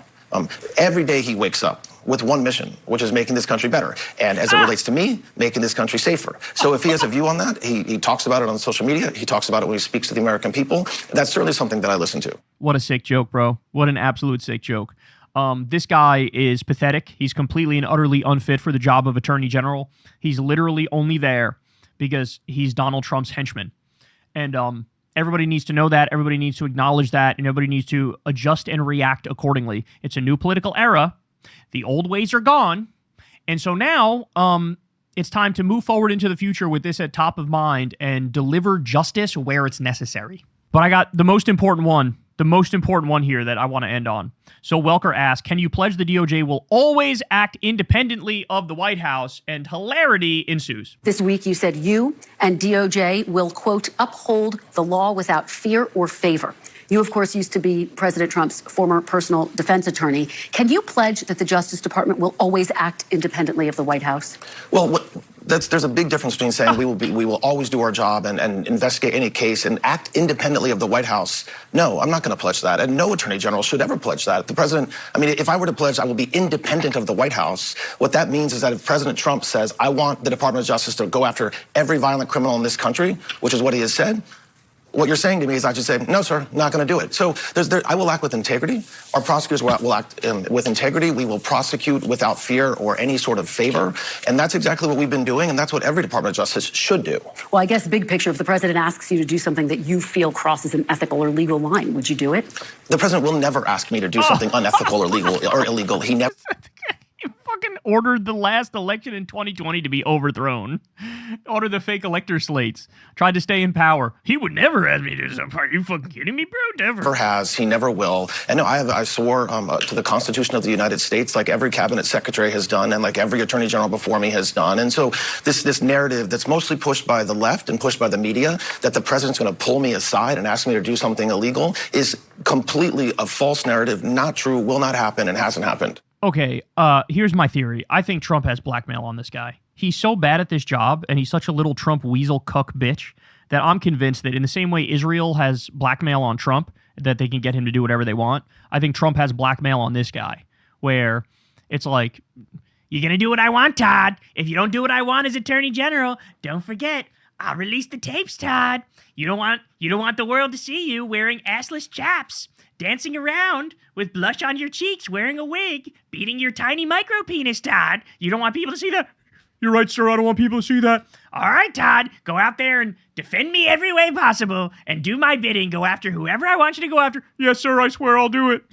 Q: every day he wakes up with one mission, which is making this country better. And as it relates to me, making this country safer. So if he has a view on that, he talks about it on social media. He talks about it when he speaks to the American people. That's certainly something that I listen to.
A: What a sick joke, bro. What an absolute sick joke. This guy is pathetic. He's completely and utterly unfit for the job of Attorney General. He's literally only there because he's Donald Trump's henchman. And everybody needs to know that. Everybody needs to acknowledge that. And everybody needs to adjust and react accordingly. It's a new political era. The old ways are gone. And so now it's time to move forward into the future with this at top of mind and deliver justice where it's necessary. But I got the most important one here that I want to end on. So Welker asks, can you pledge the DOJ will always act independently of the White House? And hilarity ensues.
R: This week you said you and DOJ will, quote, uphold the law without fear or favor. You, of course, used to be President Trump's former personal defense attorney. Can you pledge that the Justice Department will always act independently of the White House?
Q: Well, there's a big difference between saying we will always do our job and investigate any case and act independently of the White House. No, I'm not going to pledge that. And no attorney general should ever pledge that. The president, I mean, if I were to pledge I will be independent of the White House, what that means is that if President Trump says, I want the Department of Justice to go after every violent criminal in this country, which is what he has said, what you're saying to me is I should say, no, sir, not going to do it. So I will act with integrity. Our prosecutors will act with integrity. We will prosecute without fear or any sort of favor. And that's exactly what we've been doing, and that's what every Department of Justice should do.
R: Well, I guess big picture, if the president asks you to do something that you feel crosses an ethical or legal line, would you do it?
Q: The president will never ask me to do something unethical or legal or illegal. He never...
A: Fucking ordered the last election in 2020 to be overthrown. Ordered the fake elector slates. Tried to stay in power. He would never ask me to do something. Are you fucking kidding me, bro?
Q: Never has. He never will. And no, I swore to the Constitution of the United States, like every cabinet secretary has done, and like every attorney general before me has done. And so this narrative that's mostly pushed by the left and pushed by the media, that the president's going to pull me aside and ask me to do something illegal, is completely a false narrative, not true, will not happen, and hasn't happened.
A: Okay, here's my theory. I think Trump has blackmail on this guy. He's so bad at this job, and he's such a little Trump weasel cuck bitch, that I'm convinced that in the same way Israel has blackmail on Trump, that they can get him to do whatever they want, I think Trump has blackmail on this guy, where it's like, You're going to do what I want, Todd. If you don't do what I want as Attorney General, don't forget, I'll release the tapes, Todd. You don't want the world to see you wearing assless chaps, dancing around with blush on your cheeks, wearing a wig, beating your tiny micro penis, Todd. You don't want people to see that? You're right, sir. I don't want people to see that. All right, Todd. Go out there and defend me every way possible and do my bidding. Go after whoever I want you to go after. Yes, sir. I swear I'll do it.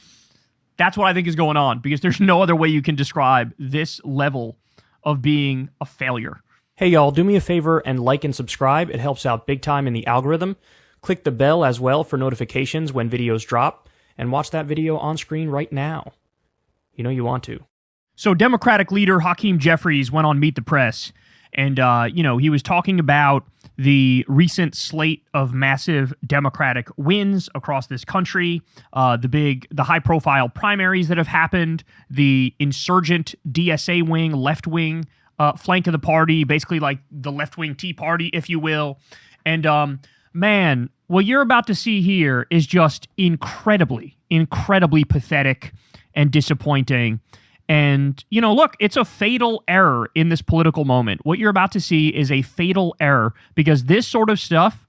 A: That's what I think is going on, because there's no other way you can describe this level of being a failure.
M: Hey, y'all, do me a favor and like and subscribe. It helps out big time in the algorithm. Click the bell as well for notifications when videos drop, and watch that video on screen right now. You know you want to.
A: So Democratic leader Hakeem Jeffries went on Meet the Press, and, he was talking about the recent slate of massive Democratic wins across this country, the high-profile primaries that have happened, the insurgent DSA wing, left-wing flank of the party, basically like the left-wing Tea Party, if you will. And, man, what you're about to see here is just incredibly pathetic and disappointing. And, look, it's a fatal error in this political moment. What you're about to see is a fatal error, because this sort of stuff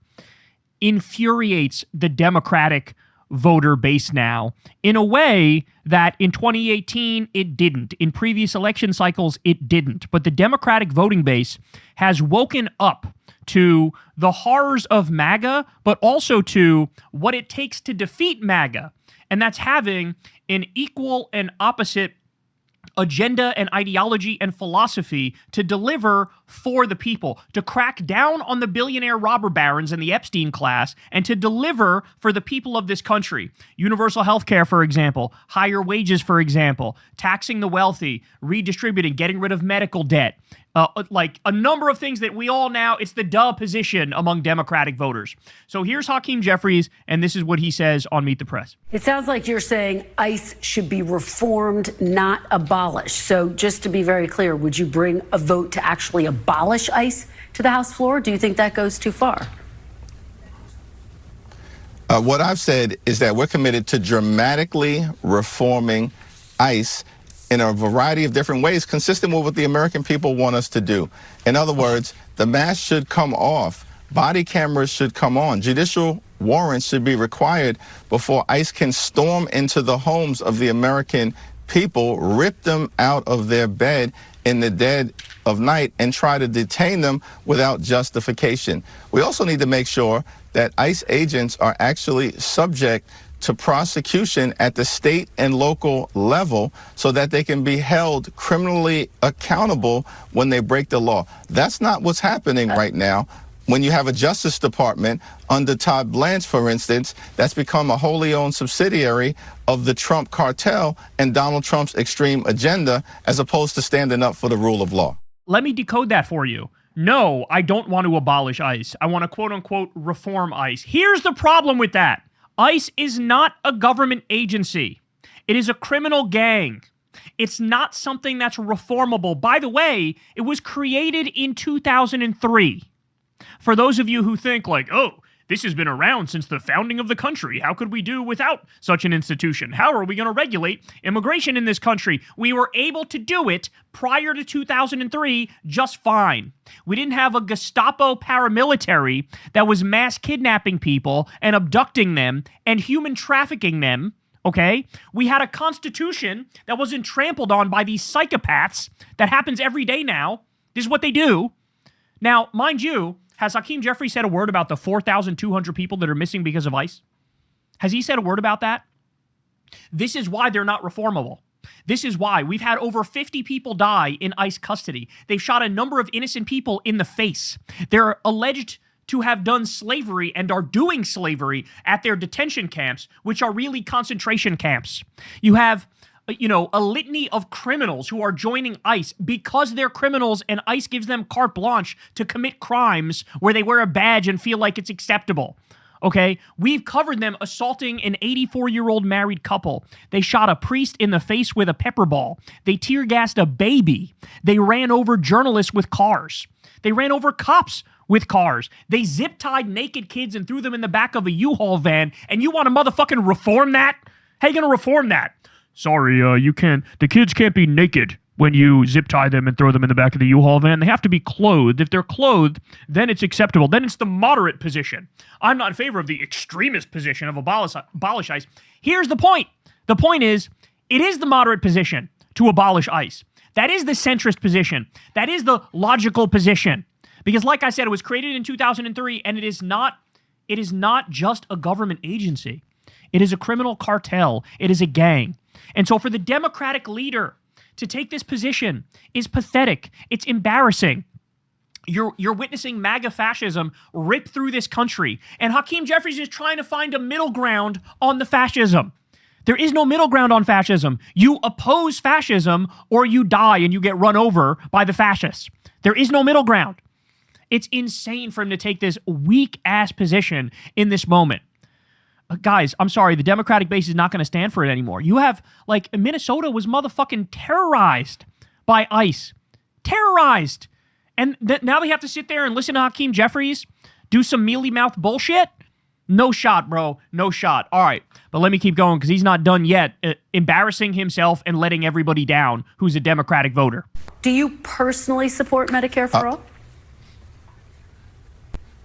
A: infuriates the Democratic voter base now in a way that in 2018 it didn't. In previous election cycles, it didn't. But the Democratic voting base has woken up to the horrors of MAGA, but also to what it takes to defeat MAGA. And that's having an equal and opposite agenda and ideology and philosophy to deliver for the people, to crack down on the billionaire robber barons and the Epstein class, and to deliver for the people of this country. Universal health care, for example, higher wages, for example, taxing the wealthy, redistributing, getting rid of medical debt, like a number of things that we all now, it's the duh position among Democratic voters. So here's Hakeem Jeffries, and this is what he says on Meet the Press.
R: It sounds like you're saying ICE should be reformed, not abolished. So just to be very clear, would you bring a vote to actually abolish ICE to the House floor? Do you think that goes too far?
S: What I've said is that we're committed to dramatically reforming ICE in a variety of different ways, consistent with what the American people want us to do. In other words, the mask should come off. Body cameras should come on. Judicial warrants should be required before ICE can storm into the homes of the American people, rip them out of their bed in the dead of night, and try to detain them without justification. We also need to make sure that ICE agents are actually subject to prosecution at the state and local level so that they can be held criminally accountable when they break the law. That's not what's happening right now. When you have a Justice Department under Todd Blanche, for instance, that's become a wholly owned subsidiary of the Trump cartel and Donald Trump's extreme agenda, as opposed to standing up for the rule of law.
A: Let me decode that for you. No, I don't want to abolish ICE. I want to quote-unquote reform ICE. Here's the problem with that. ICE is not a government agency. It is a criminal gang. It's not something that's reformable. By the way, it was created in 2003. For those of you who think like, oh, this has been around since the founding of the country. How could we do without such an institution? How are we going to regulate immigration in this country? We were able to do it prior to 2003 just fine. We didn't have a Gestapo paramilitary that was mass kidnapping people and abducting them and human trafficking them, okay? We had a constitution that wasn't trampled on by these psychopaths. That happens every day now. This is what they do. Now, mind you, has Hakeem Jeffries said a word about the 4,200 people that are missing because of ICE? Has he said a word about that? This is why they're not reformable. This is why we've had over 50 people die in ICE custody. They've shot a number of innocent people in the face. They're alleged to have done slavery and are doing slavery at their detention camps, which are really concentration camps. You have a litany of criminals who are joining ICE because they're criminals and ICE gives them carte blanche to commit crimes where they wear a badge and feel like it's acceptable. Okay? We've covered them assaulting an 84-year-old married couple. They shot a priest in the face with a pepper ball. They tear gassed a baby. They ran over journalists with cars. They ran over cops with cars. They zip-tied naked kids and threw them in the back of a U-Haul van, and you want to motherfucking reform that? How you going to reform that? Sorry, you can't. The kids can't be naked. when you zip tie them and throw them in the back of the U-Haul van. They have to be clothed. If they're clothed, then it's acceptable. Then it's the moderate position. I'm not in favor of the extremist position of abolish ICE. Here's the point. The point is, it is the moderate position to abolish ICE. That is the centrist position. That is the logical position. Because like I said, it was created in 2003, and it is not just a government agency. It is a criminal cartel. It is a gang. And so for the Democratic leader to take this position is pathetic. It's embarrassing. You're witnessing MAGA fascism rip through this country. And Hakeem Jeffries is trying to find a middle ground on the fascism. There is no middle ground on fascism. You oppose fascism or you die and you get run over by the fascists. There is no middle ground. It's insane for him to take this weak-ass position in this moment. Guys, I'm sorry, the Democratic base is not going to stand for it anymore. You have, like, Minnesota was motherfucking terrorized by ICE. Terrorized. And now they have to sit there and listen to Hakeem Jeffries do some mealy-mouthed bullshit? No shot, bro. No shot. All right, but let me keep going because he's not done yet embarrassing himself and letting everybody down who's a Democratic voter.
R: Do you personally support Medicare for all?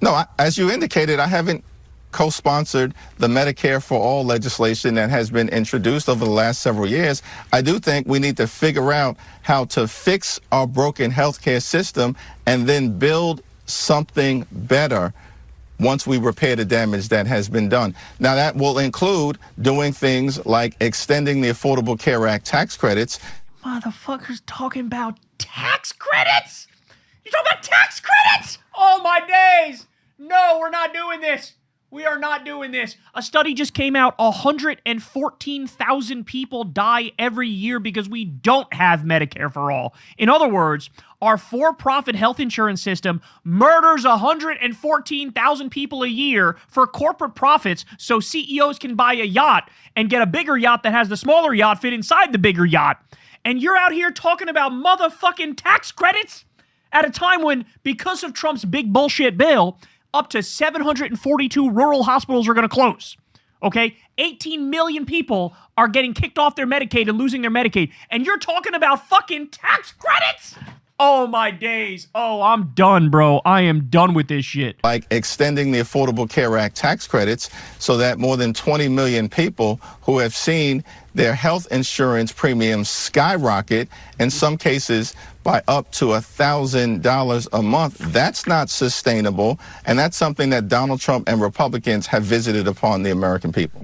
S: No, as you indicated, I haven't co-sponsored the Medicare for All legislation that has been introduced over the last several years. I do think we need to figure out how to fix our broken healthcare system and then build something better once we repair the damage that has been done. Now, that will include doing things like extending the Affordable Care Act tax credits.
A: Motherfuckers talking about tax credits? You talking about tax credits? Oh, my days. No, we're not doing this. We are not doing this. A study just came out. 114,000 people die every year because we don't have Medicare for all. In other words, our for-profit health insurance system murders 114,000 people a year for corporate profits so CEOs can buy a yacht and get a bigger yacht that has the smaller yacht fit inside the bigger yacht. And you're out here talking about motherfucking tax credits at a time when, because of Trump's big bullshit bill, up to 742 rural hospitals are going to close, okay? 18 million people are getting kicked off their Medicaid and losing their Medicaid, and you're talking about fucking tax credits? Oh, my days. Oh, I'm done, bro. I am done with this shit.
S: Like extending the Affordable Care Act tax credits so that more than 20 million people who have seen their health insurance premiums skyrocket, in some cases by up to $1,000 a month. That's not sustainable, and that's something that Donald Trump and Republicans have visited upon the American people.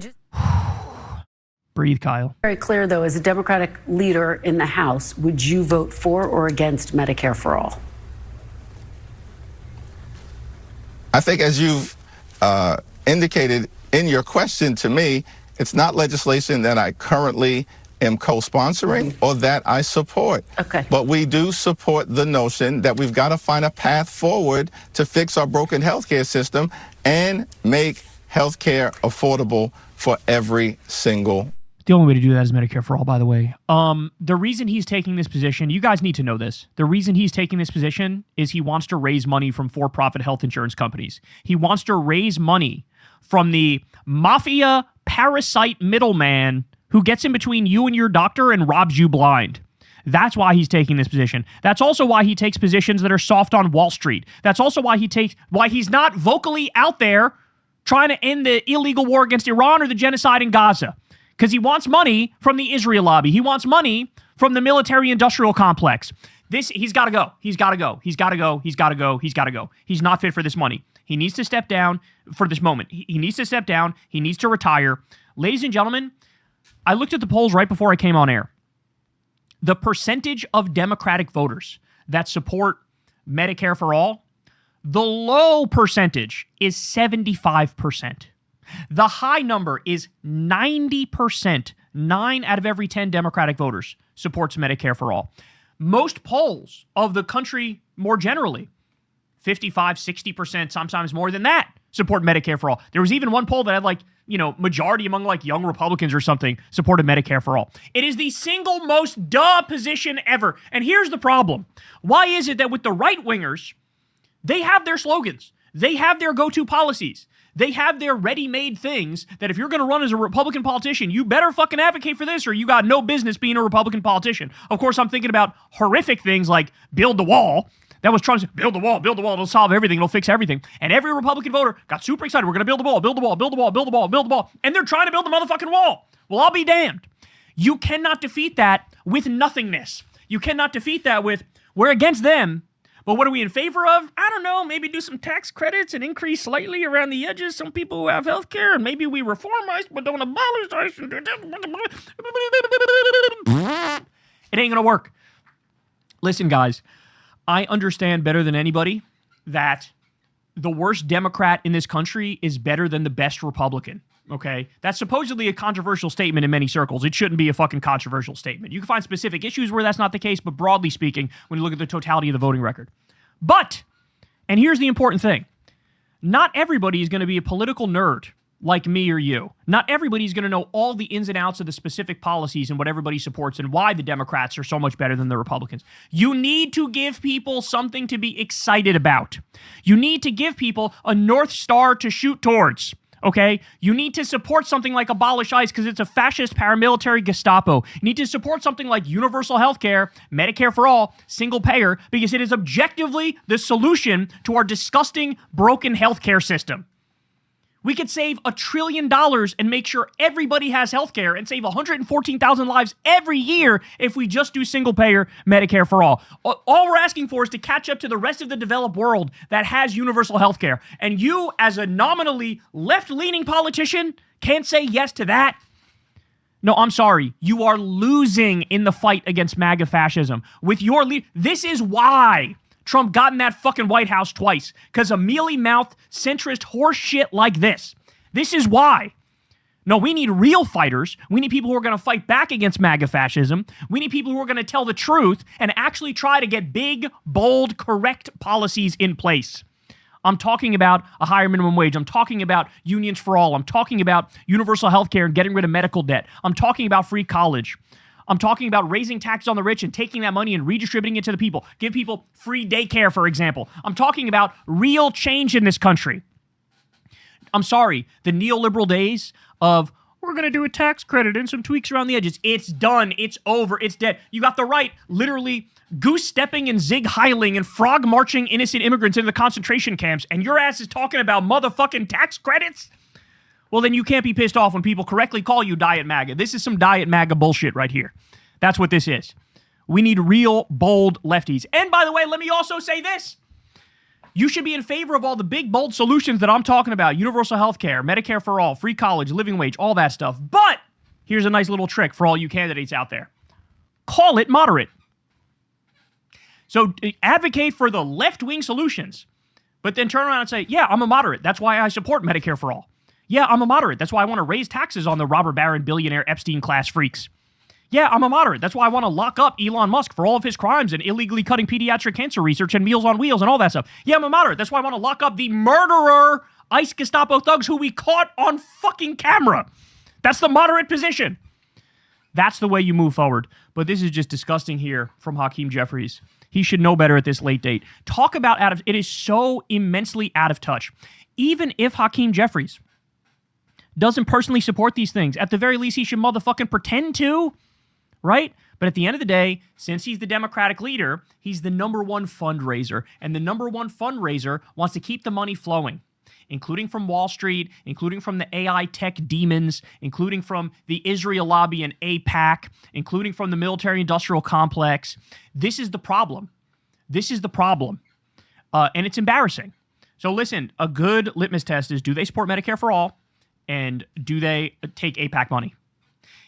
A: Breathe, Kyle.
R: Very clear, though, as a Democratic leader in the House, would you vote for or against Medicare for all?
S: I think, as you've indicated in your question to me, it's not legislation that I currently am co-sponsoring or that I support.
R: Okay.
S: But we do support the notion that we've got to find a path forward to fix our broken healthcare system and make healthcare affordable for every single.
A: The only way to do that is Medicare for all, by the way. The reason he's taking this position, you guys need to know this. The reason he's taking this position is he wants to raise money from for-profit health insurance companies. He wants to raise money from the mafia parasite middleman who gets in between you and your doctor and robs you blind. That's why he's taking this position. That's also why he takes positions that are soft on Wall Street. That's also why he's not vocally out there trying to end the illegal war against Iran or the genocide in Gaza. Because he wants money from the Israel lobby. He wants money from the military-industrial complex. He's got to go. He's got to go. He's got to go. He's got to go. He's got to go. He's not fit for this money. He needs to step down for this moment. He needs to step down. He needs to retire. Ladies and gentlemen, I looked at the polls right before I came on air. The percentage of Democratic voters that support Medicare for all, the low percentage is 75%. The high number is 90%. 9 out of every 10 Democratic voters supports Medicare for all. Most polls of the country more generally, 55, 60%, sometimes more than that, support Medicare for all. There was even one poll that had majority among young Republicans or something supported Medicare for all. It is the single most duh position ever. And here's the problem. Why is it that with the right-wingers, they have their slogans, they have their go-to policies, They have their ready-made things that if you're going to run as a Republican politician, you better fucking advocate for this or you got no business being a Republican politician. Of course, I'm thinking about horrific things like build the wall. That was Trump's build the wall, it'll solve everything, it'll fix everything. And every Republican voter got super excited. We're going to build the wall, build the wall, build the wall, build the wall, build the wall. And they're trying to build the motherfucking wall. Well, I'll be damned. You cannot defeat that with nothingness. You cannot defeat that with, we're against them. But what are we in favor of? I don't know. Maybe do some tax credits and increase slightly around the edges some people who have health care. And maybe we reform ICE but don't abolish ICE. It ain't going to work. Listen, guys, I understand better than anybody that the worst Democrat in this country is better than the best Republican. Okay? That's supposedly a controversial statement in many circles. It shouldn't be a fucking controversial statement. You can find specific issues where that's not the case, but broadly speaking, when you look at the totality of the voting record. But, and here's the important thing, not everybody is going to be a political nerd like me or you. Not everybody is going to know all the ins and outs of the specific policies and what everybody supports and why the Democrats are so much better than the Republicans. You need to give people something to be excited about. You need to give people a North Star to shoot towards. Okay? You need to support something like Abolish ICE because it's a fascist paramilitary Gestapo. You need to support something like universal health care, Medicare for all, single payer, because it is objectively the solution to our disgusting, broken healthcare system. We could save $1 trillion and make sure everybody has health care and save 114,000 lives every year if we just do single payer Medicare for all. All we're asking for is to catch up to the rest of the developed world that has universal health care. And you, as a nominally left-leaning politician, can't say yes to that. No, I'm sorry. You are losing in the fight against MAGA fascism. With your this is why Trump got in that fucking White House twice, because of mealy-mouthed, centrist horse shit like this. This is why. No, we need real fighters. We need people who are going to fight back against MAGA fascism. We need people who are going to tell the truth and actually try to get big, bold, correct policies in place. I'm talking about a higher minimum wage. I'm talking about unions for all. I'm talking about universal health care and getting rid of medical debt. I'm talking about free college. I'm talking about raising taxes on the rich and taking that money and redistributing it to the people. Give people free daycare, for example. I'm talking about real change in this country. I'm sorry, the neoliberal days of, we're going to do a tax credit and some tweaks around the edges. It's done. It's over. It's dead. You got the right, literally, goose-stepping and zig-heiling and frog-marching innocent immigrants into the concentration camps, and your ass is talking about motherfucking tax credits? Well, then you can't be pissed off when people correctly call you Diet MAGA. This is some Diet MAGA bullshit right here. That's what this is. We need real, bold lefties. And by the way, let me also say this. You should be in favor of all the big, bold solutions that I'm talking about. Universal health care, Medicare for all, free college, living wage, all that stuff. But here's a nice little trick for all you candidates out there. Call it moderate. So advocate for the left-wing solutions, but then turn around and say, yeah, I'm a moderate. That's why I support Medicare for all. Yeah, I'm a moderate. That's why I want to raise taxes on the robber baron billionaire Epstein-class freaks. Yeah, I'm a moderate. That's why I want to lock up Elon Musk for all of his crimes and illegally cutting pediatric cancer research and Meals on Wheels and all that stuff. Yeah, I'm a moderate. That's why I want to lock up the murderer ICE Gestapo thugs who we caught on fucking camera. That's the moderate position. That's the way you move forward. But this is just disgusting here from Hakeem Jeffries. He should know better at this late date. Talk about it is so immensely out of touch. Even if Hakeem Jeffries doesn't personally support these things, at the very least he should motherfucking pretend to, right? But at the end of the day, since he's the Democratic leader, he's the number one fundraiser. And the number one fundraiser wants to keep the money flowing, including from Wall Street, including from the AI tech demons, including from the Israel lobby and AIPAC, including from the military-industrial complex. This is the problem. This is the problem. And it's embarrassing. So listen, a good litmus test is, do they support Medicare for all? And do they take AIPAC money?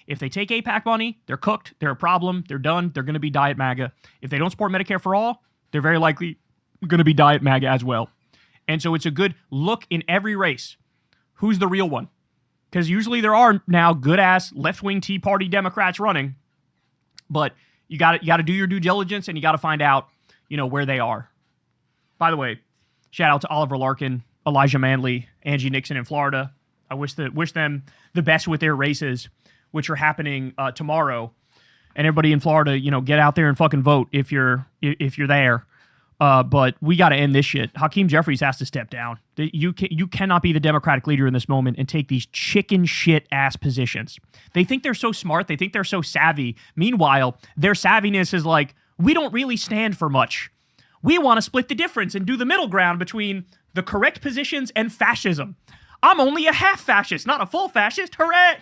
A: If they take AIPAC money, they're cooked, they're a problem, they're done, they're going to be Diet MAGA. If they don't support Medicare for all, they're very likely going to be Diet MAGA as well. And so it's a good look in every race. Who's the real one? Because usually there are now good-ass left-wing Tea Party Democrats running, but you got to do your due diligence and you got to find out, where they are. By the way, shout out to Oliver Larkin, Elijah Manley, Angie Nixon in Florida. I wish them the best with their races, which are happening tomorrow. And everybody in Florida, get out there and fucking vote if you're there. But we got to end this shit. Hakeem Jeffries has to step down. You cannot be the Democratic leader in this moment and take these chicken shit ass positions. They think they're so smart. They think they're so savvy. Meanwhile, their savviness is like, we don't really stand for much. We want to split the difference and do the middle ground between the correct positions and fascism. I'm only a half fascist, not a full fascist. Hooray!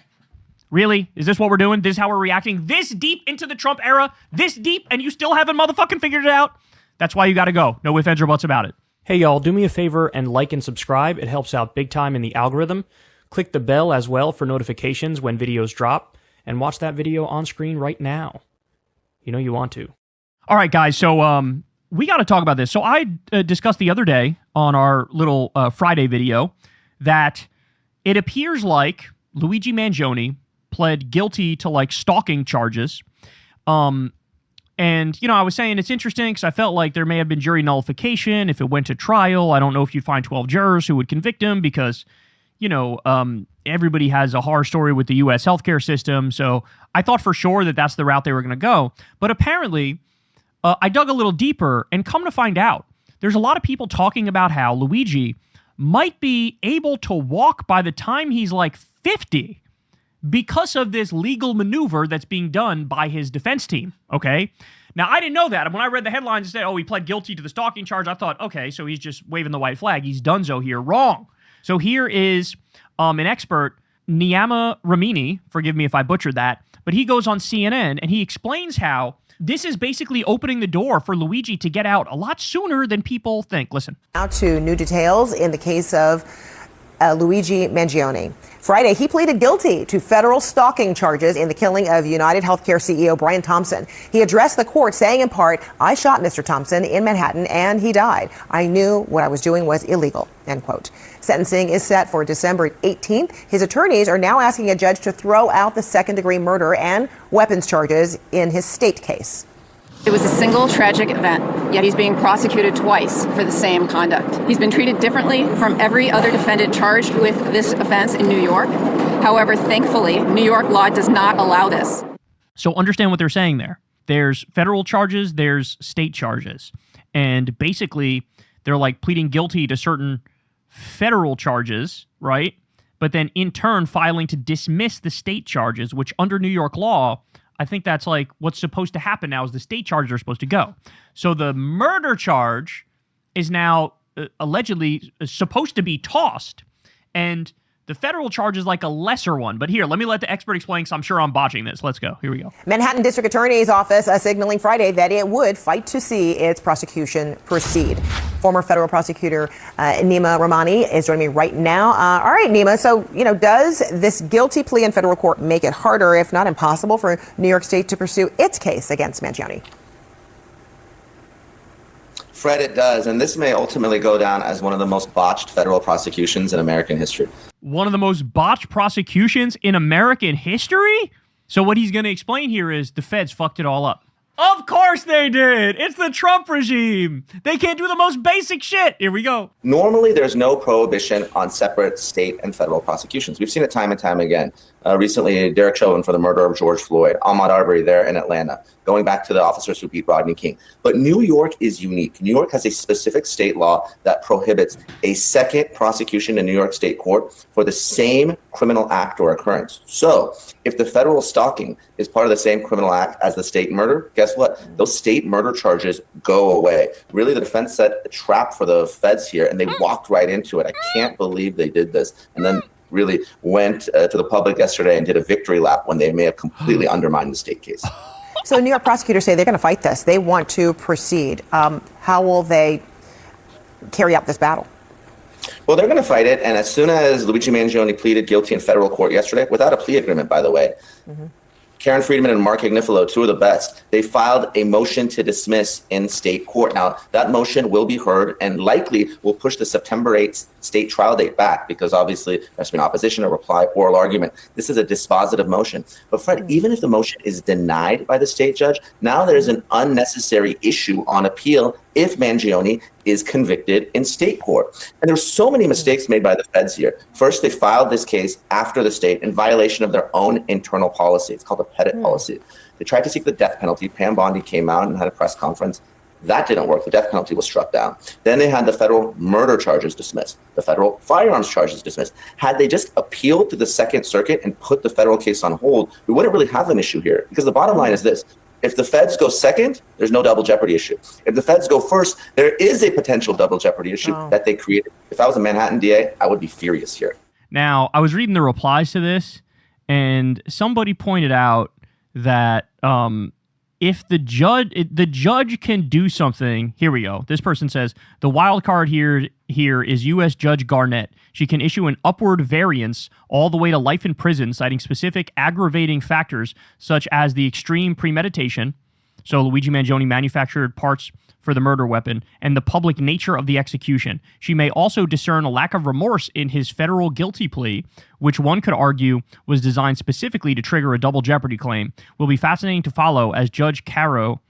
A: Really? Is this what we're doing? This is how we're reacting? This deep into the Trump era? This deep, and you still haven't motherfucking figured it out? That's why you got to go. No ifs, ands, or buts about it.
M: Hey, y'all, do me a favor and like and subscribe. It helps out big time in the algorithm. Click the bell as well for notifications when videos drop, and watch that video on screen right now. You know you want to.
A: All right, guys, so we got to talk about this. So I discussed the other day on our little Friday video that it appears like Luigi Mangione pled guilty to, like, stalking charges. And, you know, I was saying it's interesting because I felt like there may have been jury nullification if it went to trial. I don't know if you'd find 12 jurors who would convict him because, you know, everybody has a horror story with the U.S. healthcare system. So I thought for sure that that's the route they were going to go. But apparently, I dug a little deeper and come to find out, there's a lot of people talking about how Luigi might be able to walk by the time he's like 50 because of this legal maneuver that's being done by his defense team, okay? Now, I didn't know that. And when I read the headlines and said, oh, he pled guilty to the stalking charge, I thought, okay, so he's just waving the white flag. He's donezo here. Wrong. So here is an expert, Niyama Ramini, forgive me if I butchered that, but he goes on CNN and he explains how this is basically opening the door for Luigi to get out a lot sooner than people think. Listen.
T: Now to new details in the case of Luigi Mangione. Friday, he pleaded guilty to federal stalking charges in the killing of United Healthcare CEO Brian Thompson. He addressed the court saying in part, I shot Mr. Thompson in Manhattan and he died. I knew what I was doing was illegal, end quote. Sentencing is set for December 18th. His attorneys are now asking a judge to throw out the second-degree murder and weapons charges in his state case.
U: It was a single tragic event, yet he's being prosecuted twice for the same conduct. He's been treated differently from every other defendant charged with this offense in New York. However, thankfully, New York law does not allow this.
A: So understand what they're saying there. There's federal charges, there's state charges. And basically, they're like pleading guilty to certain federal charges, right? But then in turn filing to dismiss the state charges, which under New York law, I think that's like what's supposed to happen now is the state charges are supposed to go. So the murder charge is now allegedly supposed to be tossed, and the federal charge is like a lesser one. But here, let me let the expert explain because I'm sure I'm botching this. Let's go. Here we go.
T: Manhattan District Attorney's Office signaling Friday that it would fight to see its prosecution proceed. Former federal prosecutor Nima Rahmani is joining me right now. All right, Nima. So, you know, does this guilty plea in federal court make it harder, if not impossible, for New York State to pursue its case against Mangione?
V: Fred, it does. And this may ultimately go down as one of the most botched federal prosecutions in American history.
A: One of the most botched prosecutions in American history? So what he's going to explain here is the feds fucked it all up. Of course they did. It's the Trump regime. They can't do the most basic shit. Here we go.
V: Normally, there's no prohibition on separate state and federal prosecutions. We've seen it time and time again. Recently, Derek Chauvin for the murder of George Floyd, Ahmaud Arbery there in Atlanta, going back to the officers who beat Rodney King. But New York is unique. New York has a specific state law that prohibits a second prosecution in New York State court for the same criminal act or occurrence. So if the federal stalking is part of the same criminal act as the state murder, guess what? Those state murder charges go away. Really, the defense set a trap for the feds here, and they walked right into it. I can't believe they did this. And then really went to the public yesterday and did a victory lap when they may have completely undermined the state case.
T: So New York prosecutors say they're going to fight this. They want to proceed. How will they carry out this battle?
V: Well, they're going to fight it. And as soon as Luigi Mangione pleaded guilty in federal court yesterday, without a plea agreement, by the way, Karen Friedman and Mark Agnifilo, two of the best, they filed a motion to dismiss in state court. Now, that motion will be heard and likely will push the September 8th state trial date back because obviously there's been opposition, a reply, oral argument. This is a dispositive motion. But Fred, even if the motion is denied by the state judge, now there's an unnecessary issue on appeal if Mangione is convicted in state court. And there's so many mistakes made by the feds here. First, they filed this case after the state in violation of their own internal policy. It's called the Pettit policy. They tried to seek the death penalty. Pam Bondi came out and had a press conference. That didn't work. The death penalty was struck down. Then they had the federal murder charges dismissed, the federal firearms charges dismissed. Had they just appealed to the Second Circuit and put the federal case on hold, we wouldn't really have an issue here. Because the bottom line is this. If the feds go second, there's no double jeopardy issue. If the feds go first, there is a potential double jeopardy issue that they created. If I was a Manhattan DA, I would be furious here.
A: Now, I was reading the replies to this, and somebody pointed out that if the judge can do something, here we go. This person says, the wild card here is U.S. Judge Garnett. She can issue an upward variance all the way to life in prison, citing specific aggravating factors such as the extreme premeditation, so Luigi Mangione manufactured parts for the murder weapon, and the public nature of the execution. She may also discern a lack of remorse in his federal guilty plea, which one could argue was designed specifically to trigger a double jeopardy claim. Will be fascinating to follow as Judge Caro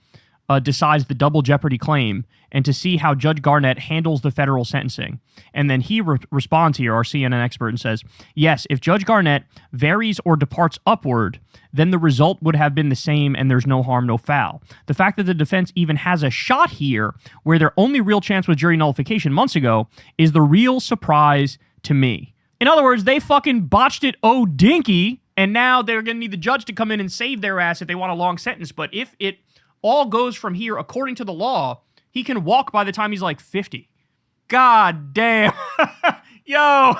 A: decides the double jeopardy claim and to see how Judge Garnett handles the federal sentencing. And then he responds here, our CNN expert, and says, yes, if Judge Garnett varies or departs upward, then the result would have been the same and there's no harm, no foul. The fact that the defense even has a shot here where their only real chance was jury nullification months ago is the real surprise to me. In other words, they fucking botched it dinky, and now they're going to need the judge to come in and save their ass if they want a long sentence. But if it all goes from here according to the law, he can walk by the time he's like 50. God damn. Yo.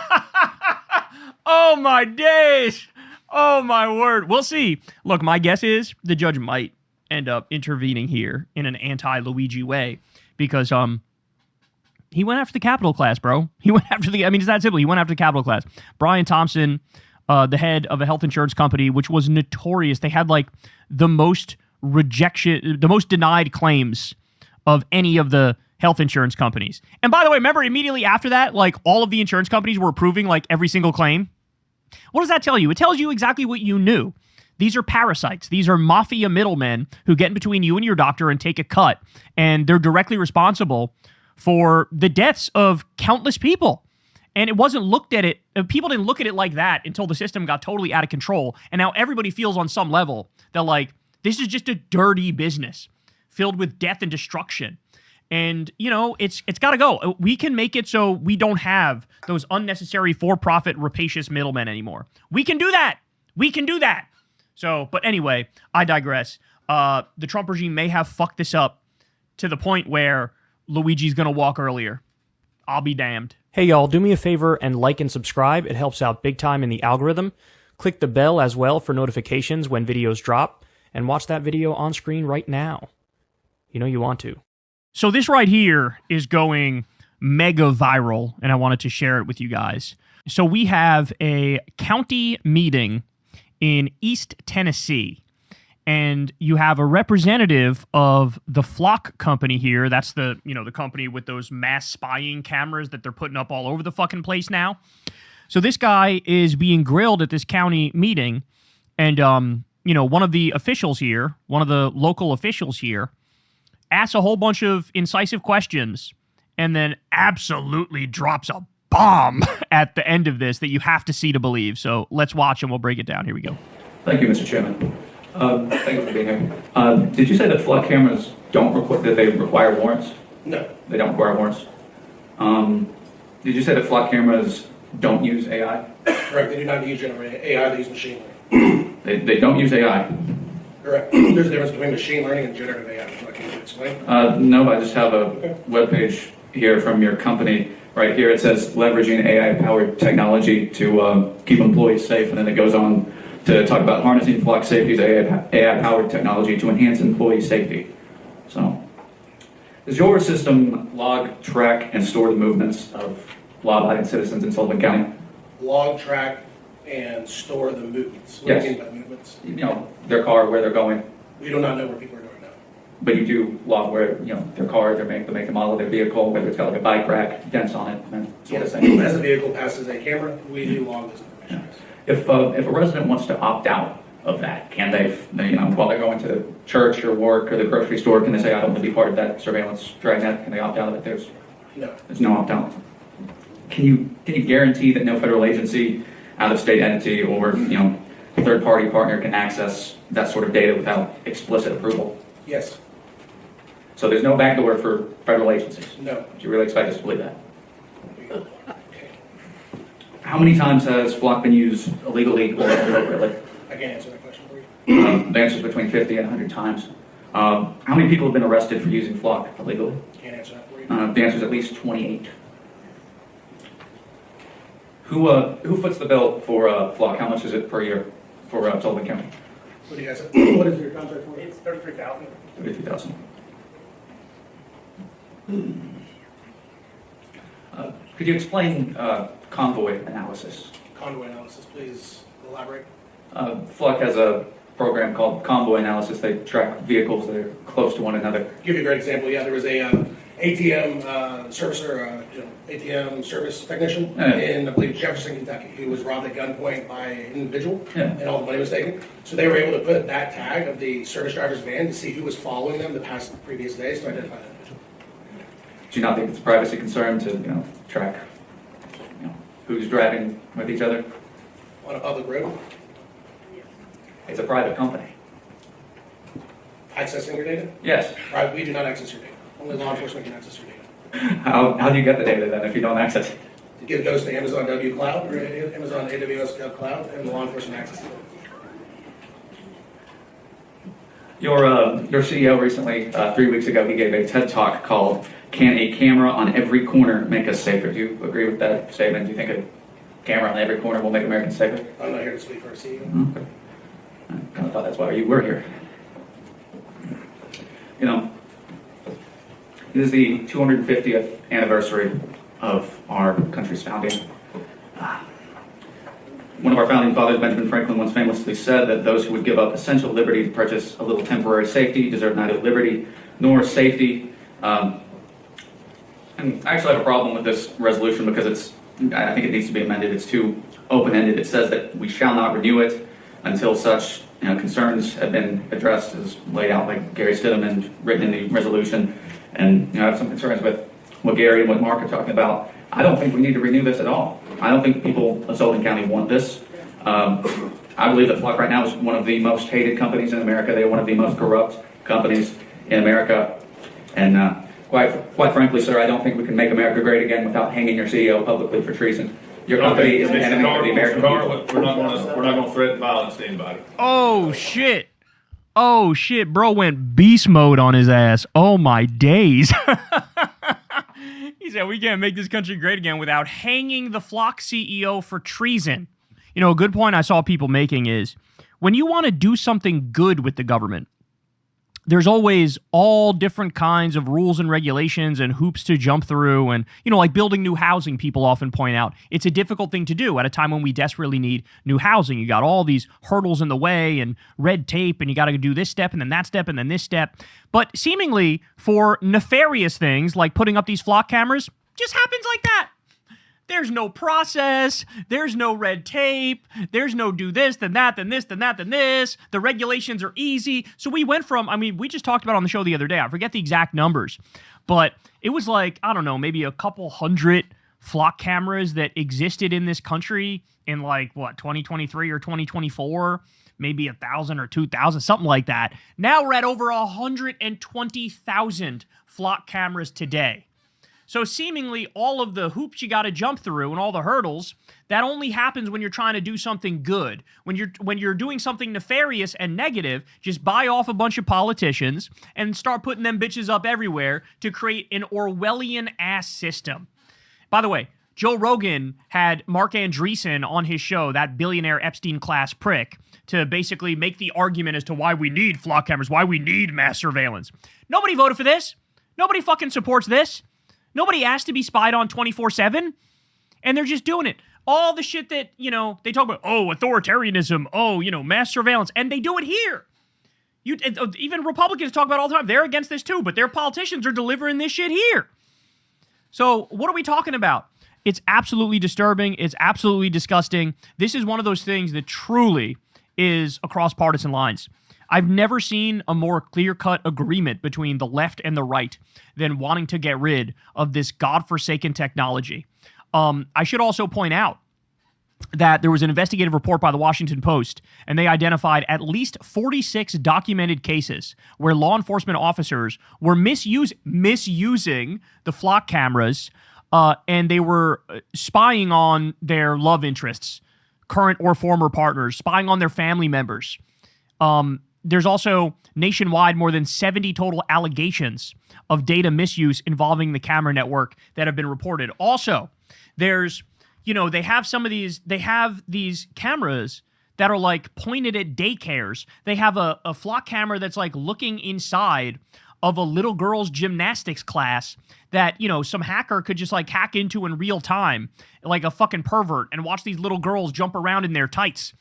A: Oh my days. Oh my word. We'll see. Look, my guess is the judge might end up intervening here in an anti-Luigi way because he went after the capital class, bro. He went after it's that simple. He went after the capital class. Brian Thompson, the head of a health insurance company, which was notorious. They had like the most denied claims of any of the health insurance companies. And by the way, remember immediately after that, like all of the insurance companies were approving like every single claim. What does that tell you? It tells you exactly what you knew. These are parasites. These are mafia middlemen who get in between you and your doctor and take a cut. And they're directly responsible for the deaths of countless people. And it wasn't looked at it. People didn't look at it like that until the system got totally out of control. And now everybody feels on some level that like, this is just a dirty business filled with death and destruction. And, you know, it's got to go. We can make it so we don't have those unnecessary for-profit rapacious middlemen anymore. We can do that. We can do that. So, but anyway, I digress. The Trump regime may have fucked this up to the point where Luigi's going to walk earlier. I'll be damned.
M: Hey, y'all, do me a favor and like and subscribe. It helps out big time in the algorithm. Click the bell as well for notifications when videos drop. And watch that video on screen right now. You know you want to.
A: So this right here is going mega viral, and I wanted to share it with you guys. So we have a county meeting in East Tennessee, and you have a representative of the Flock company here. That's the company with those mass spying cameras that they're putting up all over the fucking place now. So this guy is being grilled at this county meeting, and one of the officials here, one of the local officials here, asks a whole bunch of incisive questions and then absolutely drops a bomb at the end of this that you have to see to believe. So let's watch and we'll break it down. Here we go.
C: Thank you, Mr. Chairman. Thank you for being here. Did you say that flood cameras require warrants?
D: No.
C: They don't require warrants? Did you say that flood cameras don't use AI?
D: Correct. They do not use generative AI. They use machine learning.
C: They don't use AI?
D: Correct. There's a difference between machine learning and generative AI. Can you explain?
C: No, I just have a webpage here from your company. Right here it says leveraging AI-powered technology to keep employees safe, and then it goes on to talk about harnessing Flock Safety's AI-powered technology to enhance employee safety. So, does your system log, track, and store the movements of law-abiding citizens in Sullivan County?
D: Log, track, and store the movements. What do you mean by movements?
C: Their car, where they're going.
D: We do not know where people are going now.
C: But you do log where, their car, the make and model of their vehicle, whether it's got like a bike rack, dents on it, and sort of thing.
D: As the vehicle passes a camera, we do log this information.
C: If a resident wants to opt out of that, can they, while they're going to church or work or the grocery store, can they say, I don't want to be part of that surveillance dragnet? Can they opt out of it? There's no opt out. Can you guarantee that no federal agency, out-of-state entity, or third-party partner can access that sort of data without explicit approval?
D: Yes.
C: So there's no backdoor for federal agencies.
D: No.
C: Do you really expect us to believe that? How many times has Flock been used illegally or inappropriately?
D: I can't answer that question for you.
C: The answer is between 50 and 100 times. How many people have been arrested for using Flock illegally?
D: Can't answer that for you.
C: The answer is at least 28. Who foots the bill for Flock? How much is it per year for Sullivan County?
D: What do you guys? What is your contract for? It's $33,000.
C: $33,000. Could you explain convoy analysis?
D: Convoy analysis, please elaborate.
C: Flock has a program called Convoy Analysis. They track vehicles that are close to one another.
D: Give you a great example. Yeah, there was a ATM servicer, ATM service technician in, I believe, Jefferson, Kentucky, who was robbed at gunpoint by an individual, and all the money was taken. So they were able to put that tag of the service driver's van to see who was following them the previous days to identify that individual.
C: Do you not think it's a privacy concern to, track, who's driving with each other?
D: On a public road?
C: It's a private company.
D: Accessing your data?
C: Yes.
D: Right, we do not access your data. Only law enforcement can access your data.
C: How do you get the data then if you don't access it?
D: It goes to Amazon W Cloud or Amazon AWS Cloud, and the law enforcement accesses it.
C: Your CEO recently, 3 weeks ago, he gave a TED Talk called "Can a Camera on Every Corner Make Us Safer?" Do you agree with that statement? Do you think a camera on every corner will make Americans safer?
D: I'm not here to speak for our CEO.
C: Okay. I kind of thought that's why you were here. It is the 250th anniversary of our country's founding. One of our founding fathers, Benjamin Franklin, once famously said that those who would give up essential liberty to purchase a little temporary safety deserve neither liberty nor safety. And I actually have a problem with this resolution because I think it needs to be amended. It's too open-ended. It says that we shall not renew it until such concerns have been addressed, as laid out by Gary Stidham and written in the resolution. And I have some concerns with what Gary and what Mark are talking about. I don't think we need to renew this at all. I don't think people of Sullivan County want this. I believe that Flock right now is one of the most hated companies in America. They are one of the most corrupt companies in America. And quite frankly, sir, I don't think we can make America great again without hanging your CEO publicly for treason. Your company is an enemy of the American people.
B: We're not going to threaten violence to anybody.
A: Oh, shit. Oh, shit. Bro went beast mode on his ass. Oh, my days. He said, we can't make this country great again without hanging the Flock CEO for treason. A good point I saw people making is when you want to do something good with the government, there's always all different kinds of rules and regulations and hoops to jump through. And, like building new housing, people often point out, it's a difficult thing to do at a time when we desperately need new housing. You got all these hurdles in the way and red tape, and you got to do this step and then that step and then this step. But seemingly for nefarious things like putting up these Flock cameras, just happens like that. There's no process. There's no red tape. There's no do this, then that, then this, then that, then this. The regulations are easy. So we went from, we just talked about on the show the other day. I forget the exact numbers, but it was like, I don't know, maybe a couple hundred Flock cameras that existed in this country in 2023 or 2024, maybe 1,000 or 2,000, something like that. Now we're at over 120,000 Flock cameras today. So seemingly all of the hoops you got to jump through and all the hurdles, that only happens when you're trying to do something good. When you're doing something nefarious and negative, just buy off a bunch of politicians and start putting them bitches up everywhere to create an Orwellian-ass system. By the way, Joe Rogan had Mark Andreessen on his show, that billionaire Epstein-class prick, to basically make the argument as to why we need Flock cameras, why we need mass surveillance. Nobody voted for this. Nobody fucking supports this. Nobody asked to be spied on 24/7, and they're just doing it. All the shit that, they talk about, authoritarianism, mass surveillance, and they do it here. Even Republicans talk about it all the time. They're against this too, but their politicians are delivering this shit here. So what are we talking about? It's absolutely disturbing. It's absolutely disgusting. This is one of those things that truly is across partisan lines. I've never seen a more clear-cut agreement between the left and the right than wanting to get rid of this godforsaken technology. I should also point out that there was an investigative report by the Washington Post, and they identified at least 46 documented cases where law enforcement officers were misusing the flock cameras, and they were spying on their love interests, current or former partners, spying on their family members. There's also nationwide more than 70 total allegations of data misuse involving the camera network that have been reported. Also, there's they have these cameras that are like pointed at daycares. They have a flock camera that's like looking inside of a little girl's gymnastics class that, some hacker could just like hack into in real time, like a fucking pervert, and watch these little girls jump around in their tights.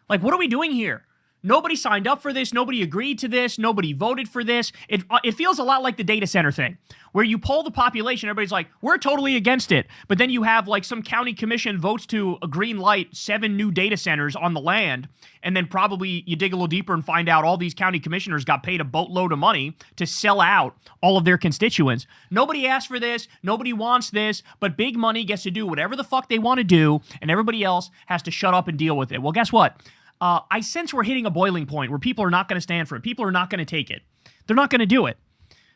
A: Like, what are we doing here? Nobody signed up for this. Nobody agreed to this. Nobody voted for this. It feels a lot like the data center thing, where you poll the population, everybody's like, we're totally against it. But then you have like some county commission votes to a green light 7 new data centers on the land. And then probably you dig a little deeper and find out all these county commissioners got paid a boatload of money to sell out all of their constituents. Nobody asked for this. Nobody wants this. But big money gets to do whatever the fuck they want to do. And everybody else has to shut up and deal with it. Well, guess what? I sense we're hitting a boiling point where people are not going to stand for it. People are not going to take it. They're not going to do it.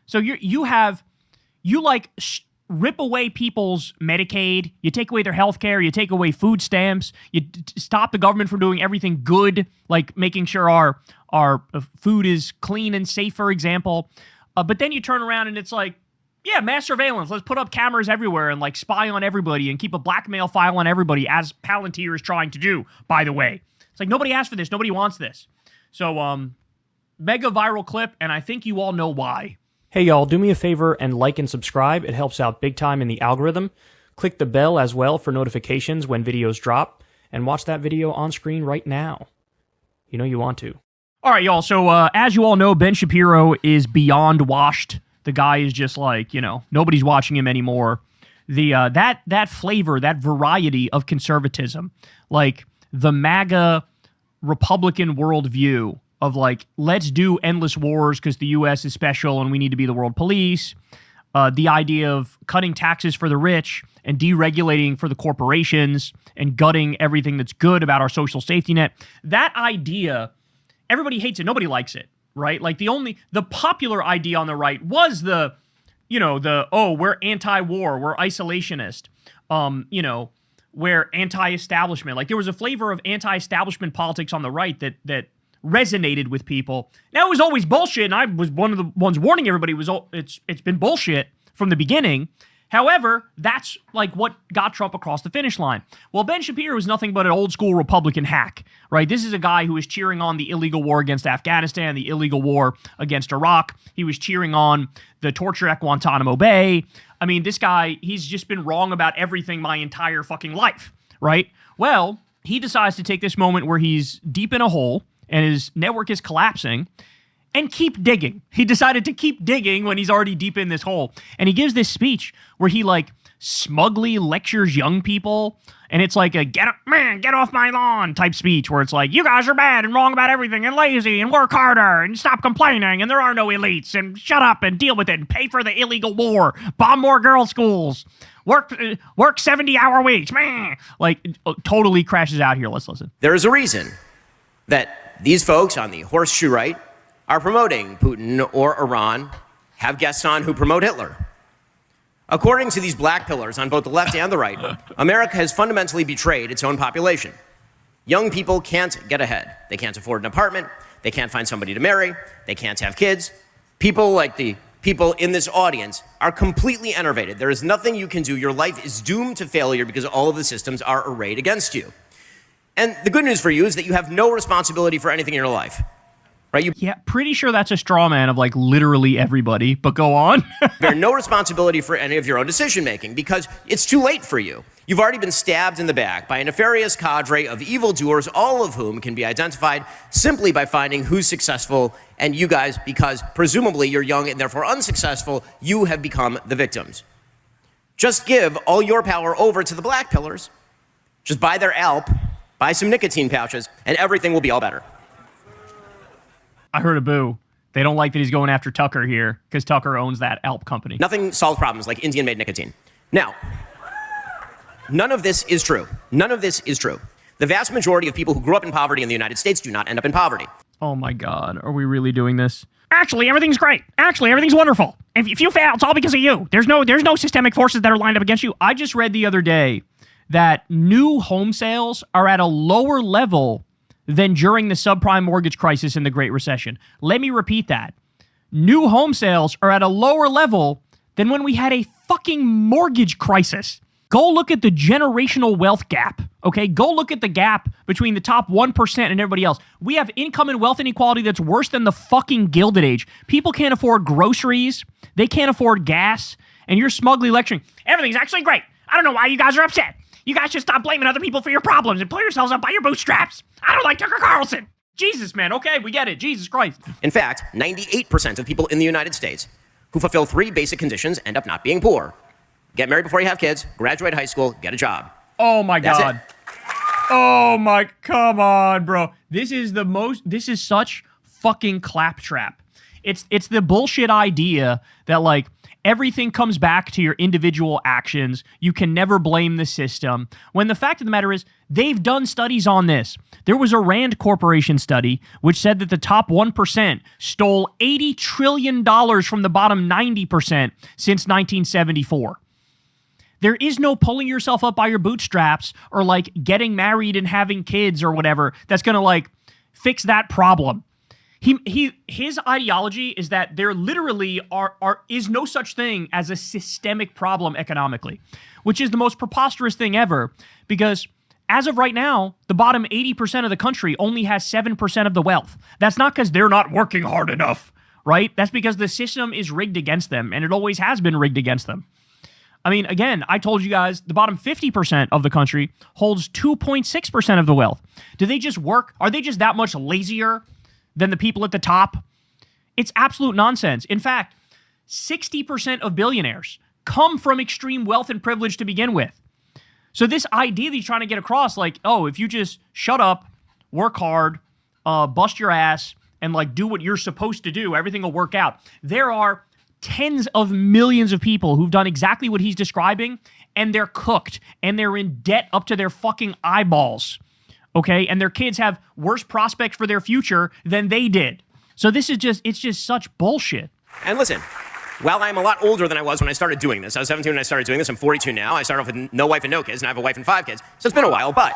A: So you rip away people's Medicaid. You take away their health care. You take away food stamps. You stop the government from doing everything good, like making sure our food is clean and safe, for example. But then you turn around and it's like, yeah, mass surveillance. Let's put up cameras everywhere and like spy on everybody and keep a blackmail file on everybody, as Palantir is trying to do, by the way. It's like, nobody asked for this. Nobody wants this. So, mega viral clip, and I think you all know why.
M: Hey, y'all, do me a favor and like and subscribe. It helps out big time in the algorithm. Click the bell as well for notifications when videos drop, and watch that video on screen right now. You want to.
A: All right, y'all. So, as you all know, Ben Shapiro is beyond washed. The guy is just like, nobody's watching him anymore. That flavor, that variety of conservatism, like the MAGA Republican worldview of like, let's do endless wars because the U.S. is special and we need to be the world police. The idea of cutting taxes for the rich and deregulating for the corporations and gutting everything that's good about our social safety net. That idea, everybody hates it. Nobody likes it, right? Like the popular idea on the right was we're anti-war, we're isolationist, we're anti-establishment. Like there was a flavor of anti-establishment politics on the right that resonated with people. Now, it was always bullshit, and I was one of the ones warning everybody it's been bullshit from the beginning. However, that's like what got Trump across the finish line. Well, Ben Shapiro is nothing but an old school Republican hack, right? This is a guy who is cheering on the illegal war against Afghanistan, the illegal war against Iraq. He was cheering on the torture at Guantanamo Bay. I mean, this guy, he's just been wrong about everything my entire fucking life, right? Well, he decides to take this moment where he's deep in a hole and his network is collapsing and keep digging. He decided to keep digging when he's already deep in this hole. And he gives this speech where he like smugly lectures young people. And it's like a get off my lawn type speech where it's like, you guys are bad and wrong about everything and lazy and work harder and stop complaining and there are no elites and shut up and deal with it and pay for the illegal war, bomb more girls' schools, work 70-hour weeks, like totally crashes out here. Let's listen.
E: There is a reason that these folks on the horseshoe right are promoting Putin or Iran, have guests on who promote Hitler. According to these black pillars on both the left and the right, America has fundamentally betrayed its own population. Young people can't get ahead. They can't afford an apartment. They can't find somebody to marry. They can't have kids. People like the people in this audience are completely enervated. There is nothing you can do. Your life is doomed to failure because all of the systems are arrayed against you. And the good news for you is that you have no responsibility for anything in your life. Right?
A: Yeah, pretty sure that's a straw man of like literally everybody, but go on.
E: Bear no responsibility for any of your own decision making because it's too late for you. You've already been stabbed in the back by a nefarious cadre of evildoers, all of whom can be identified simply by finding who's successful. And you guys, because presumably you're young and therefore unsuccessful, you have become the victims. Just give all your power over to the black pillars. Just buy their Alp, buy some nicotine pouches, and everything will be all better.
A: I heard a boo. They don't like that he's going after Tucker here because Tucker owns that Alp company.
E: Nothing solves problems like Indian-made nicotine. Now, None of this is true. None of this is true. The vast majority of people who grew up in poverty in the United States do not end up in poverty.
A: Oh my God, are we really doing this? Actually, everything's great. Actually, everything's wonderful. If you fail, it's all because of you. There's no systemic forces that are lined up against you. I just read the other day that new home sales are at a lower level than during the subprime mortgage crisis and the Great Recession. Let me repeat that. New home sales are at a lower level than when we had a fucking mortgage crisis. Go look at the generational wealth gap, okay? Go look at the gap between the top 1% and everybody else. We have income and wealth inequality that's worse than the fucking Gilded Age. People can't afford groceries. They can't afford gas. And you're smugly lecturing, everything's actually great. I don't know why you guys are upset. You guys should stop blaming other people for your problems and pull yourselves up by your bootstraps. I don't like Tucker Carlson. Jesus, man, okay, we get it. Jesus Christ.
E: In fact, 98% of people in the United States who fulfill 3 basic conditions end up not being poor. Get married before you have kids, graduate high school, get a job.
A: Oh my
E: That's
A: God.
E: it.
A: Oh my, come on, bro. This is such fucking claptrap. It's the bullshit idea that like everything comes back to your individual actions. You can never blame the system. When the fact of the matter is, they've done studies on this. There was a Rand Corporation study which said that the top 1% stole $80 trillion from the bottom 90% since 1974. There is no pulling yourself up by your bootstraps or like getting married and having kids or whatever that's going to like fix that problem. His ideology is that there literally is no such thing as a systemic problem economically, which is the most preposterous thing ever, because as of right now, the bottom 80% of the country only has 7% of the wealth. That's not because they're not working hard enough, right? That's because the system is rigged against them, and it always has been rigged against them. I mean, again, I told you guys the bottom 50% of the country holds 2.6% of the wealth. Do they just work? Are they just that much lazier than the people at the top? It's absolute nonsense. In fact, 60% of billionaires come from extreme wealth and privilege to begin with. So this idea that he's trying to get across, like, oh, if you just shut up, work hard, bust your ass, and like do what you're supposed to do, everything will work out. There are tens of millions of people who've done exactly what he's describing, and they're cooked, and they're in debt up to their fucking eyeballs, okay? And their kids have worse prospects for their future than they did. So it's just such bullshit.
E: And listen, while I'm a lot older than I was when I started doing this, I was 17 when I started doing this, I'm 42 now, I started off with no wife and no kids, and I have a wife and 5 kids, so it's been a while, but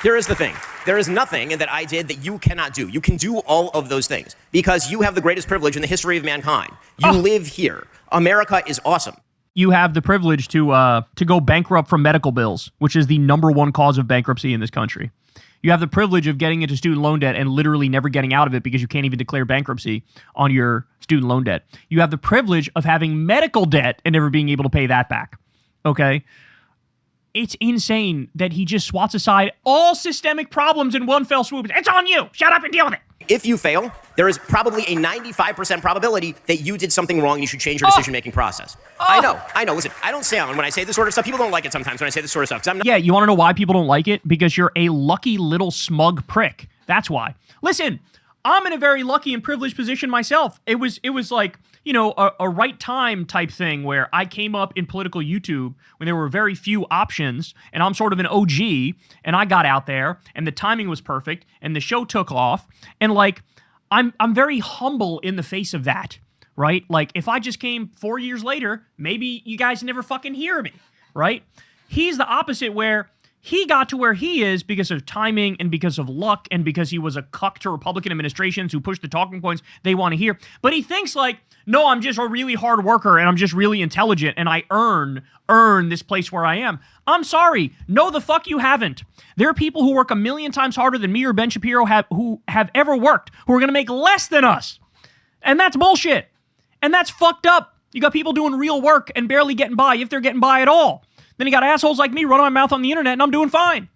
E: here is the thing. There is nothing that I did that you cannot do. You can do all of those things because you have the greatest privilege in the history of mankind. You live here. America is awesome.
A: You have the privilege to go bankrupt from medical bills, which is the #1 cause of bankruptcy in this country. You have the privilege of getting into student loan debt and literally never getting out of it because you can't even declare bankruptcy on your student loan debt. You have the privilege of having medical debt and never being able to pay that back. Okay? It's insane that he just swats aside all systemic problems in one fell swoop. It's on you. Shut up and deal with it.
E: If you fail, there is probably a 95% probability that you did something wrong and you should change your decision-making process. I know. Listen, I don't sound, when I say this sort of stuff, people don't like it sometimes when I say this sort of stuff. 'Cause I'm not.
A: Yeah, you want to know why people don't like it? Because you're a lucky little smug prick. That's why. Listen, I'm in a very lucky and privileged position myself. It was like, you know, a right time type thing where I came up in political YouTube when there were very few options, and I'm sort of an OG, and I got out there, and the timing was perfect, and the show took off, and like, I'm very humble in the face of that, right? Like, if I just came 4 years later, maybe you guys never fucking hear me, right? He's the opposite, where he got to where he is because of timing and because of luck and because he was a cuck to Republican administrations who pushed the talking points they want to hear. But he thinks like, no, I'm just a really hard worker and I'm just really intelligent and I earn this place where I am. I'm sorry. No, the fuck you haven't. There are people who work 1,000,000 times harder than me or Ben Shapiro who have ever worked, who are going to make less than us. And that's bullshit. And that's fucked up. You got people doing real work and barely getting by, if they're getting by at all. Then you got assholes like me running my mouth on the internet and I'm doing fine.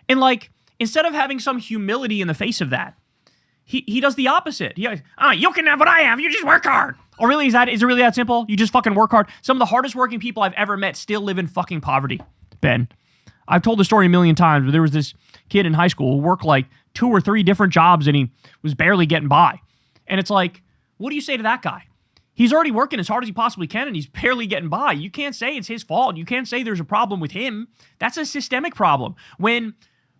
A: And like, instead of having some humility in the face of that, he does the opposite. He goes, you can have what I have, you just work hard. Oh, really? Is it really that simple? You just fucking work hard? Some of the hardest working people I've ever met still live in fucking poverty, Ben. I've told the story 1,000,000 times, but there was this kid in high school who worked like 2 or 3 different jobs and he was barely getting by. And it's like, what do you say to that guy? He's already working as hard as he possibly can, and he's barely getting by. You can't say it's his fault. You can't say there's a problem with him. That's a systemic problem. When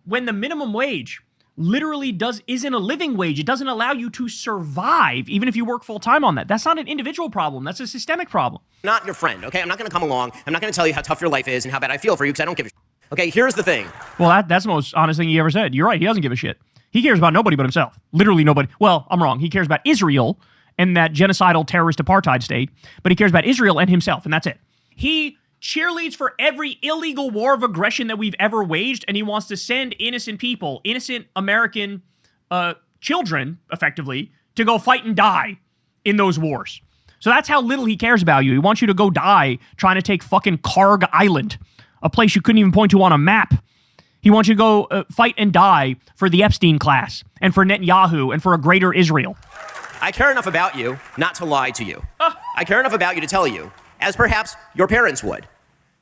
A: the minimum wage literally isn't a living wage, it doesn't allow you to survive, even if you work full time on that. That's not an individual problem. That's a systemic problem.
E: Not your friend, okay? I'm not going to come along. I'm not going to tell you how tough your life is and how bad I feel for you because I don't give a shit. Okay, here's the thing.
A: Well, that's the most honest thing he ever said. You're right. He doesn't give a shit. He cares about nobody but himself. Literally nobody. Well, I'm wrong. He cares about Israel and that genocidal terrorist apartheid state, but he cares about Israel and himself, and that's it. He cheerleads for every illegal war of aggression that we've ever waged, and he wants to send innocent people, innocent American children, effectively, to go fight and die in those wars. So that's how little he cares about you. He wants you to go die trying to take fucking Karg Island, a place you couldn't even point to on a map. He wants you to go fight and die for the Epstein class and for Netanyahu and for a greater Israel.
E: I care enough about you not to lie to you. I care enough about you to tell you, as perhaps your parents would,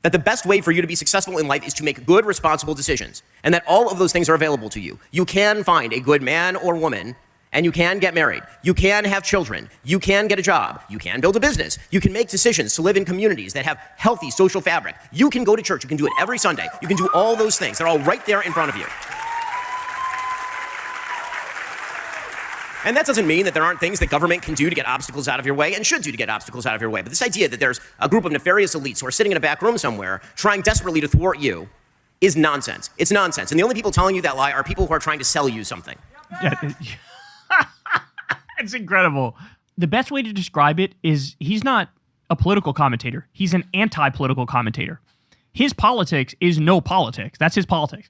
E: that the best way for you to be successful in life is to make good, responsible decisions, and that all of those things are available to you. You can find a good man or woman, and you can get married. You can have children. You can get a job. You can build a business. You can make decisions to live in communities that have healthy social fabric. You can go to church. You can do it every Sunday. You can do all those things. They're all right there in front of you. And that doesn't mean that there aren't things that government can do to get obstacles out of your way and should do to get obstacles out of your way. But this idea that there's a group of nefarious elites who are sitting in a back room somewhere trying desperately to thwart you is nonsense. It's nonsense. And the only people telling you that lie are people who are trying to sell you something.
A: Yeah. It's incredible. The best way to describe it is he's not a political commentator. He's an anti-political commentator. His politics is no politics. That's his politics.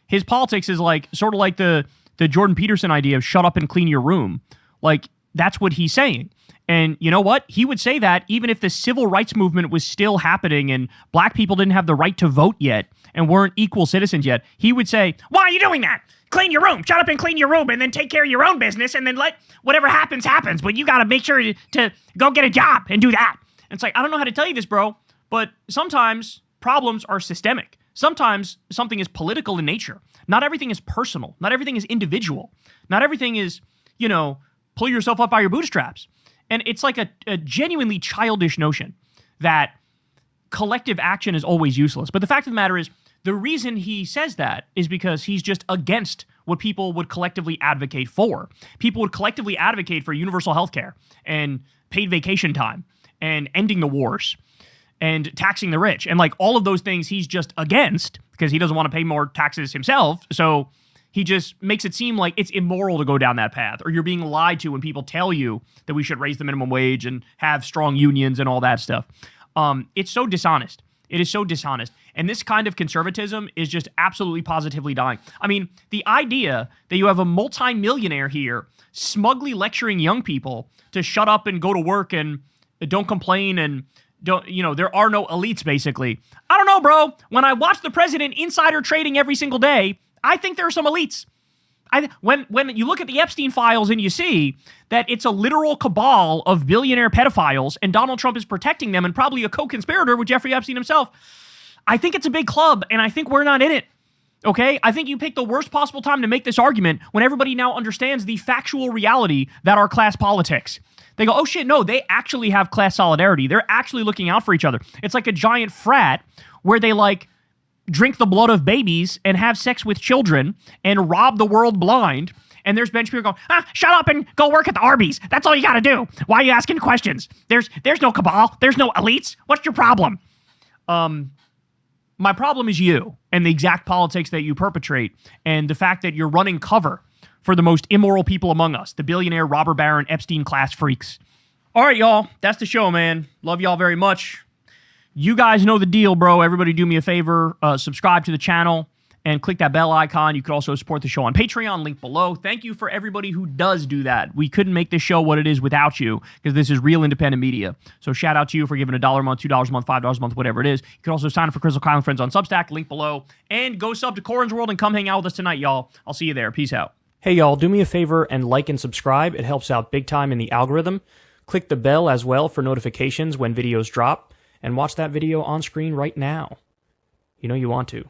A: His politics is like sort of like the Jordan Peterson idea of shut up and clean your room. Like, that's what he's saying. And you know what? He would say that even if the civil rights movement was still happening and black people didn't have the right to vote yet and weren't equal citizens yet, he would say, why are you doing that? Clean your room. Shut up and clean your room and then take care of your own business and then let whatever happens, happens. But you got to make sure to go get a job and do that. And it's like, I don't know how to tell you this, bro, but sometimes problems are systemic. Sometimes something is political in nature. Not everything is personal. Not everything is individual. Not everything is, pull yourself up by your bootstraps. And it's like a genuinely childish notion that collective action is always useless. But the fact of the matter is, the reason he says that is because he's just against what people would collectively advocate for. People would collectively advocate for universal health care and paid vacation time and ending the wars and taxing the rich. And like all of those things he's just against because he doesn't want to pay more taxes himself. So he just makes it seem like it's immoral to go down that path, or you're being lied to when people tell you that we should raise the minimum wage and have strong unions and all that stuff. It's so dishonest. It is so dishonest. And this kind of conservatism is just absolutely positively dying. I mean, the idea that you have a multimillionaire here smugly lecturing young people to shut up and go to work and don't complain and there are no elites, basically. I don't know, bro. When I watch the president insider trading every single day, I think there are some elites. When you look at the Epstein files and you see that it's a literal cabal of billionaire pedophiles and Donald Trump is protecting them and probably a co-conspirator with Jeffrey Epstein himself, I think it's a big club and I think we're not in it. Okay? I think you picked the worst possible time to make this argument when everybody now understands the factual reality that are class politics. They go, oh shit, no, they actually have class solidarity. They're actually looking out for each other. It's like a giant frat where they drink the blood of babies and have sex with children and rob the world blind. And there's bench people going, shut up and go work at the Arby's. That's all you got to do. Why are you asking questions? There's no cabal. There's no elites. What's your problem? My problem is you and the exact politics that you perpetrate and the fact that you're running cover for the most immoral people among us, the billionaire, robber baron, Epstein class freaks. All right, y'all. That's the show, man. Love y'all very much. You guys know the deal, bro. Everybody do me a favor. Subscribe to the channel and click that bell icon. You could also support the show on Patreon, link below. Thank you for everybody who does do that. We couldn't make this show what it is without you because this is real independent media. So shout out to you for giving $1 a month, $2 a month, $5 a month, whatever it is. You can also sign up for Crystal Kylan Friends on Substack, link below. And go sub to Corin's World and come hang out with us tonight, y'all. I'll see you there. Peace out.
M: Hey, y'all, do me a favor and like and subscribe. It helps out big time in the algorithm. Click the bell as well for notifications when videos drop. And watch that video on screen right now. You know you want to.